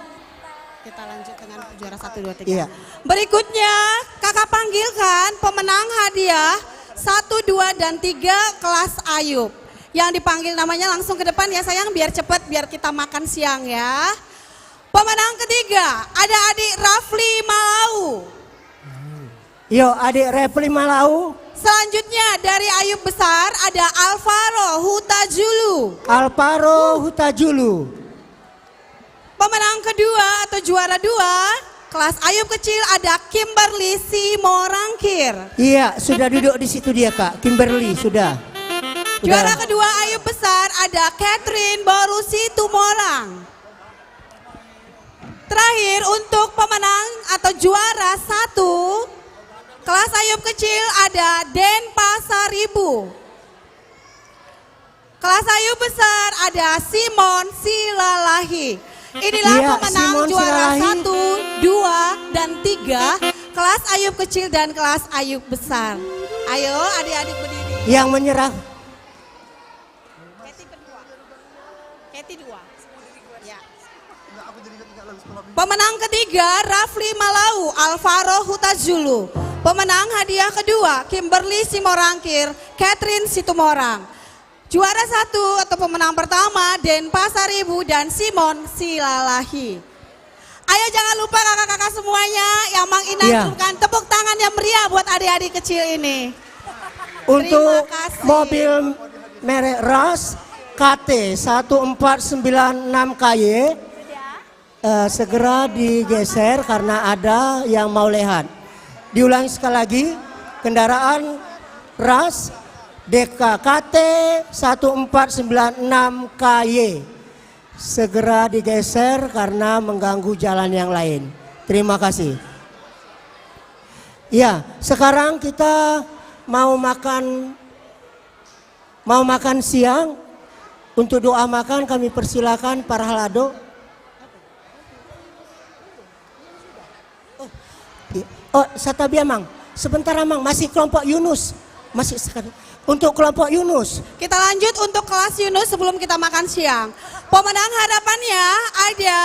Kita lanjut dengan juara 1, 2, 3. Iya. Berikutnya kakak panggilkan pemenang hadiah 1, 2, dan 3 kelas Ayub. Yang dipanggil namanya langsung ke depan ya sayang biar cepet biar kita makan siang ya. Pemenang ketiga ada adik Rafli Malau. Yuk adik Repli Malau. Selanjutnya dari Ayub Besar ada Alvaro Hutajulu. Alvaro Hutajulu. Pemenang kedua atau juara 2 kelas Ayub kecil ada Kimberly Simorangkir. Iya, sudah duduk di situ dia Kak. Kimberly sudah. Juara kedua Ayub Besar ada Catherine Borusi Tumorang. Terakhir untuk pemenang atau juara 1 kelas Ayub kecil ada Den Pasaribu. Kelas Ayub besar ada Simon Silalahi. Inilah Iya, pemenang Simon juara Silalahi. 1, 2, dan 3 kelas Ayub kecil dan kelas Ayub besar. Ayo adik-adik berdiri. Yang menyerah. Keti 2. Ya. Pemenang ketiga Rafli Malau Alvaro Hutajulu. Pemenang hadiah kedua Kimberly Simorangkir, Catherine Situmorang. Juara 1 atau pemenang pertama Den Pasaribu dan Simon Silalahi. Ayo jangan lupa kakak-kakak semuanya yang menginankan tepuk tangan yang meriah buat adik-adik kecil ini. Untuk kasih. mobil merek RAS KT 1496KY segera digeser karena ada yang mau lehat. Diulangi sekali lagi, kendaraan RAS DKKT 1496KY segera digeser karena mengganggu jalan yang lain. Terima kasih. Ya, sekarang kita mau makan siang. Untuk doa makan kami persilakan para halado. Oh, Satabia Mang, sebentar Mang, masih kelompok Yunus. Masih sekali. Untuk kelompok Yunus. Kita lanjut untuk kelas Yunus sebelum kita makan siang. Pemenang harapannya ada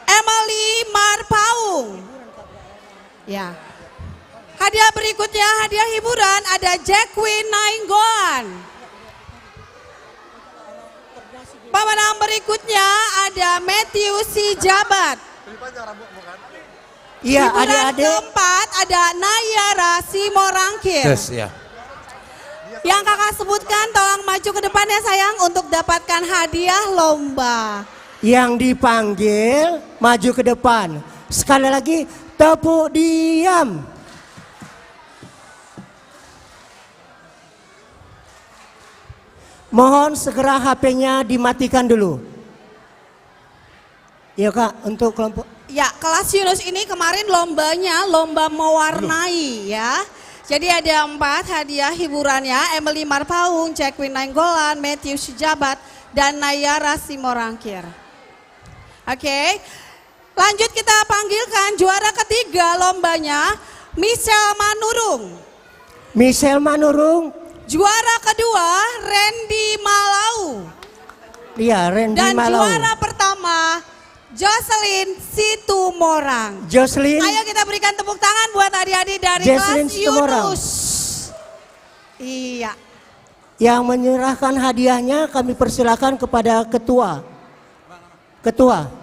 Emily Marpaung. Ya. Hadiah berikutnya, hadiah hiburan ada Jacqueline Nainggoan. Pemenang berikutnya ada Matthew Sijabat. Iya, Hiburan adik-adik. keempat ada Nayara Simorangkir. Yes, ya. Yang kakak sebutkan tolong maju ke depan ya sayang untuk dapatkan hadiah lomba. Yang dipanggil maju ke depan. Sekali lagi tepuk diam. Mohon segera HP-nya dimatikan dulu. Iya Kak, untuk kelompok. Ya, kelas Yunus ini kemarin lombanya lomba mewarnai ya. Jadi ada 4 hadiah hiburannya, Emily Marpaung, Jacqueline Nainggolan, Matthew Sujabat, dan Nayara Simorangkir. Oke, lanjut kita panggilkan juara ketiga lombanya, Michelle Manurung. Michelle Manurung. Juara kedua, Randy Malau. Iya, Randy Dan Malau. juara pertama, Jocelyn Situmorang. Jocelyn. Ayo kita berikan tepuk tangan buat adik-adik dari Jocelyn kelas Situmorang. Yunus. Iya. Yang menyerahkan hadiahnya kami persilakan kepada ketua. Ketua.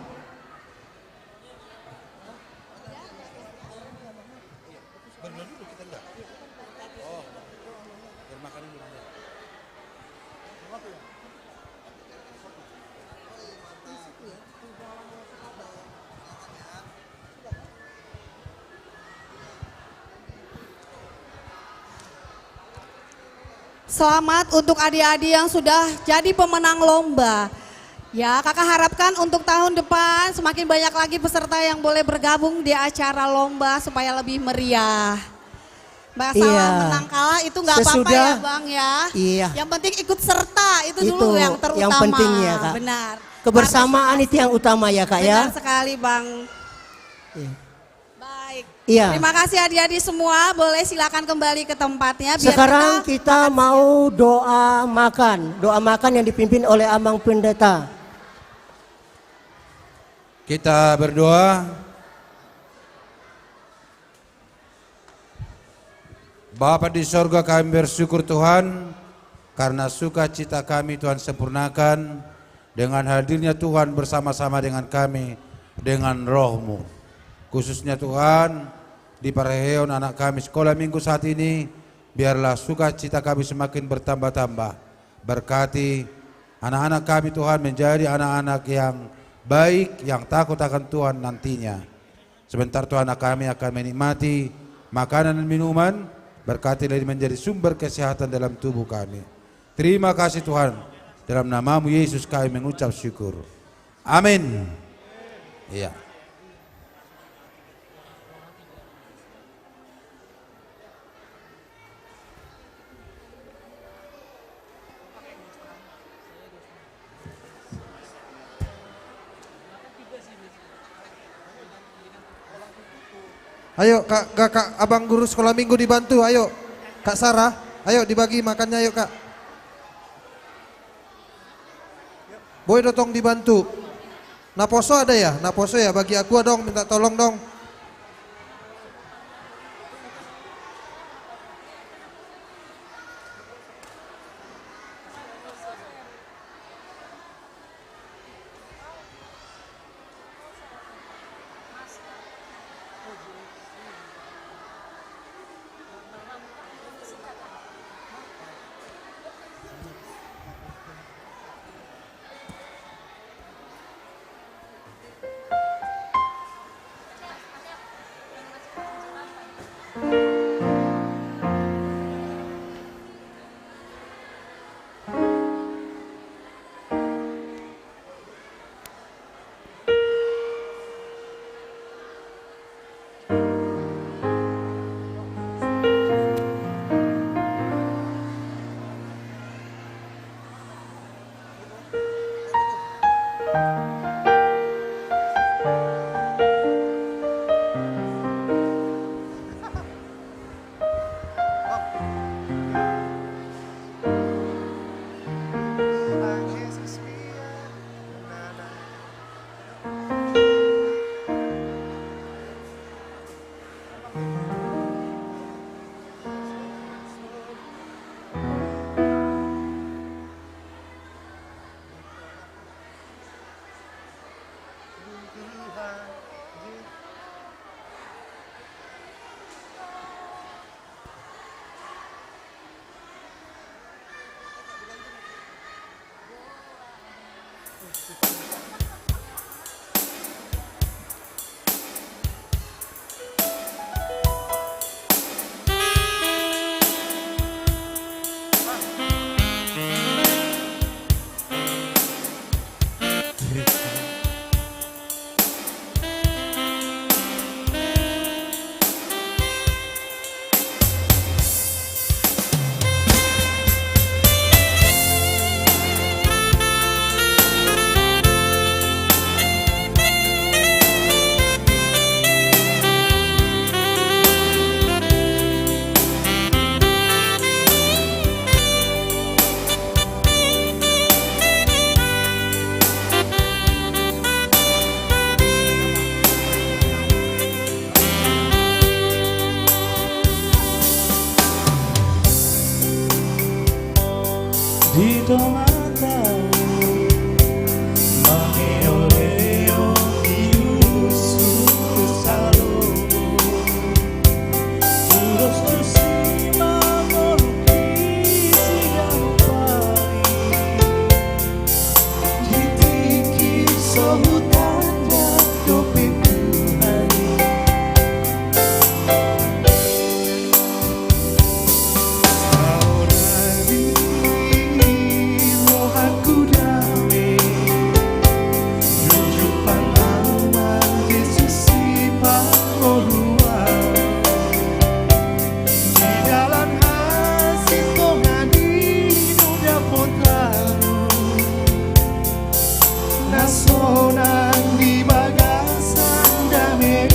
Selamat untuk adik-adik yang sudah jadi pemenang lomba. Ya, kakak harapkan untuk tahun depan semakin banyak lagi peserta yang boleh bergabung di acara lomba supaya lebih meriah. Masalah Iya. menang kalah itu nggak apa-apa Sesudah- ya Bang ya. Iya. Yang penting ikut serta itu dulu Itu yang terutama. yang penting ya, Kak. Benar. Kebersamaan itu yang utama ya Kak ya. Benar sekali Bang. Iya. Baik. Iya. Terima kasih adik-adik semua. Boleh silakan kembali ke tempatnya. Biar Sekarang kita mau doa makan. Doa makan yang dipimpin oleh Amang Pendeta. Kita berdoa. Bapa di sorga, kami bersyukur Tuhan karena sukacita kami Tuhan sempurnakan dengan hadirnya Tuhan bersama-sama dengan kami dengan roh-Mu. Khususnya Tuhan di Pareheon anak kami sekolah minggu saat ini, biarlah sukacita kami semakin bertambah-tambah. Berkati anak-anak kami Tuhan menjadi anak-anak yang baik, yang takut akan Tuhan nantinya. Sebentar Tuhan kami akan menikmati makanan dan minuman, berkati lagi menjadi sumber kesehatan dalam tubuh kami. Terima kasih Tuhan, dalam namamu Yesus kami mengucap syukur. Amin. Iya. Ayo kak, abang guru sekolah minggu dibantu, ayo. Kak Sarah, ayo dibagi makannya ayo kak. Boy dotong dibantu. Naposo ada ya? Naposo ya, bagi aku dong, minta tolong dong. Di dalam tahu Maheoleo Iusu Salomo Terus tusima melukisi gambar Ditiki sohutan dan topik hari Nasonan di bagasan damai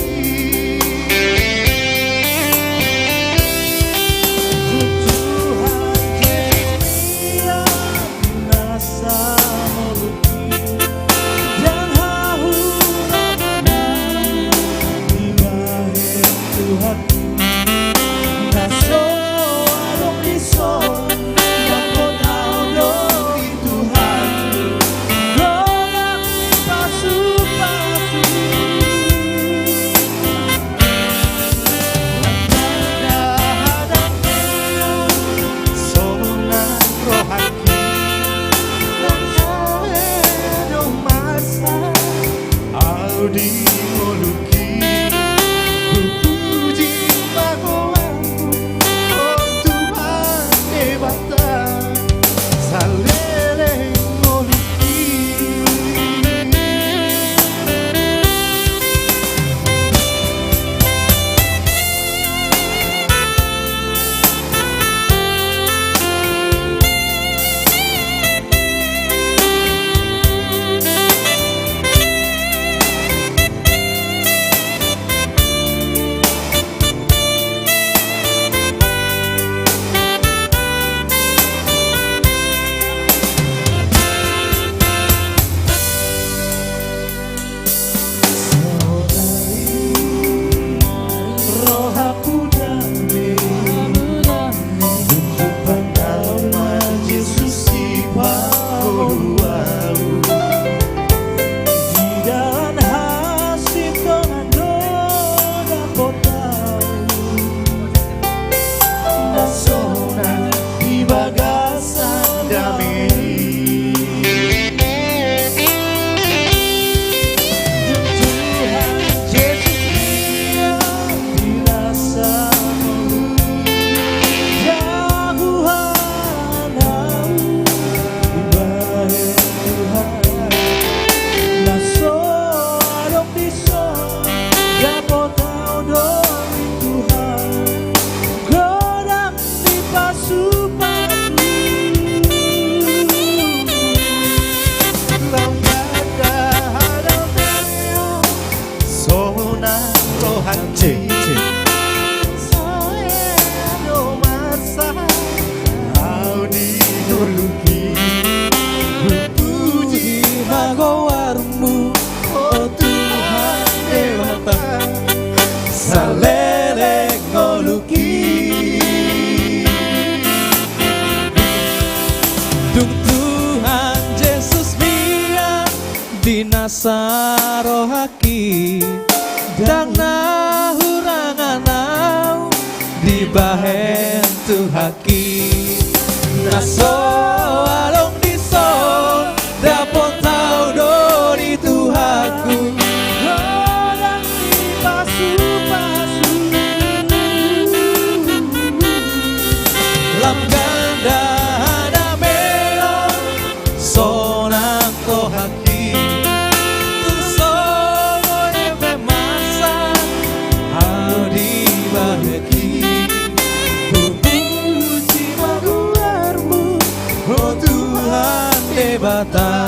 Tuhan Yesus nasa meluki dan hauran di bahir Tuhan naso adok dison dan kodau di Tuhan di moluki puji pagoanku oh Tuhan hebata salele moluki salele ngoluki Dung Tuhan Yesus biar dinasarohaki dan nahuranganau di bahen Tuhaki naso along di son dapot tau do bata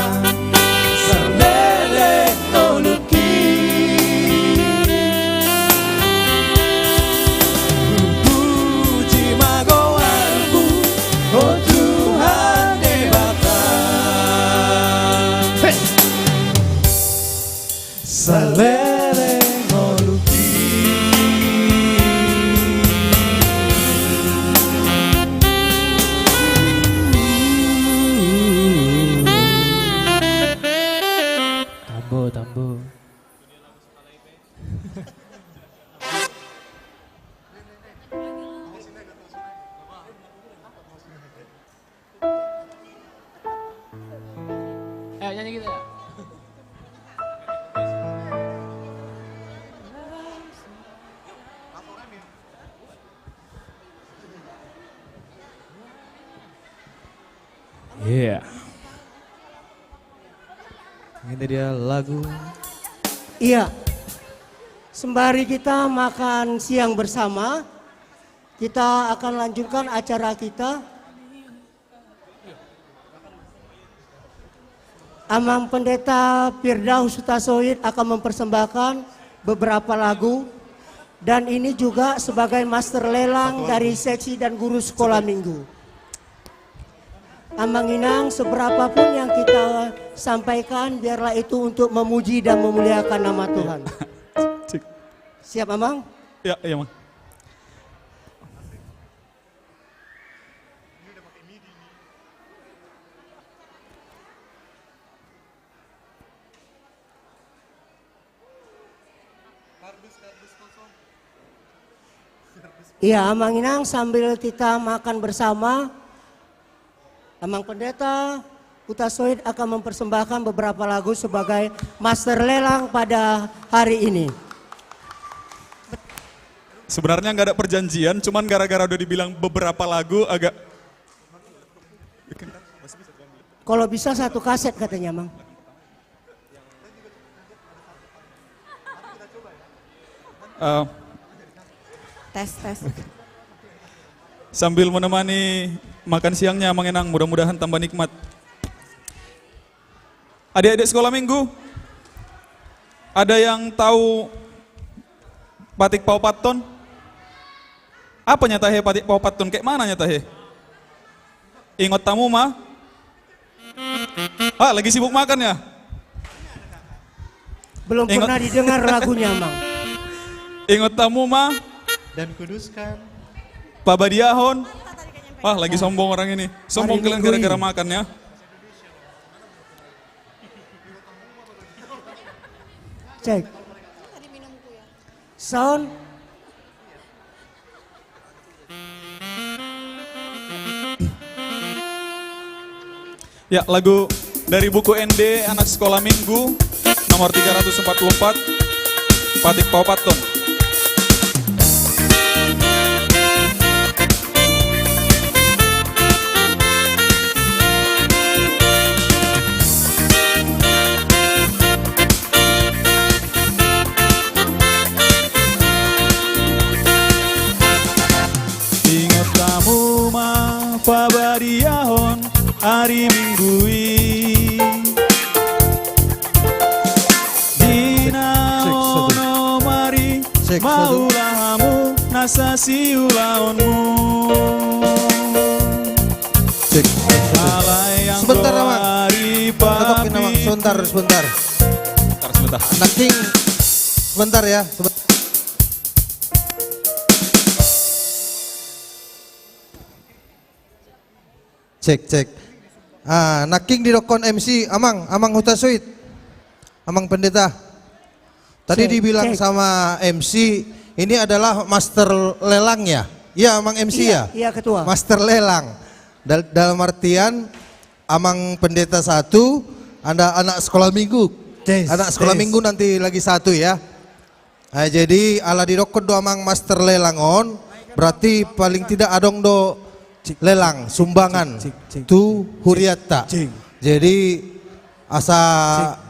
salele oluki puji magoanku oh Tuhan debata salele oluki Tambo. Nyanyi gitu ya. Yeah. Ini dia lagu. Iya, sembari kita makan siang bersama, kita akan lanjutkan acara kita. Amang Pendeta Firdaus Hutasoid akan mempersembahkan beberapa lagu. Dan ini juga sebagai master lelang dari seksi dan guru sekolah minggu. Amang Inang, seberapapun yang kita sampaikan, biarlah itu untuk memuji dan memuliakan nama Tuhan. Siap Amang? Ya, iya Mang. Iya, Amang Inang, sambil kita makan bersama, Amang Pendeta Hutasoid akan mempersembahkan beberapa lagu sebagai master lelang pada hari ini. Sebenarnya nggak ada perjanjian, cuman gara-gara udah dibilang beberapa lagu agak. Kalau bisa satu kaset katanya, Mang. Tes. Sambil menemani makan siangnya Mang Enang, mudah-mudahan tambah nikmat. Adik-adik sekolah minggu, ada yang tahu Patik Pau Paton? Apa nyatahe Patik Pau Paton? Kayak mana nyatahe? Ingot tamu mah? Lagi sibuk makan ya? Belum pernah didengar lagunya, Mang. Ingot tamu mah? Dan kuduskan Pak Badiahon. Lagi sombong orang ini. Sombong kalian gara-gara makan ya. Cek. Sound. Ya, lagu dari buku ND Anak Sekolah Minggu nomor 344 Patik Pau Paton. Ingat kamu mah pabadiahon hari Minggu Dina ono mari maulahamu nasasi ulaonmu. Sebentar Amang. Sebentar. Anak King, sebentar ya. Cek. Anak King dirokon MC Amang Hutasoid, Amang Pendeta. Tadi dibilang sama MC, ini adalah master lelang ya? Iya Amang MC ya? Iya Ketua. Master lelang. Dalam artian Amang Pendeta 1, ada anak sekolah minggu. Anak sekolah minggu nanti lagi 1 ya. Jadi ala dirokon do Amang master lelang on, berarti paling tidak adong do lelang sumbangan tu huriata. Jadi asa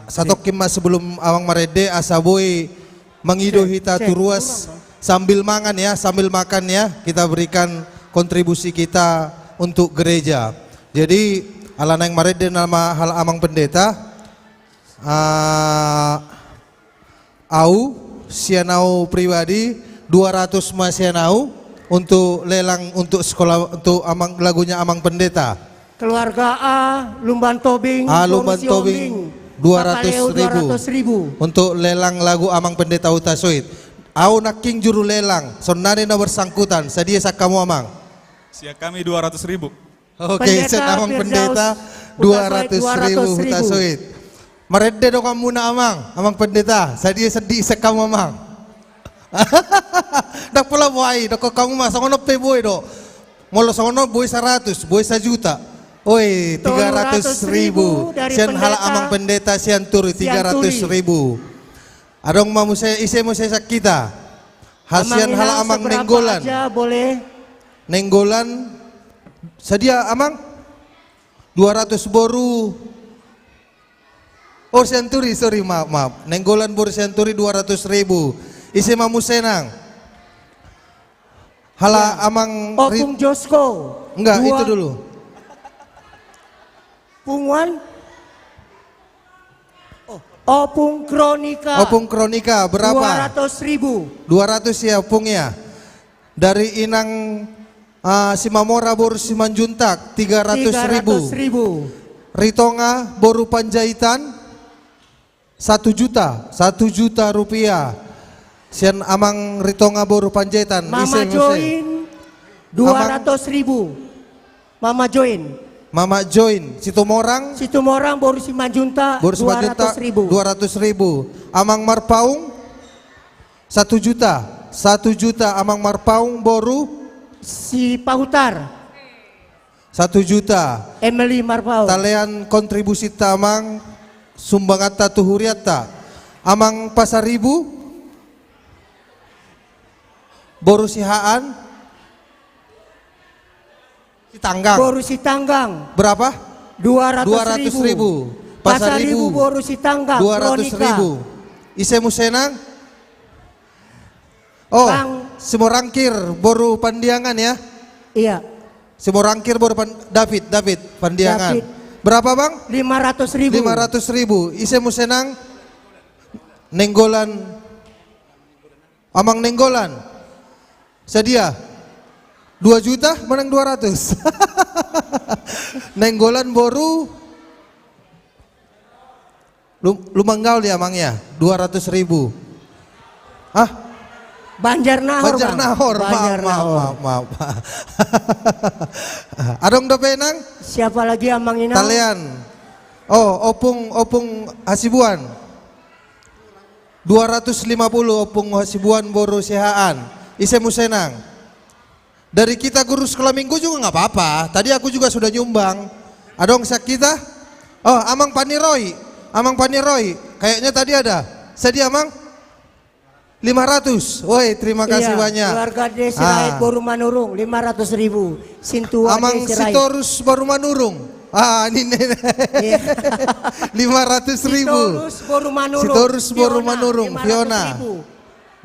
satokim mas sebelum awang marede asa boy mengido hita turuas sambil mangan ya, sambil makan ya, kita berikan kontribusi kita untuk gereja. Jadi Alana yang maret nama hal amang pendeta. Au sianau pribadi 200 sianau untuk lelang untuk sekolah untuk amang lagunya amang pendeta. Keluarga A Lumban Tobing, Lumban Tobing 200.000 untuk lelang lagu amang pendeta Utasoit. Au naking juru lelang sonade na bersangkutan sedia sakamu amang. Sia kami 200.000. Oke, set amang pendeta 200.000 Utasoit. Merede dong kamu na amang pendeta sedia sedih sakamu amang. Dak pula boy, dak kamu mah songono pe boy do. Molo songono boy 100, boy 1 juta. Oi, 300.000. Sian hal amang pendeta sian turi 300.000. Adong mamu saya ise mo saya kita. Hasian hal amang nenggolan. Boleh. Nenggolan sedia amang 200 boru. Oh senturi, sorry maaf. Nenggolan boru senturi 200.000. Ise mamu senang. Hala amang Opung Josko. Enggak, itu dulu. Pungwan Opung Kronika. Opung Kronika berapa? 200.000. 200 ya opungnya. Dari Inang Simamora boru Simanjuntak 300.000. Ritonga boru Panjaitan 1 juta. 1 juta rupiah. Sian amang Ritonga boru Panjaitan. Mama Join 200.000. Mama Join. Mama Join, Situmorang boru Simanjunta 200.000. Amang Marpaung 1 juta. 1 juta amang Marpaung boru si Pahutar 1 juta. Emily Marpaung. Talean kontribusi tamang sumbangata tuhuriata. Amang Pasaribu boru Sihaan Tanggang. Boru Sitanggang. Berapa? 200.000. Pasaribu boru Sitanggang. 200.000. Ise musenang. Oh, Simorangkir boru Pandiangan ya? Iya. Simorangkir boru David Pandiangan. David. Berapa bang? 500.000. 500.000. Ise musenang. Nenggolan. Amang Nenggolan. Sedia. 2 juta menang 200. Nenggolan boru Lumanggaul ya amangnya 200.000. Ah, Banjarnahor. Maaf. Adong dopenang? Siapa lagi amang Inang? Talian. Oh, opung Hasibuan. 250 opung Hasibuan boru Sihaan. Ise musenang. Dari kita guru sekolah minggu juga nggak apa-apa. Tadi aku juga sudah nyumbang. Adong sak kita. Oh, Amang Paniroy. Kayaknya tadi ada. Sedia Amang? 500. Woi, terima kasih banyak. Keluarga Desi Rait boru Manurung 500.000. Sintua Amang Sitorus boru Manurung. Ini 500.000. Sitorus boru Manurung. Fiona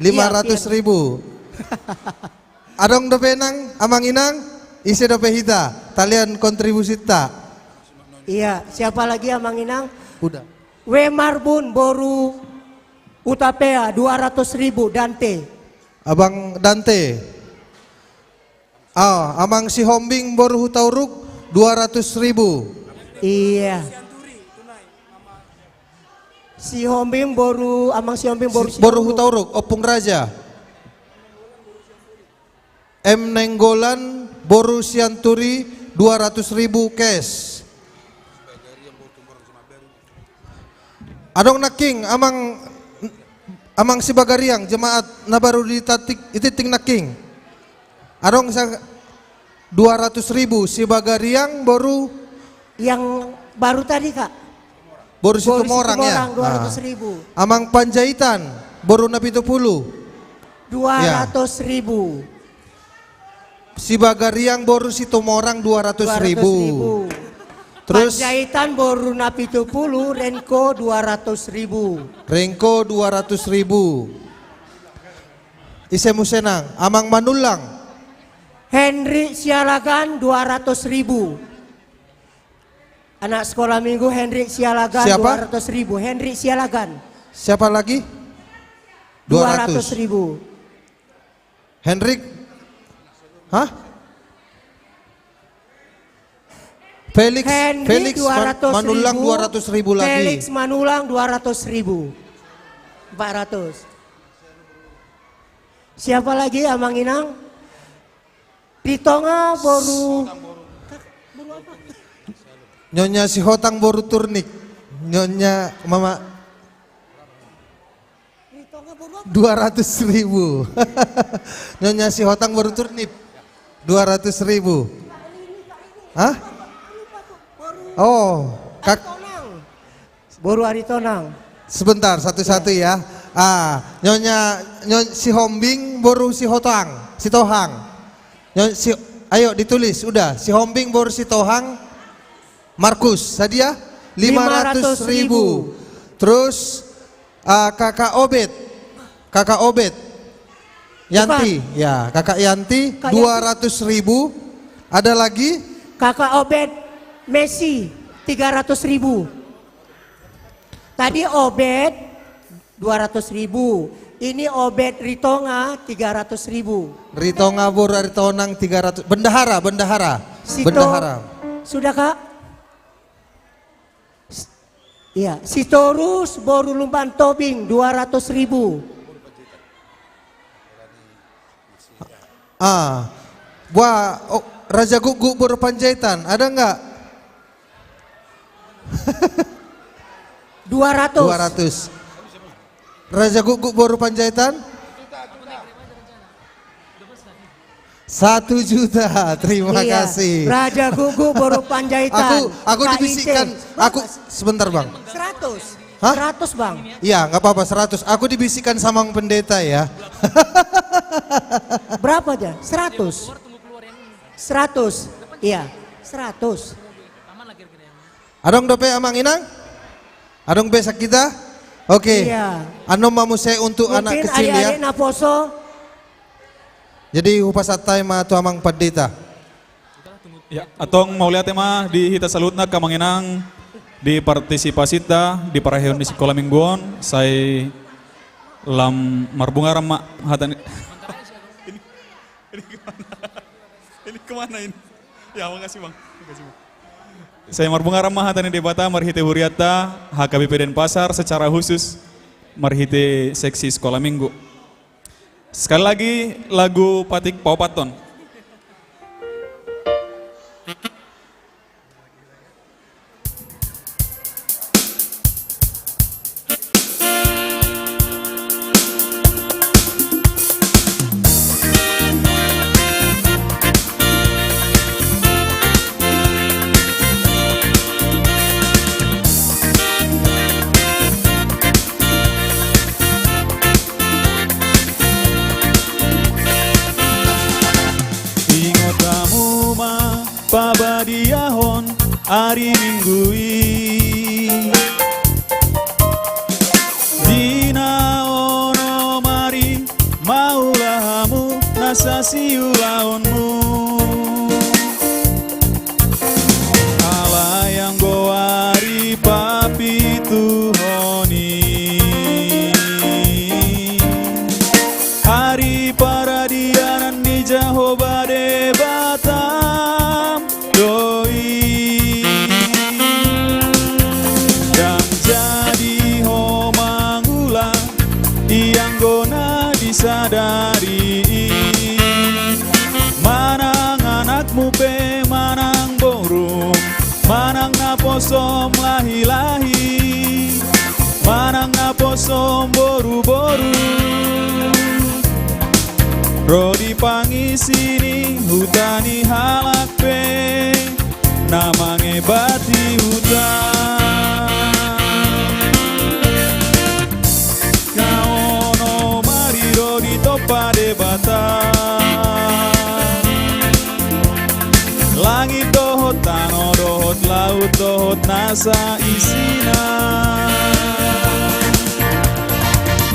500.000. Adong dopenang amang Inang isi dope hita talian kontribusi ta. Iya, siapa lagi amang Inang? Udah. Marbun boru Utapea 200.000 Dante. Abang Dante. Amang si Hombing boru Hutauruk 200.000. Iya. Si Hombing boru boru Hutauruk Opung Raja. M Nenggolan boru Sianturi 200.000 cash. Adong naking amang si Bagariang jemaat na baru ititing naking. Adong sa 200.000 si Bagariang boru yang baru tadi Kak. Boru Situmorang ya. 200.000. Amang Panjaitan boru na 70. 200.000. Si Bagariang boru Situmorang 200.000. Terus Panjaitan boru na 70, Renko 200.000. Renko 200.000. Ise musenang, Amang Manulang. Henry Sialagan 200.000. Anak sekolah minggu Hendrik Sialagan. Siapa? 200.000. Hendrik Sialagan. Siapa lagi? 200.000. Hendrik? Hah? Felix Hendrik 200.000. Manulang 200.000 lagi. Felix Manulang 200.000. 400. Siapa lagi Amang Inang? Ritonga boru. Nyonya si Hotang boru turnik. Nyonya Mama 200.000. Nyonya si Hotang baru turnip 200.000. Hah? Oh, Boru Aritonang. sebentar satu-satu ya. Nyonya si Hombing boru si Hotang, si Tohang. Ayo ditulis udah. Si Hombing boru si Tohang. Markus, Sadia 500.000. Terus Kakak Obed Yanti, ya Kakak Yanti 200.000. Ada lagi? Kakak Obed Messi 300.000. Tadi Obed 200.000. Ini Obed Ritonga 300.000. Ritonga boru Ritonang 300. Bendahara. Sudah Kak? Iya, Sitorus boru Lumban Tobing 200.000. Raja Gugu boru Panjaitan, ada enggak? 200. Raja Gugu boru Panjaitan? 1 juta, terima kasih. Raja Gugu boru Panjaitan. Aku dibisikkan, sebentar Bang. 100. Hah? 100 Bang. Iya, nggak apa-apa 100. Aku dibisikkan sama pendeta ya. Berapa aja? 100. 100. Iya, 100. Adong dope Amang Inang? Adong besak kita? Oke. Iya. Ano mamu saya untuk Mungkin anak kecil ya. adik-adik naposo. Jadi upasatay ma tu amang pendeta. Ya, atong mau lihat tema di hita salutna kamanginang di partisipasi ta di paraheon di sekolah mingguan saya lam marbungaram ma hatan ini kemana ini? Ya makasih bang. Saya marbungaram ma hatan di bata marhite huriata HKBP Denpasar secara khusus marhite seksi sekolah minggu. Sekali lagi lagu Patik Paupaton. Pabadiahon hari minggu dina ono mari maulahamu nasasi ulaonmu ala yang goari papi tuhoni hari paradianan di Jahobade Batam doi dan jadi homangula yang gona disadari manang anakmu pe manang borong manang naposom lahi-lahi manang naposom boru-boru Rodi pangisini hutani halak pe namange bati hutan kaono mari rodi topa de bata langit dohot tano dohot laut dohot nasa isina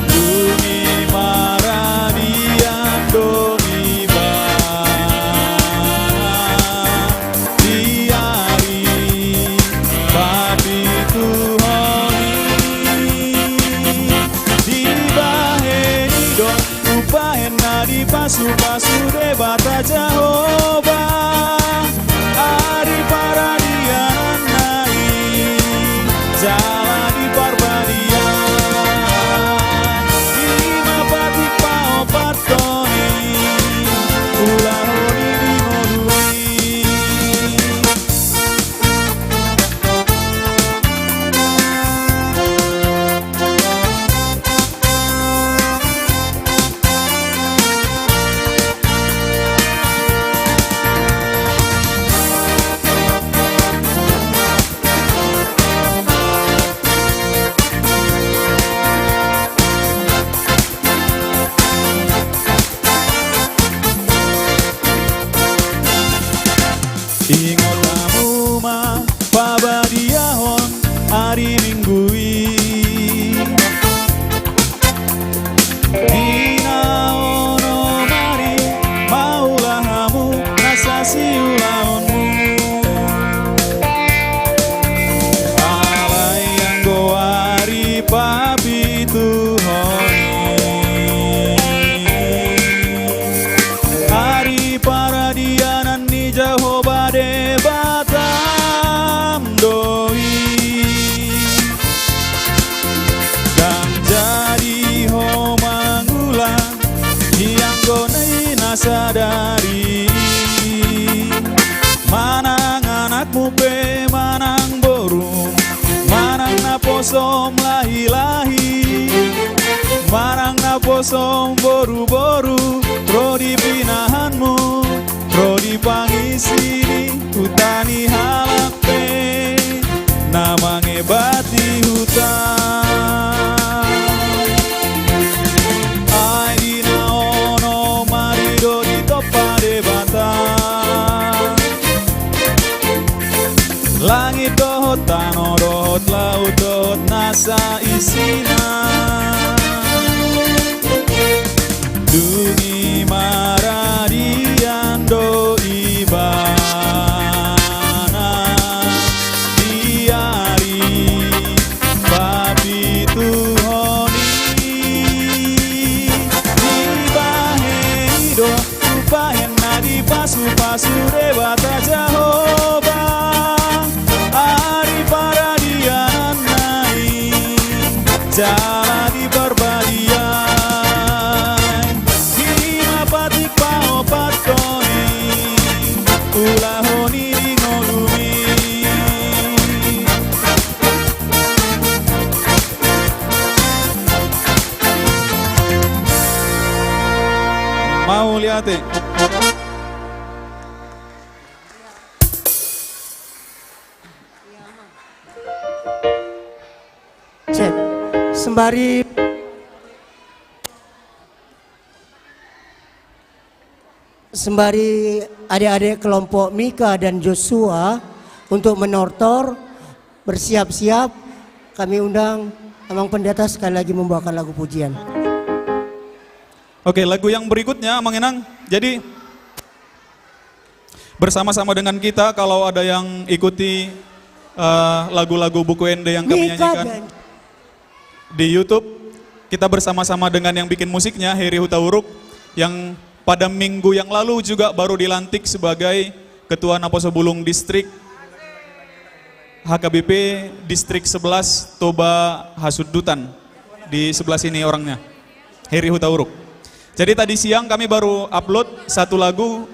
bumi maradian domi bana diari kosong boru-boru, ro di pinahanmu, ro di pangisini, hutani halape, namange bati hutan. Ai di naono marido di topa de batang, langit dohot, tanah dohot, laut dohot, nasa isina. Dungi maradian do ibana diari babi tuhoni dibahe hido upahen nadi pasu-pasu dewata Jehovah ari paradian naik jala di berbadian ulahoni di ngolumi. Mau lihat Cek, sembari adik-adik kelompok Mika dan Joshua untuk menortor bersiap-siap, kami undang Amang Pendeta sekali lagi membawakan lagu pujian. Oke, lagu yang berikutnya Amang Inang. Jadi bersama-sama dengan kita, kalau ada yang ikuti lagu-lagu buku Ende yang kami nyanyikan di YouTube, kita bersama-sama dengan yang bikin musiknya, Heri Hutauruk, yang pada minggu yang lalu juga baru dilantik sebagai Ketua Naposo Bulung Distrik HKBP Distrik 11 Toba Hasudutan. Di sebelah sini orangnya, Heri Hutauruk. Jadi tadi siang kami baru upload satu lagu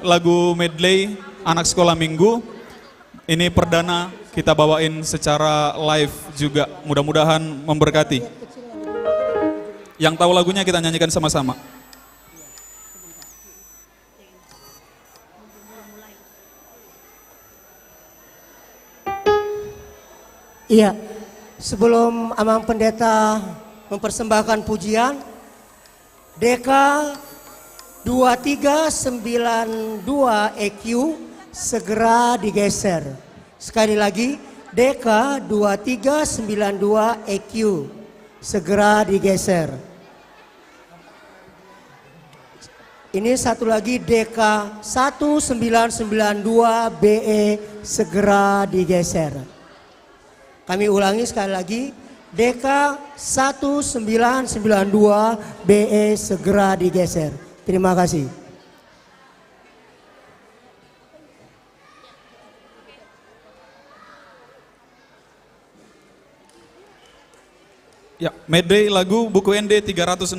medley anak sekolah minggu. Ini perdana kita bawain secara live juga, mudah-mudahan memberkati. Yang tahu lagunya kita nyanyikan sama-sama. Iya, sebelum Amang Pendeta mempersembahkan pujian, DK 2392 EQ segera digeser. Sekali lagi, DK 2392 EQ segera digeser. Ini satu lagi, DK 1992 BE segera digeser. Kami ulangi sekali lagi, DK 1992 BE segera digeser. Terima kasih. Ya, medley lagu buku ND 366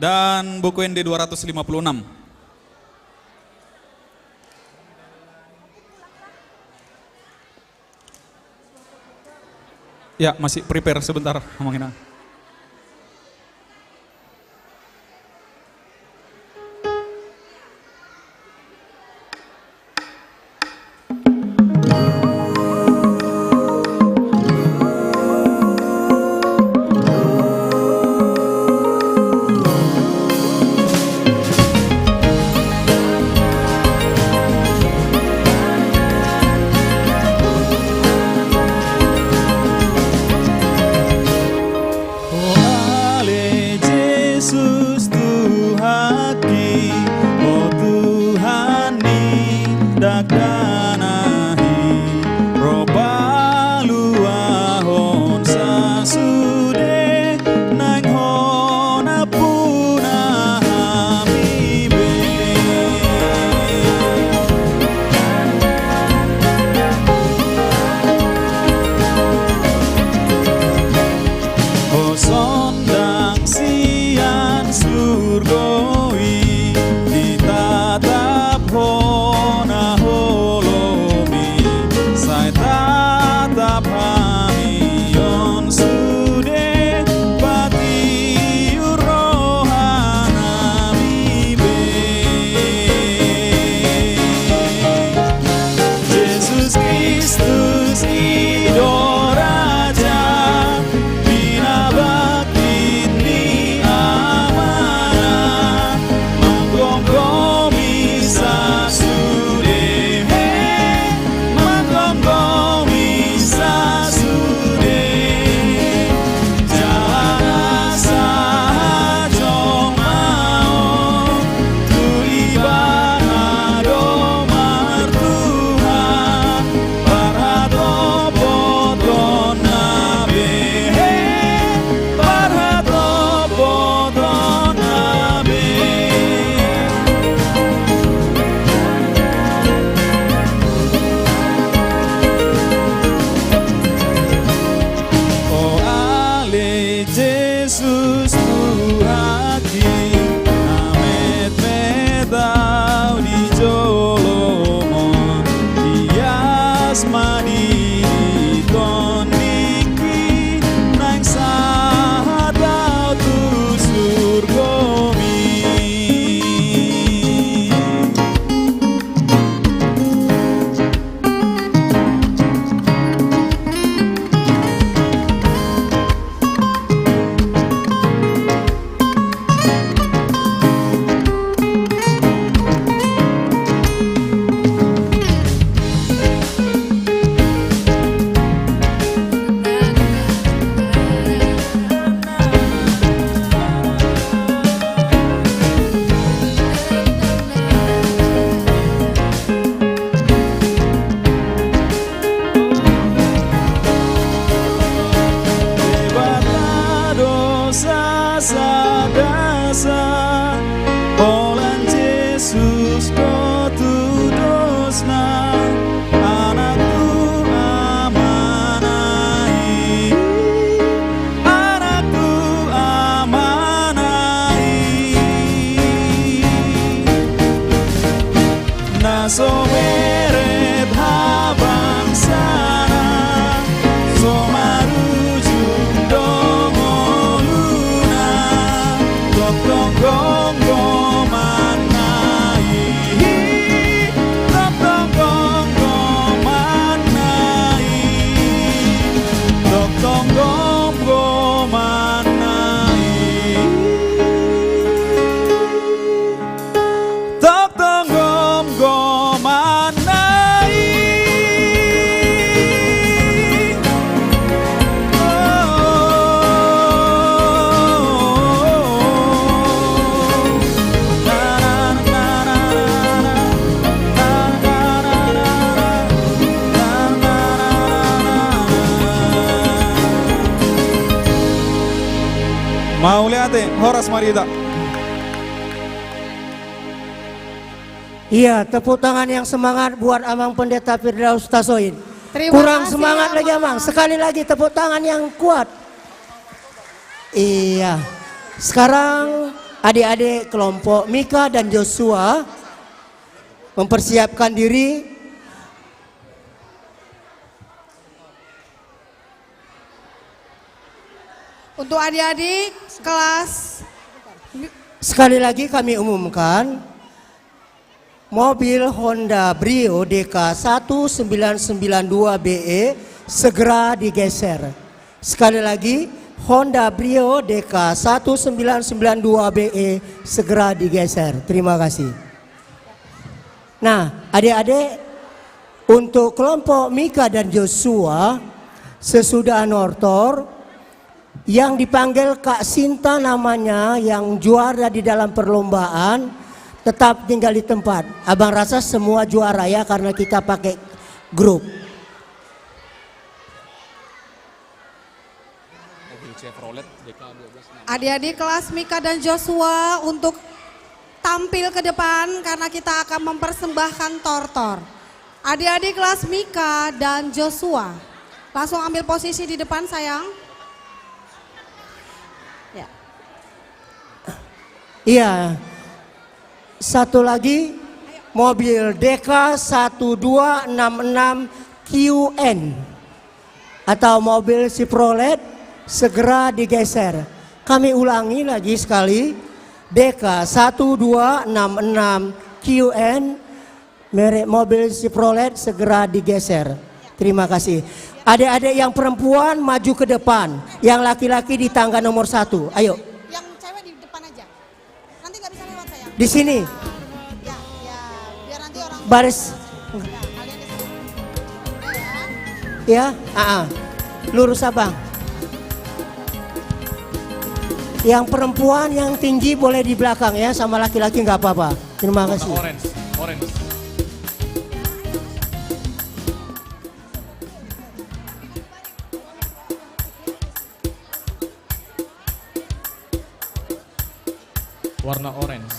dan buku ND 256. Ya, masih prepare sebentar, ngomongin. bebasna anakku amanai, anakku amanai. Naso meret habang sana, so marujung dongoluna, tok tok gonggo manai, tok tok gonggo manai, tok tok gonggo manai, tok tok gonggo manai. Mau lihat Horas Marita. Iya, tepuk tangan yang semangat buat Amang Pendeta Firdaus Tasoin. Terima Kurang kasih, semangat Amang. lagi Amang. Sekali lagi tepuk tangan yang kuat. Iya. Sekarang adik-adik kelompok Mika dan Joshua mempersiapkan diri. Untuk adik-adik kelas Sekali lagi kami umumkan, mobil Honda Brio DK 1992BE segera digeser. Sekali lagi, Honda Brio DK 1992BE segera digeser. Terima kasih. Nah, adik-adik, untuk kelompok Mika dan Joshua, sesudah nortor, yang dipanggil Kak Sinta namanya, yang juara di dalam perlombaan, tetap tinggal di tempat. Abang rasa semua juara ya, karena kita pakai grup. adik-adik kelas Mika dan Joshua untuk tampil ke depan karena kita akan mempersembahkan tortor. Adik-adik kelas Mika dan Joshua, langsung ambil posisi di depan sayang. Ya. Iya. Satu lagi, mobil DK 1266 QN atau mobil Chevrolet segera digeser. Kami ulangi lagi sekali, DK 1266 QN merek mobil Chevrolet segera digeser. Terima kasih. Adik-adik yang perempuan maju ke depan, yang laki-laki di tangga nomor 1. Ayo. Yang cewek di depan aja. Nanti nggak bisa lewat sayang. Di sini. Ya, biar nanti orang Baris. kalian di sini. Ya. Ya, lurus abang. Yang perempuan yang tinggi boleh di belakang ya, sama laki-laki nggak apa-apa. Terima kasih. Orange. Warna orange.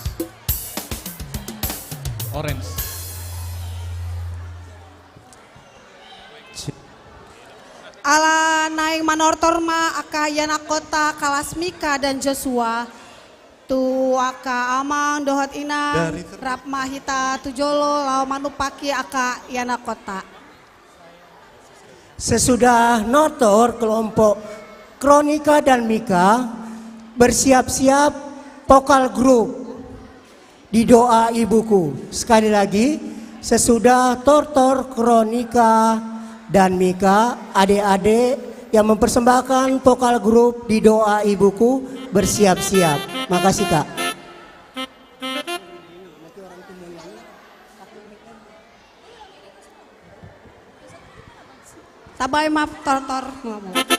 Ala naik manortor ma aka yana kota kalas Mika dan Joshua tu aka amang dohot ina rap mahita tujolo lau manupaki aka yana kota. Sesudah notor kelompok Kronika dan Mika bersiap-siap vokal grup di doa ibuku. Sekali lagi, sesudah tortor Kronika dan Mika, adik-adik yang mempersembahkan vokal grup di doa ibuku bersiap-siap. Makasih Kak. Tabai maaf tortor ngomong.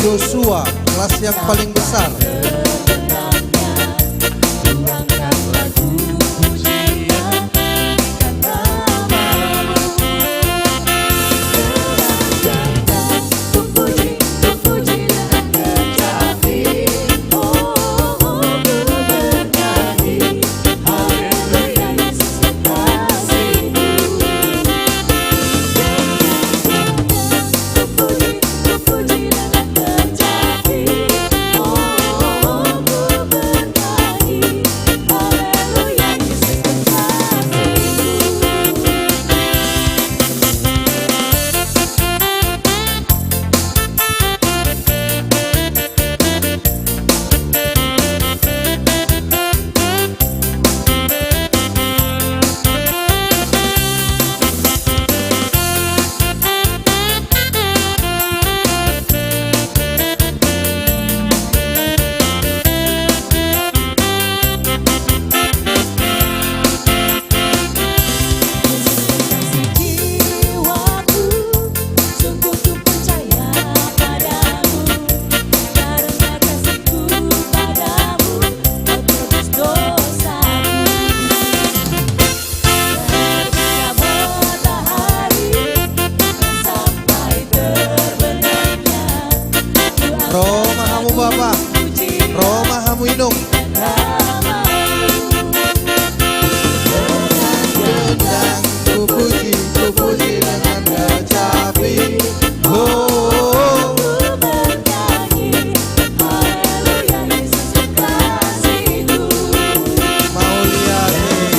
Joshua, kelas yang paling besar. Roh Mahamu Bapa, Roh Mahamu Indung. Gendang ku puji dengan kecapi. Oh, mau lihat nih.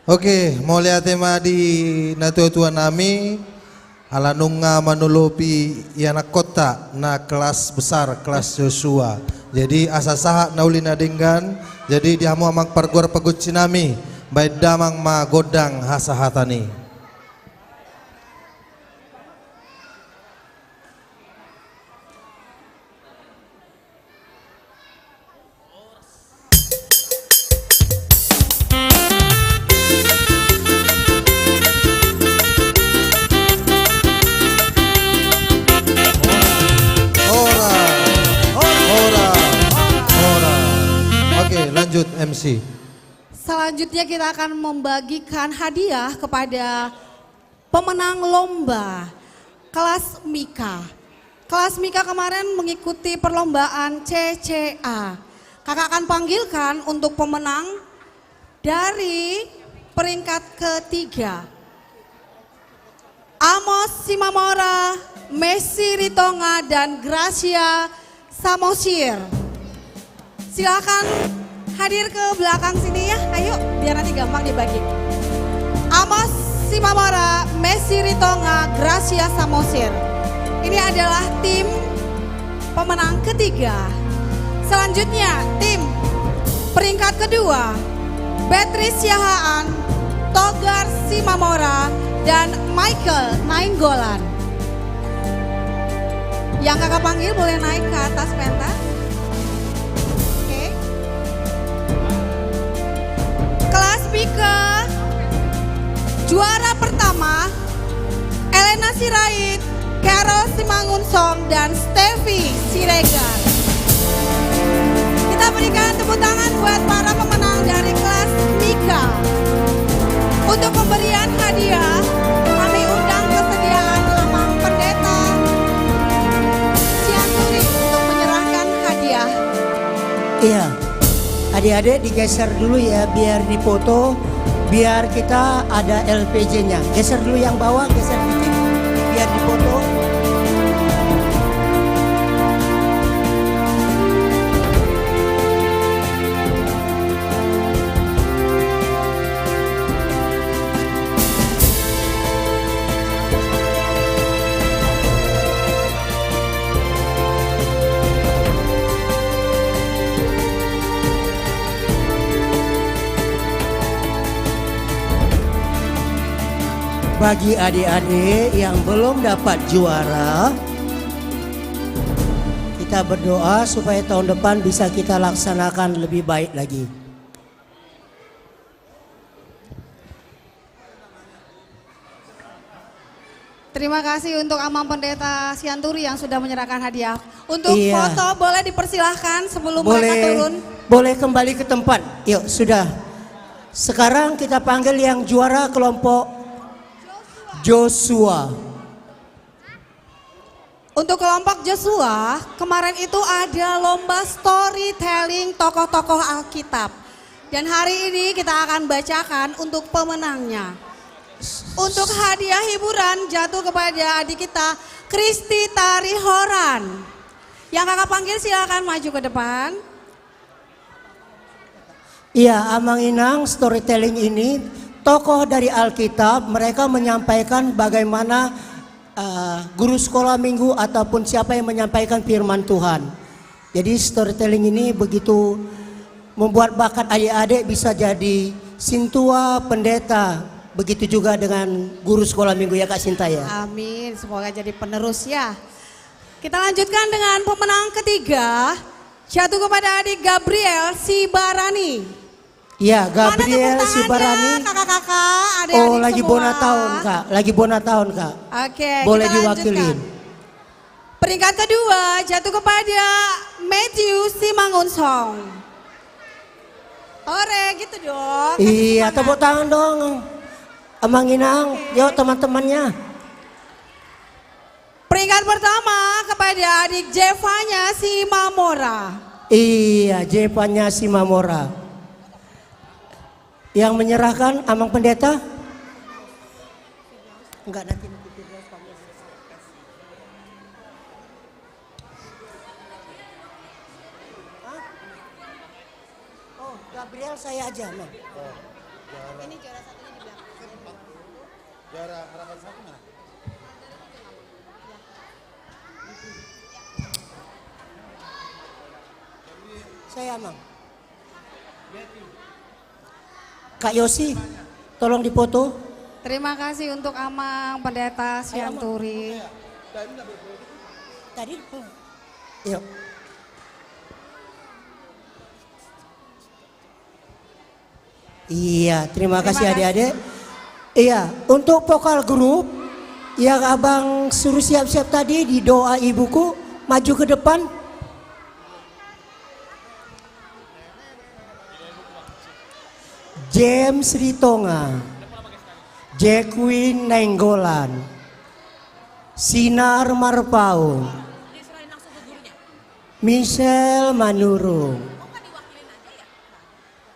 Oke, mau lihat tema di natu Tuhan nami alanunga manulopi yanak kota na kelas besar kelas Joshua. Jadi asa saha naulina denggan. Jadi dihamu amang pargor pagut sinami baik damang ma godang hasahatani. Lanjut MC. Selanjutnya kita akan membagikan hadiah kepada pemenang lomba kelas Mika. Kelas Mika kemarin mengikuti perlombaan CCA. Kakak akan panggilkan untuk pemenang dari peringkat ketiga. Amos Simamora, Messi Ritonga, dan Gracia Samosir. Silakan hadir ke belakang sini ya, ayo biar nanti gampang dibagi. Amos Simamora, Messi Ritonga, Gracia Samosir. Ini adalah tim pemenang ketiga. Selanjutnya tim peringkat kedua, Beatrice Yahaan, Togar Simamora, dan Michael Nainggolan. Yang kakak panggil boleh naik ke atas pentas. Kelas Mika, juara pertama Elena Sirait, Carol Simangunsong, dan Steffi Siregar. Kita berikan tepuk tangan buat para pemenang dari kelas Mika. Untuk pemberian hadiah, kami undang kesediaan Amang Pendeta Sianturi untuk menyerahkan hadiah. Iya. Adik-adik digeser dulu ya biar dipoto, biar kita ada LPG-nya. Geser dulu yang bawah, geser dikit biar dipoto. Bagi adik-adik yang belum dapat juara, kita berdoa supaya tahun depan bisa kita laksanakan lebih baik lagi. Terima kasih untuk Amang Pendeta Sianturi yang sudah menyerahkan hadiah. Untuk Iya. foto boleh dipersilahkan sebelum mereka turun. Boleh kembali ke tempat. Yuk sudah. Sekarang kita panggil yang juara kelompok Joshua. Untuk kelompok Joshua, kemarin itu ada lomba storytelling tokoh-tokoh Alkitab. Dan hari ini kita akan bacakan untuk pemenangnya. Untuk hadiah hiburan jatuh kepada adik kita, Kristi Tarihoran. Yang kakak panggil silakan maju ke depan. Iya, Amang Inang storytelling ini tokoh dari Alkitab, mereka menyampaikan bagaimana guru sekolah minggu ataupun siapa yang menyampaikan firman Tuhan. Jadi storytelling ini begitu membuat bakat adik-adik bisa jadi sintua, pendeta. Begitu juga dengan guru sekolah minggu ya Kak Sinta ya. Amin, semoga jadi penerus ya. Kita lanjutkan dengan pemenang ketiga, jatuh kepada adik Gabriel Sibarani. Iya, Gabriel Sibarani. Kakak-kakak, Oh, adik-adik lagi semua. bona tahun Kak, lagi bona tahun Kak. Oke, Boleh kita diwakilin. lanjutkan. Peringkat kedua jatuh kepada Matthew Simangunsong. Ore, gitu dong. kasih Iya, semangat. tepuk tangan dong. Amang Inang, yuk teman-temannya. Peringkat pertama kepada adik Jevanya Simamora. Iya, Jepanya Simamora. Yang menyerahkan Amang Pendeta? Enggak, nanti. Oh, Gabriel saya aja. No. Ini juara satu. Saya Amang. Kak Yosi, tolong dipoto. Terima kasih untuk Amang Pendeta Sianturi. Tadi, yuk. Iya, terima kasih adik-adik. Iya, untuk vokal grup yang abang suruh siap-siap tadi di doa ibuku, maju ke depan. James Ritonga, Jacqueline Nenggolan, Sinar Marpau, Michelle Manurung,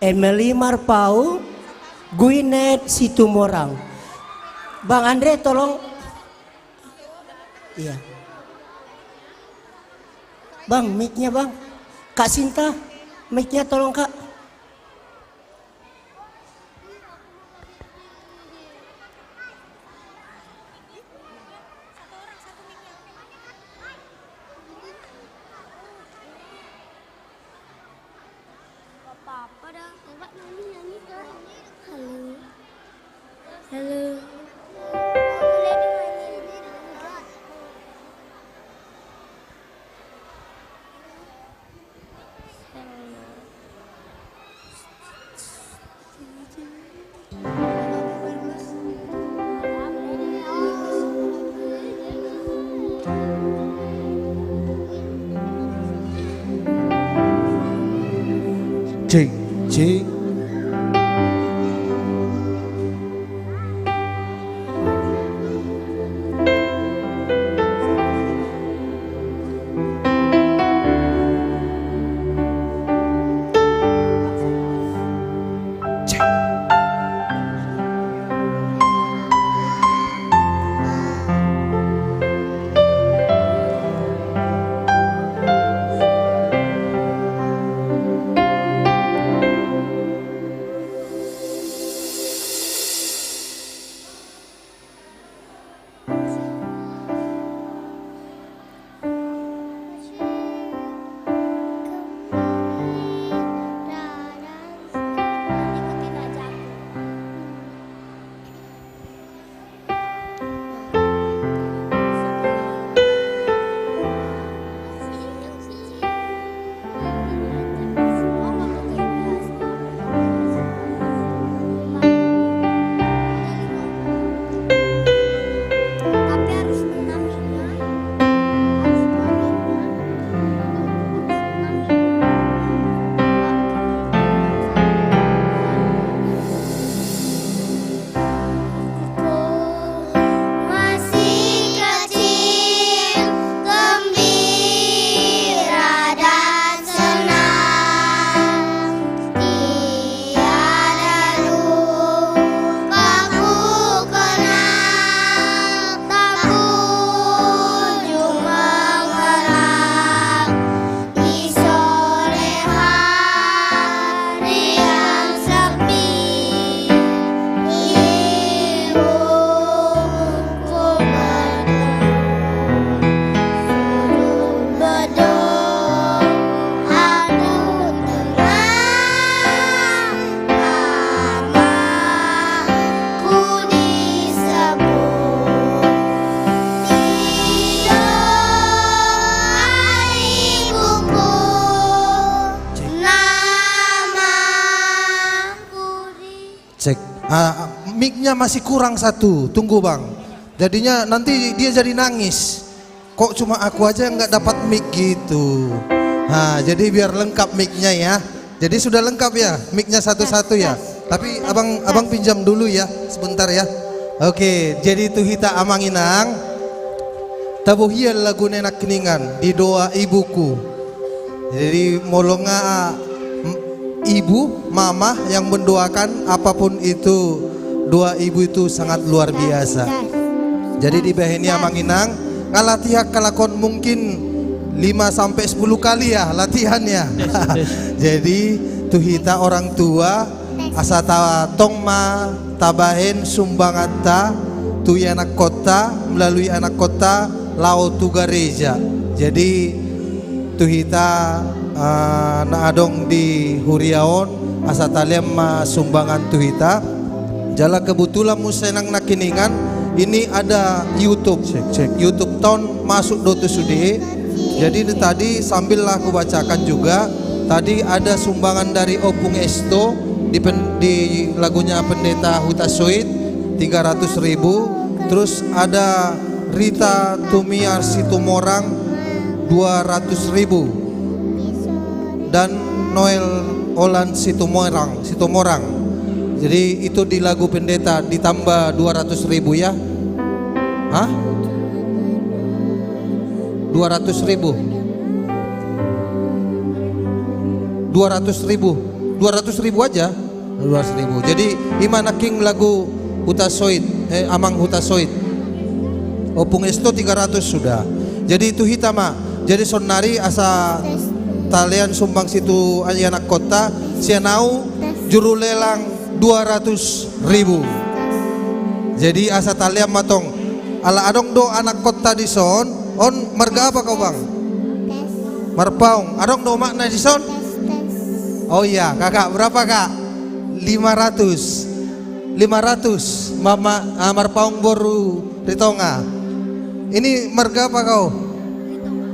Emily Marpau, Gwyneth Situmorang. Bang Andre tolong. Iya. Bang, mic-nya bang. Kak Sinta, mic-nya tolong kak. Cik, cik. Cek. Mic-nya masih kurang satu. Tunggu bang. Jadinya nanti dia jadi nangis. Kok cuma aku aja yang nggak dapat mic gitu. Nah, jadi biar lengkap mic-nya ya. Jadi sudah lengkap ya, mic-nya satu-satu ya. Tapi abang pinjam dulu ya, sebentar ya. Oke, jadi Tuhita Amanginang. Tabuhian lagu nenak keningan di doa ibuku. Jadi molonga ibu, mama yang mendoakan apapun itu, doa ibu itu sangat luar biasa. Jadi di Bahenia Manginang ngalatihan kalakon mungkin 5-10 kali ya latihannya. Jadi Tuhita orang tua asata tongma tabahen sumbangata tu anak kota melalui anak kota lao tu gereja. Jadi tu hita na adong di Huriaon asa talem sumbangan tu hita. Jala kebetulan musenang nakiningan ini ada YouTube. Cek YouTube tahun masuk dotu sudi. Jadi tadi sambil aku bacakan juga. Tadi ada sumbangan dari Opung Esto di lagunya Pendeta Huta Soit 300.000. Terus ada Rita Tumiar Situmorang 200.000 dan Noel Olan Situmorang. Jadi itu di lagu Pendeta ditambah 200.000 ya. Hah? 200.000 aja 200.000. Jadi imana king lagu Huta Soit Amang Huta Soit Opung Esto 300 sudah. Jadi itu hitama. Jadi sonari asa talian sumbang situ anak kota sianau juru lelang 200.000. Jadi asa talian matong ala adong do anak kota di son on marga apa kau bang? Marpaung. Adong do makna di son? Oh iya, kakak berapa kak? 500 mama marpaung boru ritonga. Ini marga apa kau?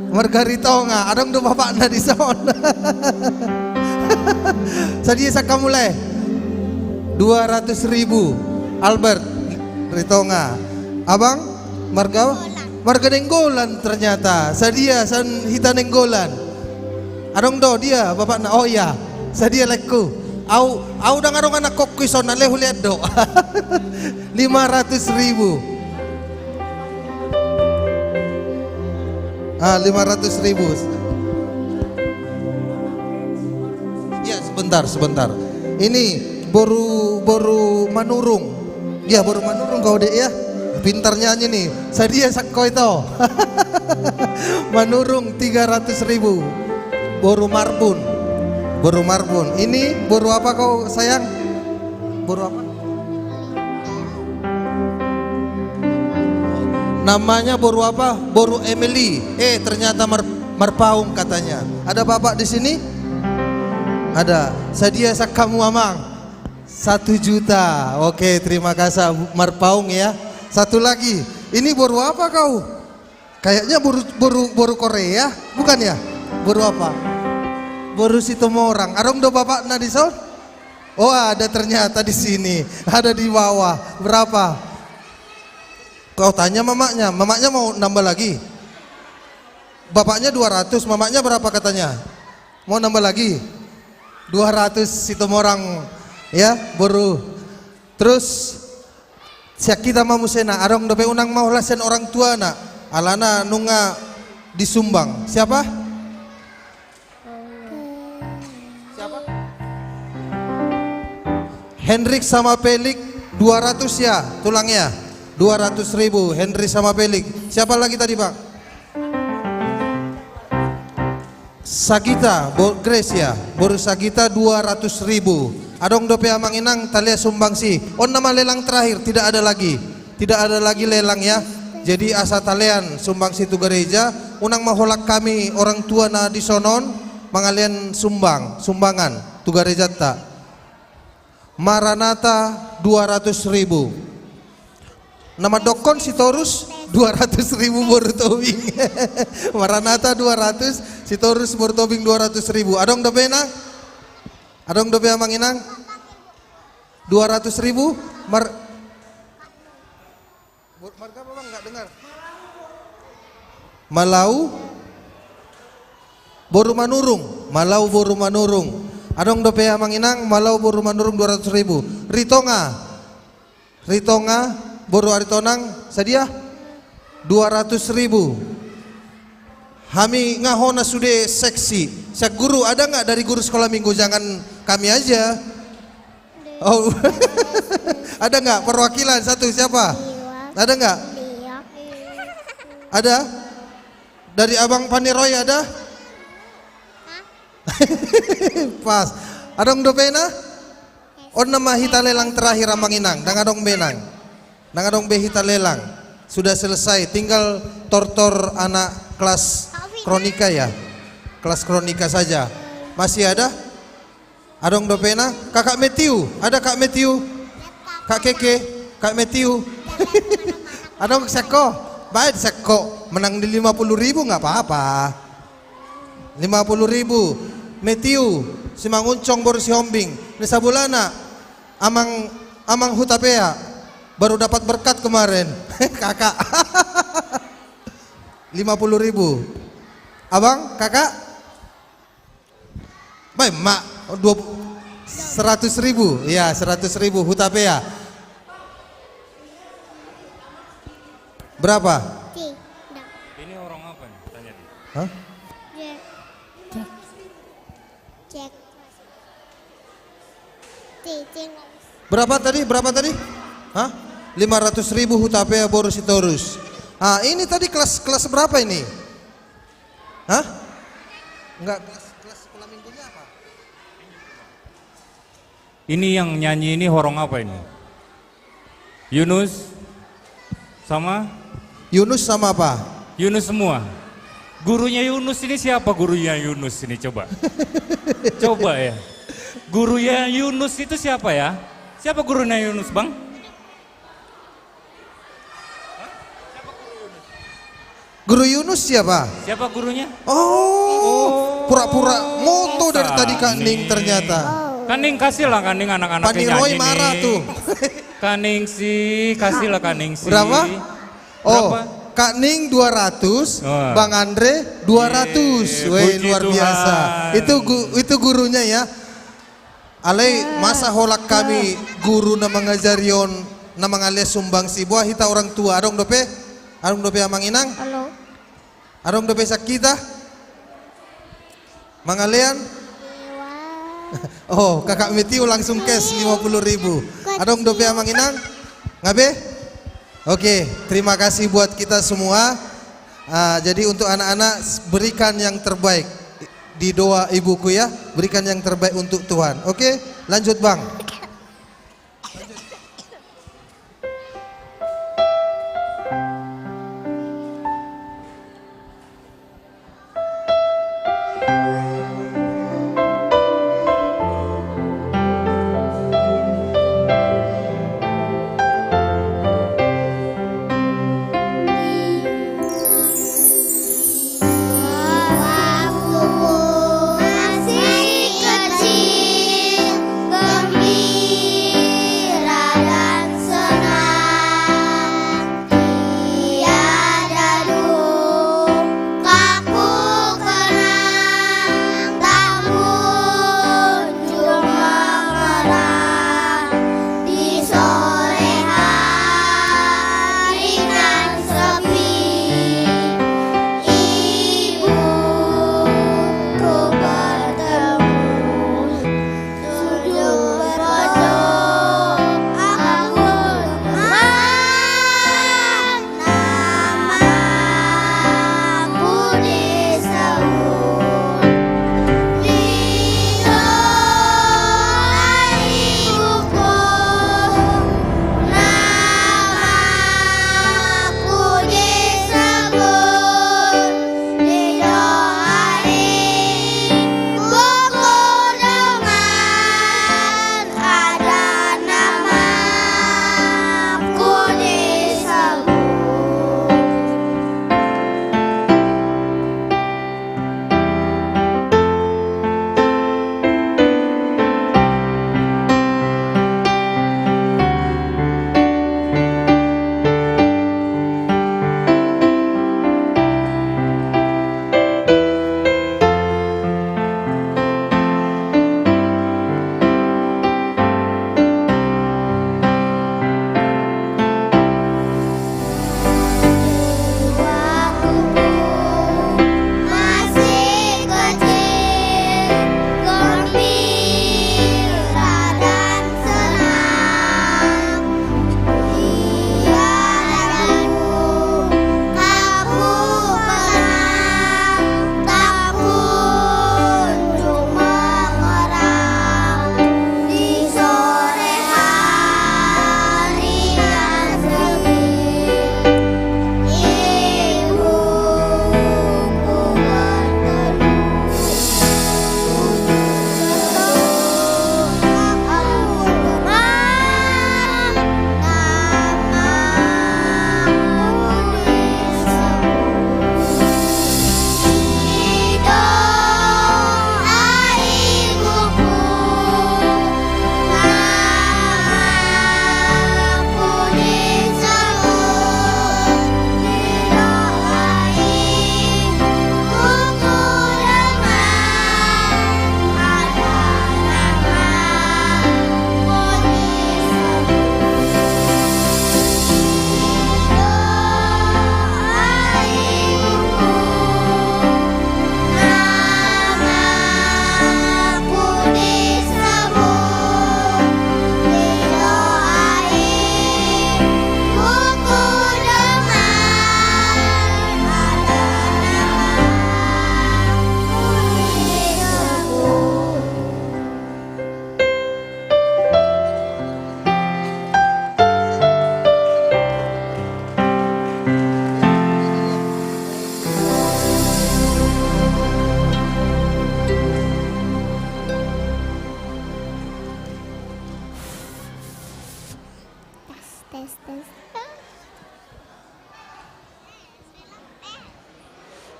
Marga ritonga. Adong do bapak na di son. Sadia saka mulai 200.000 Albert ritonga. Abang marga Nenggolan ternyata. Sadia san hita Nenggolan. Adong do dia bapak na. Oh iya. Sadia lekku. Au dangarong anak kokki son ale huliat do. 500.000. Ah 500.000. Ya sebentar. Ini boru manurung. Ya boru manurung kau dek ya. Pintar nyanyi nih. Sadia sakko itu. Manurung 300.000. Boru marbun. Ini boru apa kau sayang? Boru apa? Namanya boru apa? Boru Emily. Ternyata marpaung katanya. Ada bapak di sini? Ada. Sadia sak kamu amang 1 juta. Oke, terima kasih marpaung ya. Satu lagi. Ini boru apa kau? Kayaknya boru Korea, bukan ya? Boru apa? Boru Situmorang. Arong do bapak na di son? Oh ada ternyata di sini. Ada di bawah. Berapa? Kau tanya mamanya. Mamanya mau nambah lagi? Bapaknya 200, mamanya berapa katanya? Mau nambah lagi? 200 Situmorang ya, boru. Terus siak kita mamusena. Arong do pe unang mau lasen orang tua na. Alana nunga disumbang. Siapa? Hendrik sama Pelik 200 ya tulangnya 200.000 Hendrik sama Pelik. Siapa lagi tadi bang? Sagita Grace ya boru Sagita 200.000. Adong dope amang inang talia sumbang si. On nama lelang terakhir tidak ada lagi lelang ya. Jadi asa talian sumbang si tu gereja unang maholak kami orang tua na di sonon mangalian sumbangan tu gereja tak. Maranatha 200.000. Nama dokon si Torus 200.000 boru tobing. Maranatha 200, si Torus boru tobing 200.000. Adong dobe nang? Adong dobe amang inang? 200.000. Marga apa bang? Enggak dengar. Malau boru manurung. Adong dope amang inang malau boru manurung 200.000. Ritonga boru aritonang sadia 200.000. Hami ngahona sude seksi. Sak guru ada nggak dari guru sekolah minggu? Jangan kami aja. Oh ada nggak perwakilan satu siapa? Ada nggak? Ada? Dari abang Paniroy ada? Pas. Adong do pena? On nama hita lelang terakhir amang inang, dang adong benang. Nangadong behita lelang. Sudah selesai, tinggal tortor anak kelas kronika ya. Kelas kronika saja. Masih ada? Adong dopena? Kakak Matthew, ada Kak Matthew? Kak Keke, Kak Matthew. Adong seko, baik seko. Menang di 50.000 nggak apa-apa. 50.000. Matthew, si Manguncong baru si Hombing. Nisa bulana, amang hutapea, baru dapat berkat kemarin. Kakak. 50.000. Abang, kakak? Baik, mak 100.000. Ya, 100.000 hutapea. Berapa? Ini orang apa nih? Tanya dia. Hah? Cek. Berapa tadi? Berapa tadi? Hah? 500.000 hutapea borositorus. Ah, ini tadi kelas berapa ini? Hah? Enggak, kelas sekolah minggunya apa? Ini yang nyanyi ini orang apa ini? Yunus sama apa? Yunus semua. Gurunya Yunus ini siapa gurunya Yunus ini coba? Coba ya. Gurunya Yunus itu siapa ya? Siapa gurunya Yunus, Bang? Guru Yunus siapa? Siapa gurunya? Oh, pura-pura moto dari tadi Kak Ning ternyata. Kaning kasih lah Kaning anak-anak Pani Roy marah tuh. Kaning sih, kasih lah Kaning sih. Berapa? Oh, Berapa? Kak Ning 200, Bang Andre 200. Weh, luar biasa. Itu gurunya ya. Alai masa holak kami guru na mengajarion na mangales sumbang si buah hita orang tua. Adong dope amang inang. Halo. Adong dope sakita. Mangalean. Oh, kakak Matthew langsung cash 50.000. Adong dope amang inang. Ngabe? Oke, terima kasih buat kita semua. Jadi untuk anak-anak berikan yang terbaik di doa ibuku ya, berikan yang terbaik untuk Tuhan. Oke, lanjut Bang. Waktu masih kecil, gembira.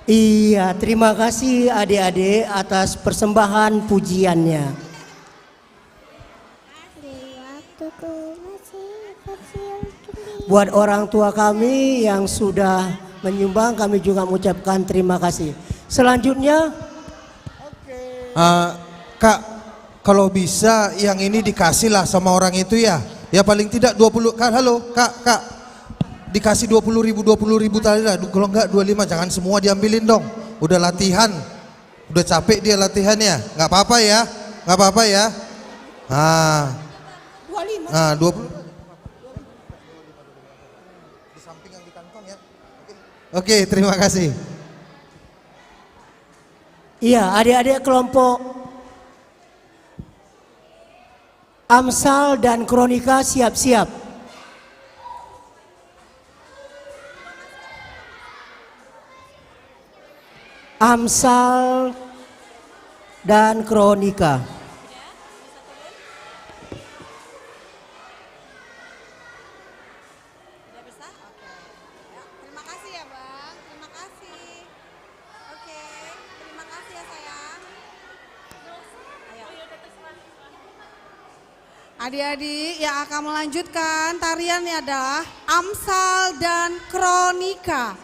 Iya, terima kasih adik-adik atas persembahan pujiannya. Buat orang tua kami yang sudah menyumbang, kami juga mengucapkan terima kasih. Selanjutnya, Kak, kalau bisa yang ini dikasihlah sama orang itu ya. Ya paling tidak 20, Kak, halo, Kak. Dikasih 20.000 tadi lah. Kalau enggak 25, jangan semua diambilin dong. Udah latihan. Udah capek dia latihannya. Enggak apa-apa ya. Enggak apa-apa ya. 20. Di samping yang di kantong ya. Oke, terima kasih. iya adik-adik kelompok Amsal dan Kronika siap-siap. Amsal dan Kronika. Terima kasih ya Bang, terima kasih. Oke, terima kasih ya sayang. Adik-adik yang akan melanjutkan tariannya adalah Amsal dan Kronika.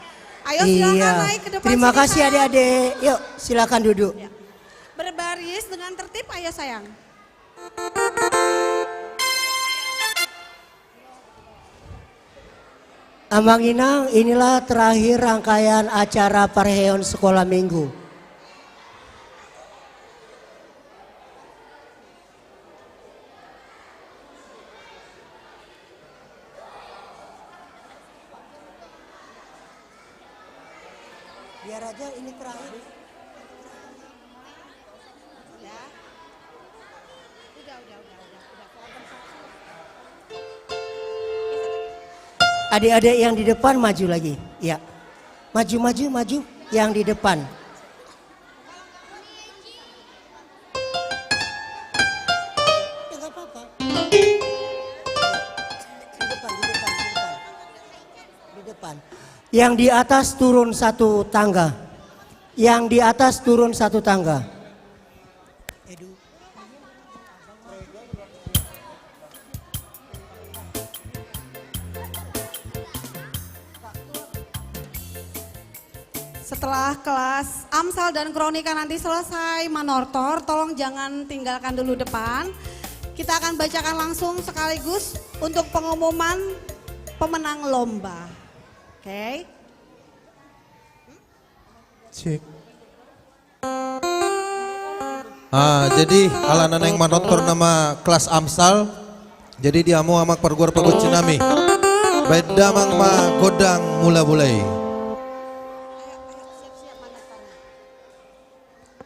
Ayo silakan naik ke depan. Terima sini, kasih sayang. adik-adik. Yuk silakan duduk. Berbaris dengan tertib ayo sayang. Amang Inang, inilah terakhir rangkaian acara Parheon Sekolah Minggu. Biar aja ini terakhir. Ya. Udah. Adik-adik yang di depan maju lagi. Ya. Maju. Yang di depan. Ya, nggak apa-apa. Di depan. Yang di atas turun satu tangga. Yang di atas turun satu tangga. Setelah kelas Amsal dan Kronika nanti selesai manortor, tolong jangan tinggalkan dulu depan. Kita akan bacakan langsung sekaligus untuk pengumuman pemenang lomba. Oke. Cek. Jadi alanan yang manotor nama kelas Amsal. Jadi dia mau amak perguar pagut cinami. Bedamang ma godang mula-mulai.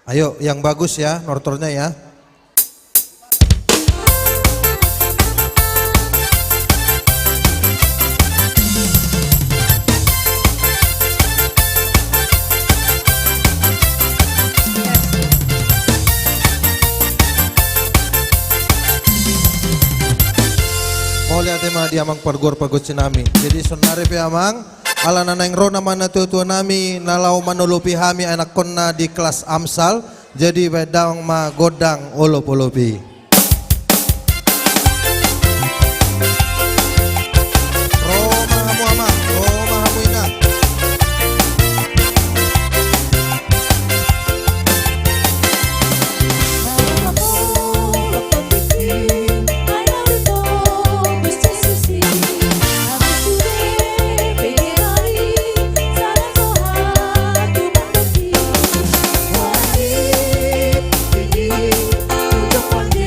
Ayo yang bagus ya nortornya ya. Mau lihat tema dia mang pergor pagut cinami. Jadi sonare pe amang ala nanang rona mana tutu nami nalau manulupi hami anak konna di kelas Amsal. Jadi wedang ma godang olop-olopi. One day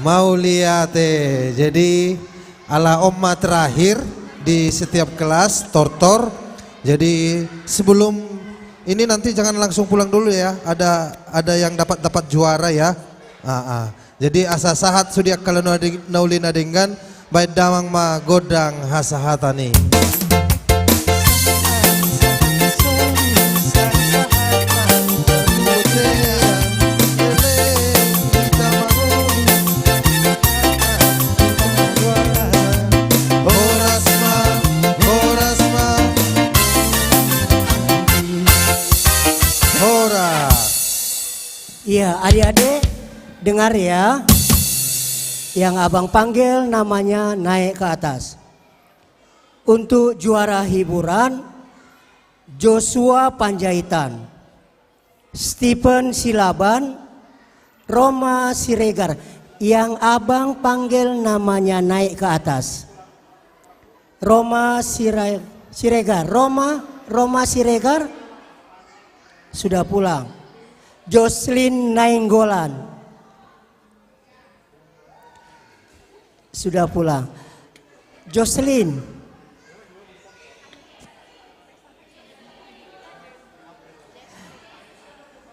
Mauliate. Jadi ala omma terakhir di setiap kelas tortor. Jadi sebelum ini nanti jangan langsung pulang dulu ya. Ada yang dapat juara ya. Jadi asa sahat sudia kalau naulina dengan baik damang ma godang hasahatani. Iya, adik-adik dengar ya. Yang abang panggil namanya naik ke atas. Untuk juara hiburan Joshua Panjaitan, Stephen Silaban, Roma Siregar. Yang abang panggil namanya naik ke atas. Roma Siregar. Roma Siregar sudah pulang. Jocelyn Nainggolan sudah pulang. Jocelyn.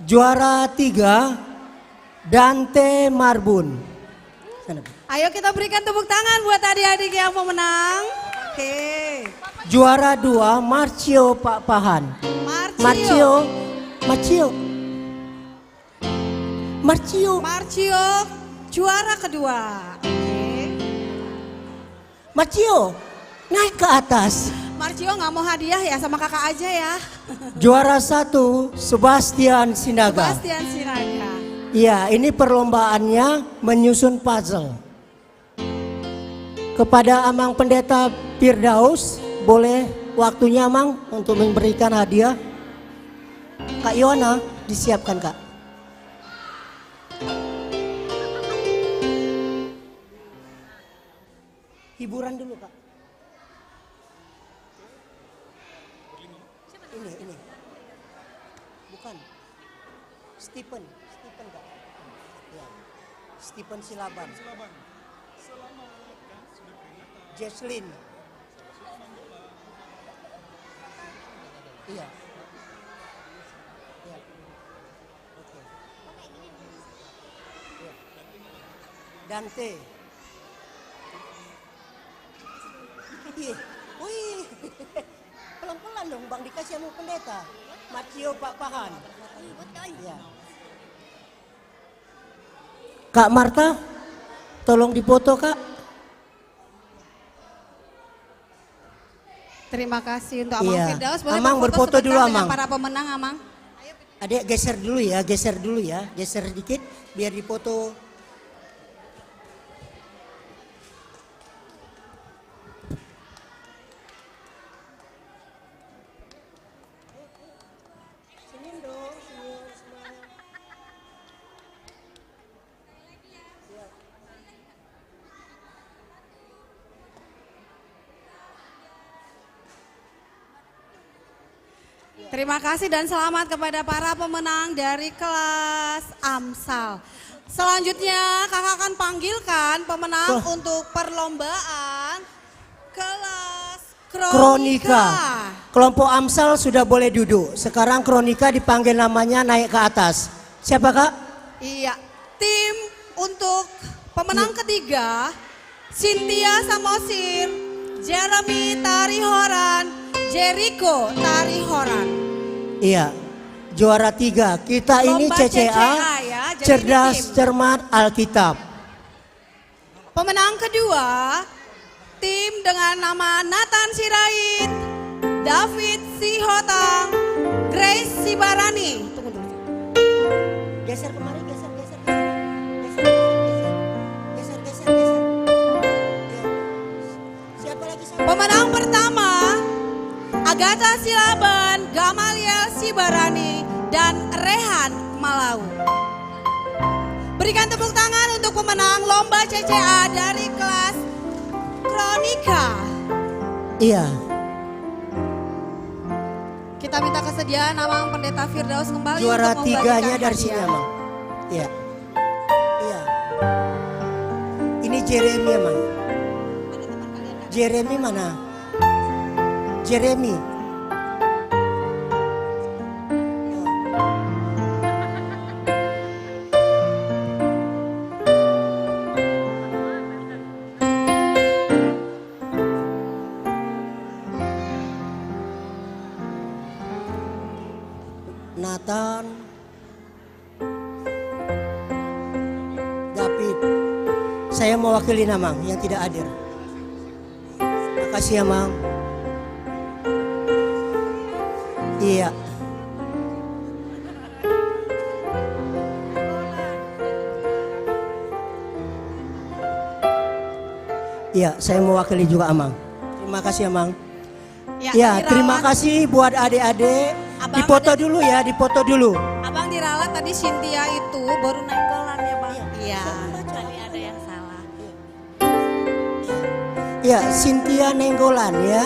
Juara 3 Dante Marbun. Ayo kita berikan tepuk tangan buat adik-adik yang pemenang. Oke. Juara 2 Marcio Pak Pahan. Marcio juara kedua. Marcio naik ke atas. Marcio nggak mau hadiah ya, sama kakak aja ya. Juara 1 Sebastian Sinaga. Iya, ini perlombaannya menyusun puzzle. Kepada Amang Pendeta Firdaus, boleh waktunya Amang untuk memberikan hadiah. Kak Yona, disiapkan Kak. Hiburan dulu Kak. Ini. Bukan. Stephen Kak. Ya. Stephen Silaban. Jesslyn. Iya. Ya. Oke. Ya. Dante. Wih, pelan-pelan dong Bang, dikasih sama pendeta. Marcio Pak Pahan. Ya. Kak Marta, tolong dipoto Kak. Terima kasih untuk Amang Firdaus. Boleh Amang berfoto dulu Amang. Para pemenang Amang. Adik geser dulu ya, geser dikit biar dipoto. Terima kasih dan selamat kepada para pemenang dari kelas AMSAL. Selanjutnya kakak akan panggilkan pemenang untuk perlombaan kelas Kronika. Kelompok AMSAL sudah boleh duduk. Sekarang Kronika dipanggil namanya naik ke atas. Siapa Kak? Iya, tim untuk pemenang ketiga Cynthia Samosir, Jeremy Tarihoran, Jericho Tarihoran. Iya, juara 3. Kita ini CCA ya, Cerdas Cermat Alkitab. Pemenang kedua, tim dengan nama Nathan Sirait, David Sihotang, Grace Sibarani. Tunggu dulu. Geser kemari, geser. Siapa lagi? Pemenang pertama, Agatha Silaban, Gamaliel Sibarani, dan Rehan Malau. Berikan tepuk tangan untuk pemenang lomba CCA dari kelas Kronika. Iya. Kita minta kesediaan Amang Pendeta Firdaus kembali Juara untuk tiganya membagikan dari sini hadiah. Amang. Iya. Iya. Jeremy mana? Jeremy mana? Jeremy. Nathan, David. Saya mewakili Namang yang tidak hadir. Terima kasih ya, Mang. Iya. Iya, saya mewakili juga Amang. Terima kasih Amang. Ya, terima kasih buat adik-adik. Dipoto dulu ya, dipoto dulu. Abang diralat tadi Cynthia itu baru nenggolan ya Bang. Iya, tadi ada yang salah. Ya, Cynthia nenggolan ya.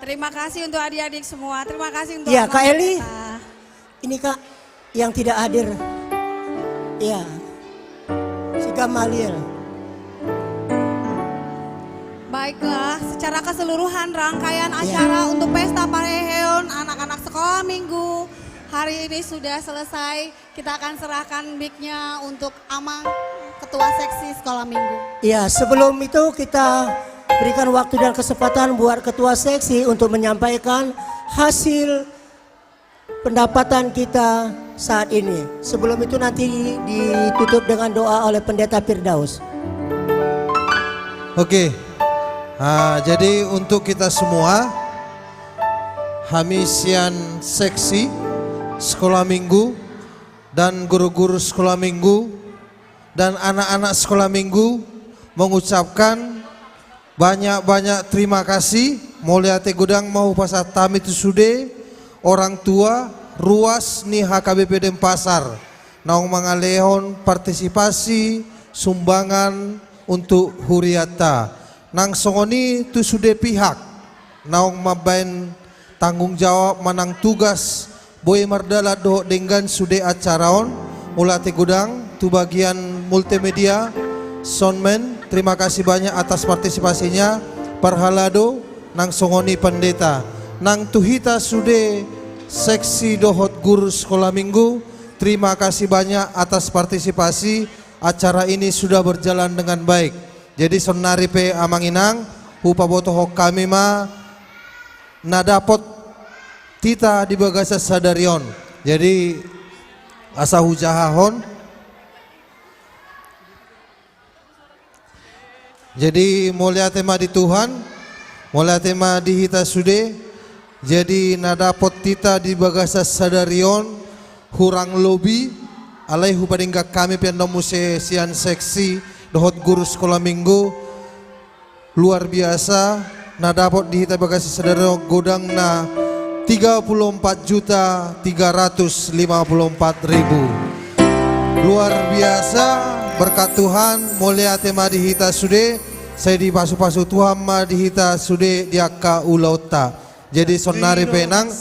Terima kasih untuk adik-adik semua. Terima kasih untuk Ya, Mama Kak Eli. kita. Ini Kak yang tidak hadir. Ya. Si Gamaliel. Baiklah, secara keseluruhan rangkaian acara untuk Pesta Pareheon anak-anak sekolah minggu hari ini sudah selesai. Kita akan serahkan mic-nya untuk Amang, Ketua Seksi Sekolah Minggu. Ya, sebelum itu kita berikan waktu dan kesempatan buat Ketua Seksi untuk menyampaikan hasil pendapatan kita saat ini. Sebelum itu nanti ditutup dengan doa oleh Pendeta Firdaus. Oke. Jadi untuk kita semua, Hamisian Seksi Sekolah Minggu dan guru-guru sekolah minggu dan anak-anak sekolah minggu mengucapkan banyak-banyak terima kasih. Mulia te gudang mau pasar tami tu sude orang tua ruas ni HKBP Denpasar naung mangalehon partisipasi sumbangan untuk huriata nang songoni tu sude pihak naung mabain tanggung jawab manang tugas boy mardala do dengan sude acaraon mulia te gudang tu bagian multimedia soundman. Terima kasih banyak atas partisipasinya. Parhalado nang songoni pendeta nang tuhita sude seksi dohot guru sekolah minggu. Terima kasih banyak atas partisipasi. Acara ini sudah berjalan dengan baik. Jadi sonari pe amanginang hupa botohok kami ma nadapot tita di bagasa sadarion. Jadi asa hujahahon. Jadi mulia tema di Tuhan, mulia tema di hita sude. Jadi nadapot tita di bagasa sadarion hurang lobi alai hupadingga kami piandomuse sian seksi dohot guru sekolah minggu luar biasa nadapot di hita bagasa sadarion godang na 34.354.000 luar biasa. Berkat Tuhan, mulia tema di hita sude, saya di pasu-pasu Tuhan ma di hita sude diaka ulauta. Jadi sonari penang,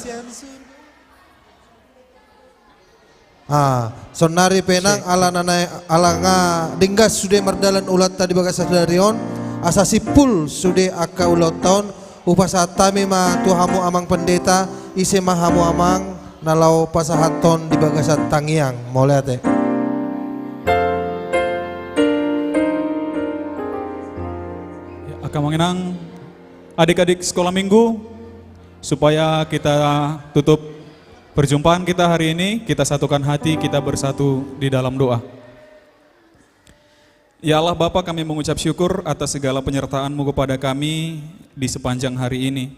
sonari penang alanga dinggas sude mardalan ulat tadi bagasa darion, asasi pul sude aka ulauton, upasa tami ma Tuhamu amang pendeta, ise mahamu amang nalau pasahaton di bagasa tangiang, mulia te. Akan mengenang adik-adik sekolah minggu supaya kita tutup perjumpaan kita hari ini, kita satukan hati, kita bersatu di dalam doa. Ya Allah Bapa, kami mengucap syukur atas segala penyertaan-Mu kepada kami di sepanjang hari ini.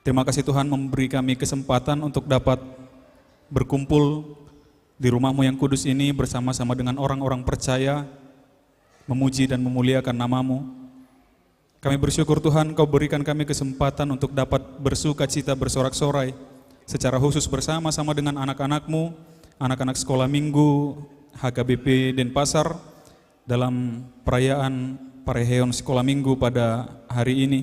Terima kasih Tuhan memberi kami kesempatan untuk dapat berkumpul di rumah-Mu yang kudus ini bersama-sama dengan orang-orang percaya, memuji dan memuliakan nama-Mu. Kami bersyukur Tuhan Kau berikan kami kesempatan untuk dapat bersuka cita bersorak-sorai secara khusus bersama-sama dengan anak-anak-Mu, anak-anak sekolah minggu HKBP Denpasar dalam perayaan Pareheon sekolah minggu pada hari ini.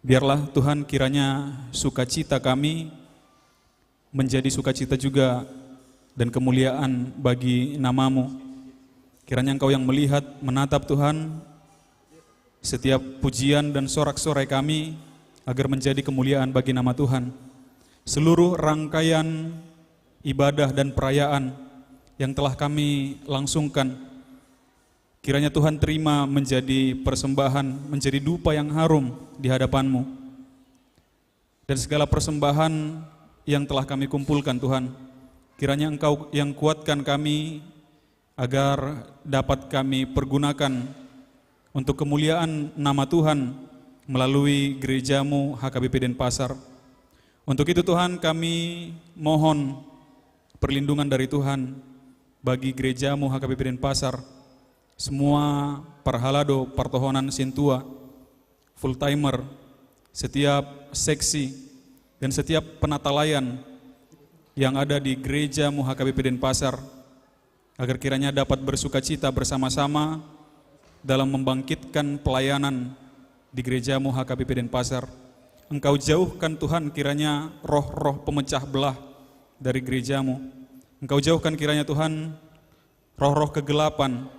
Biarlah Tuhan kiranya sukacita kami menjadi sukacita juga dan kemuliaan bagi nama-Mu. Kiranya Engkau yang melihat, menatap Tuhan setiap pujian dan sorak-sorai kami agar menjadi kemuliaan bagi nama Tuhan. Seluruh rangkaian ibadah dan perayaan yang telah kami langsungkan, kiranya Tuhan terima menjadi persembahan, menjadi dupa yang harum di hadapan-Mu. Dan segala persembahan yang telah kami kumpulkan Tuhan, kiranya Engkau yang kuatkan kami agar dapat kami pergunakan untuk kemuliaan nama Tuhan melalui gereja-Mu HKBP Denpasar. Untuk itu Tuhan kami mohon perlindungan dari Tuhan bagi gereja-Mu HKBP Denpasar, semua parhalado, partohonan Sintua, full timer, setiap seksi dan setiap penata layan yang ada di gereja-Mu HKBP Denpasar, agar kiranya dapat bersukacita bersama-sama dalam membangkitkan pelayanan di gereja-Mu HKBP Denpasar. Engkau jauhkan Tuhan kiranya roh-roh pemecah belah dari gereja-Mu. Engkau jauhkan kiranya Tuhan roh-roh kegelapan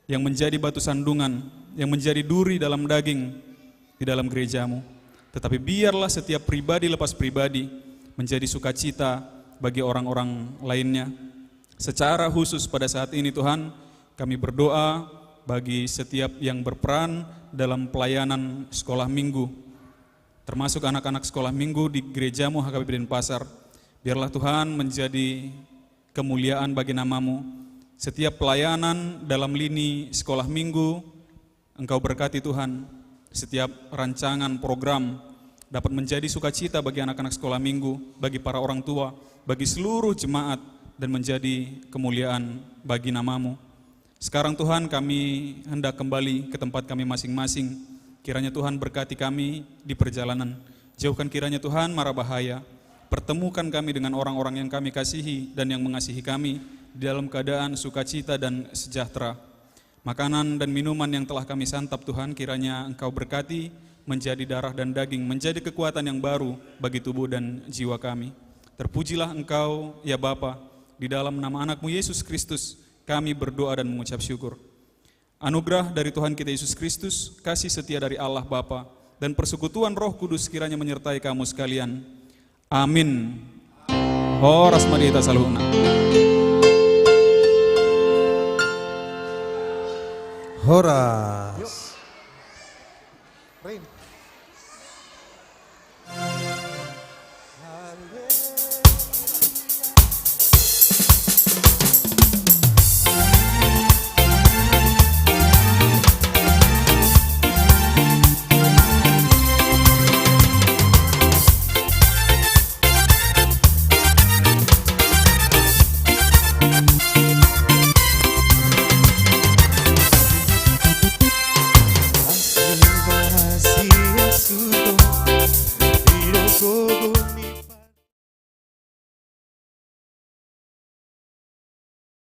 yang menjadi batu sandungan, yang menjadi duri dalam daging di dalam gereja-Mu. Tetapi biarlah setiap pribadi lepas pribadi menjadi sukacita bagi orang-orang lainnya. Secara khusus pada saat ini Tuhan, kami berdoa bagi setiap yang berperan dalam pelayanan sekolah minggu, termasuk anak-anak sekolah minggu di gereja-Mu HKBP Denpasar. Biarlah Tuhan menjadi kemuliaan bagi nama-Mu. Setiap pelayanan dalam lini sekolah minggu, Engkau berkati Tuhan. Setiap rancangan program dapat menjadi sukacita bagi anak-anak sekolah minggu, bagi para orang tua, bagi seluruh jemaat, dan menjadi kemuliaan bagi nama-Mu. Sekarang Tuhan kami hendak kembali ke tempat kami masing-masing. Kiranya Tuhan berkati kami di perjalanan. Jauhkan kiranya Tuhan mara bahaya. Pertemukan kami dengan orang-orang yang kami kasihi dan yang mengasihi kami di dalam keadaan sukacita dan sejahtera. Makanan dan minuman yang telah kami santap Tuhan, kiranya Engkau berkati menjadi darah dan daging, menjadi kekuatan yang baru bagi tubuh dan jiwa kami. Terpujilah Engkau ya Bapa, di dalam nama anak-Mu Yesus Kristus kami berdoa dan mengucap syukur. Anugerah dari Tuhan kita Yesus Kristus, kasih setia dari Allah Bapa, dan persekutuan Roh Kudus kiranya menyertai kamu sekalian. Amin. Horas madita saluna. Hora.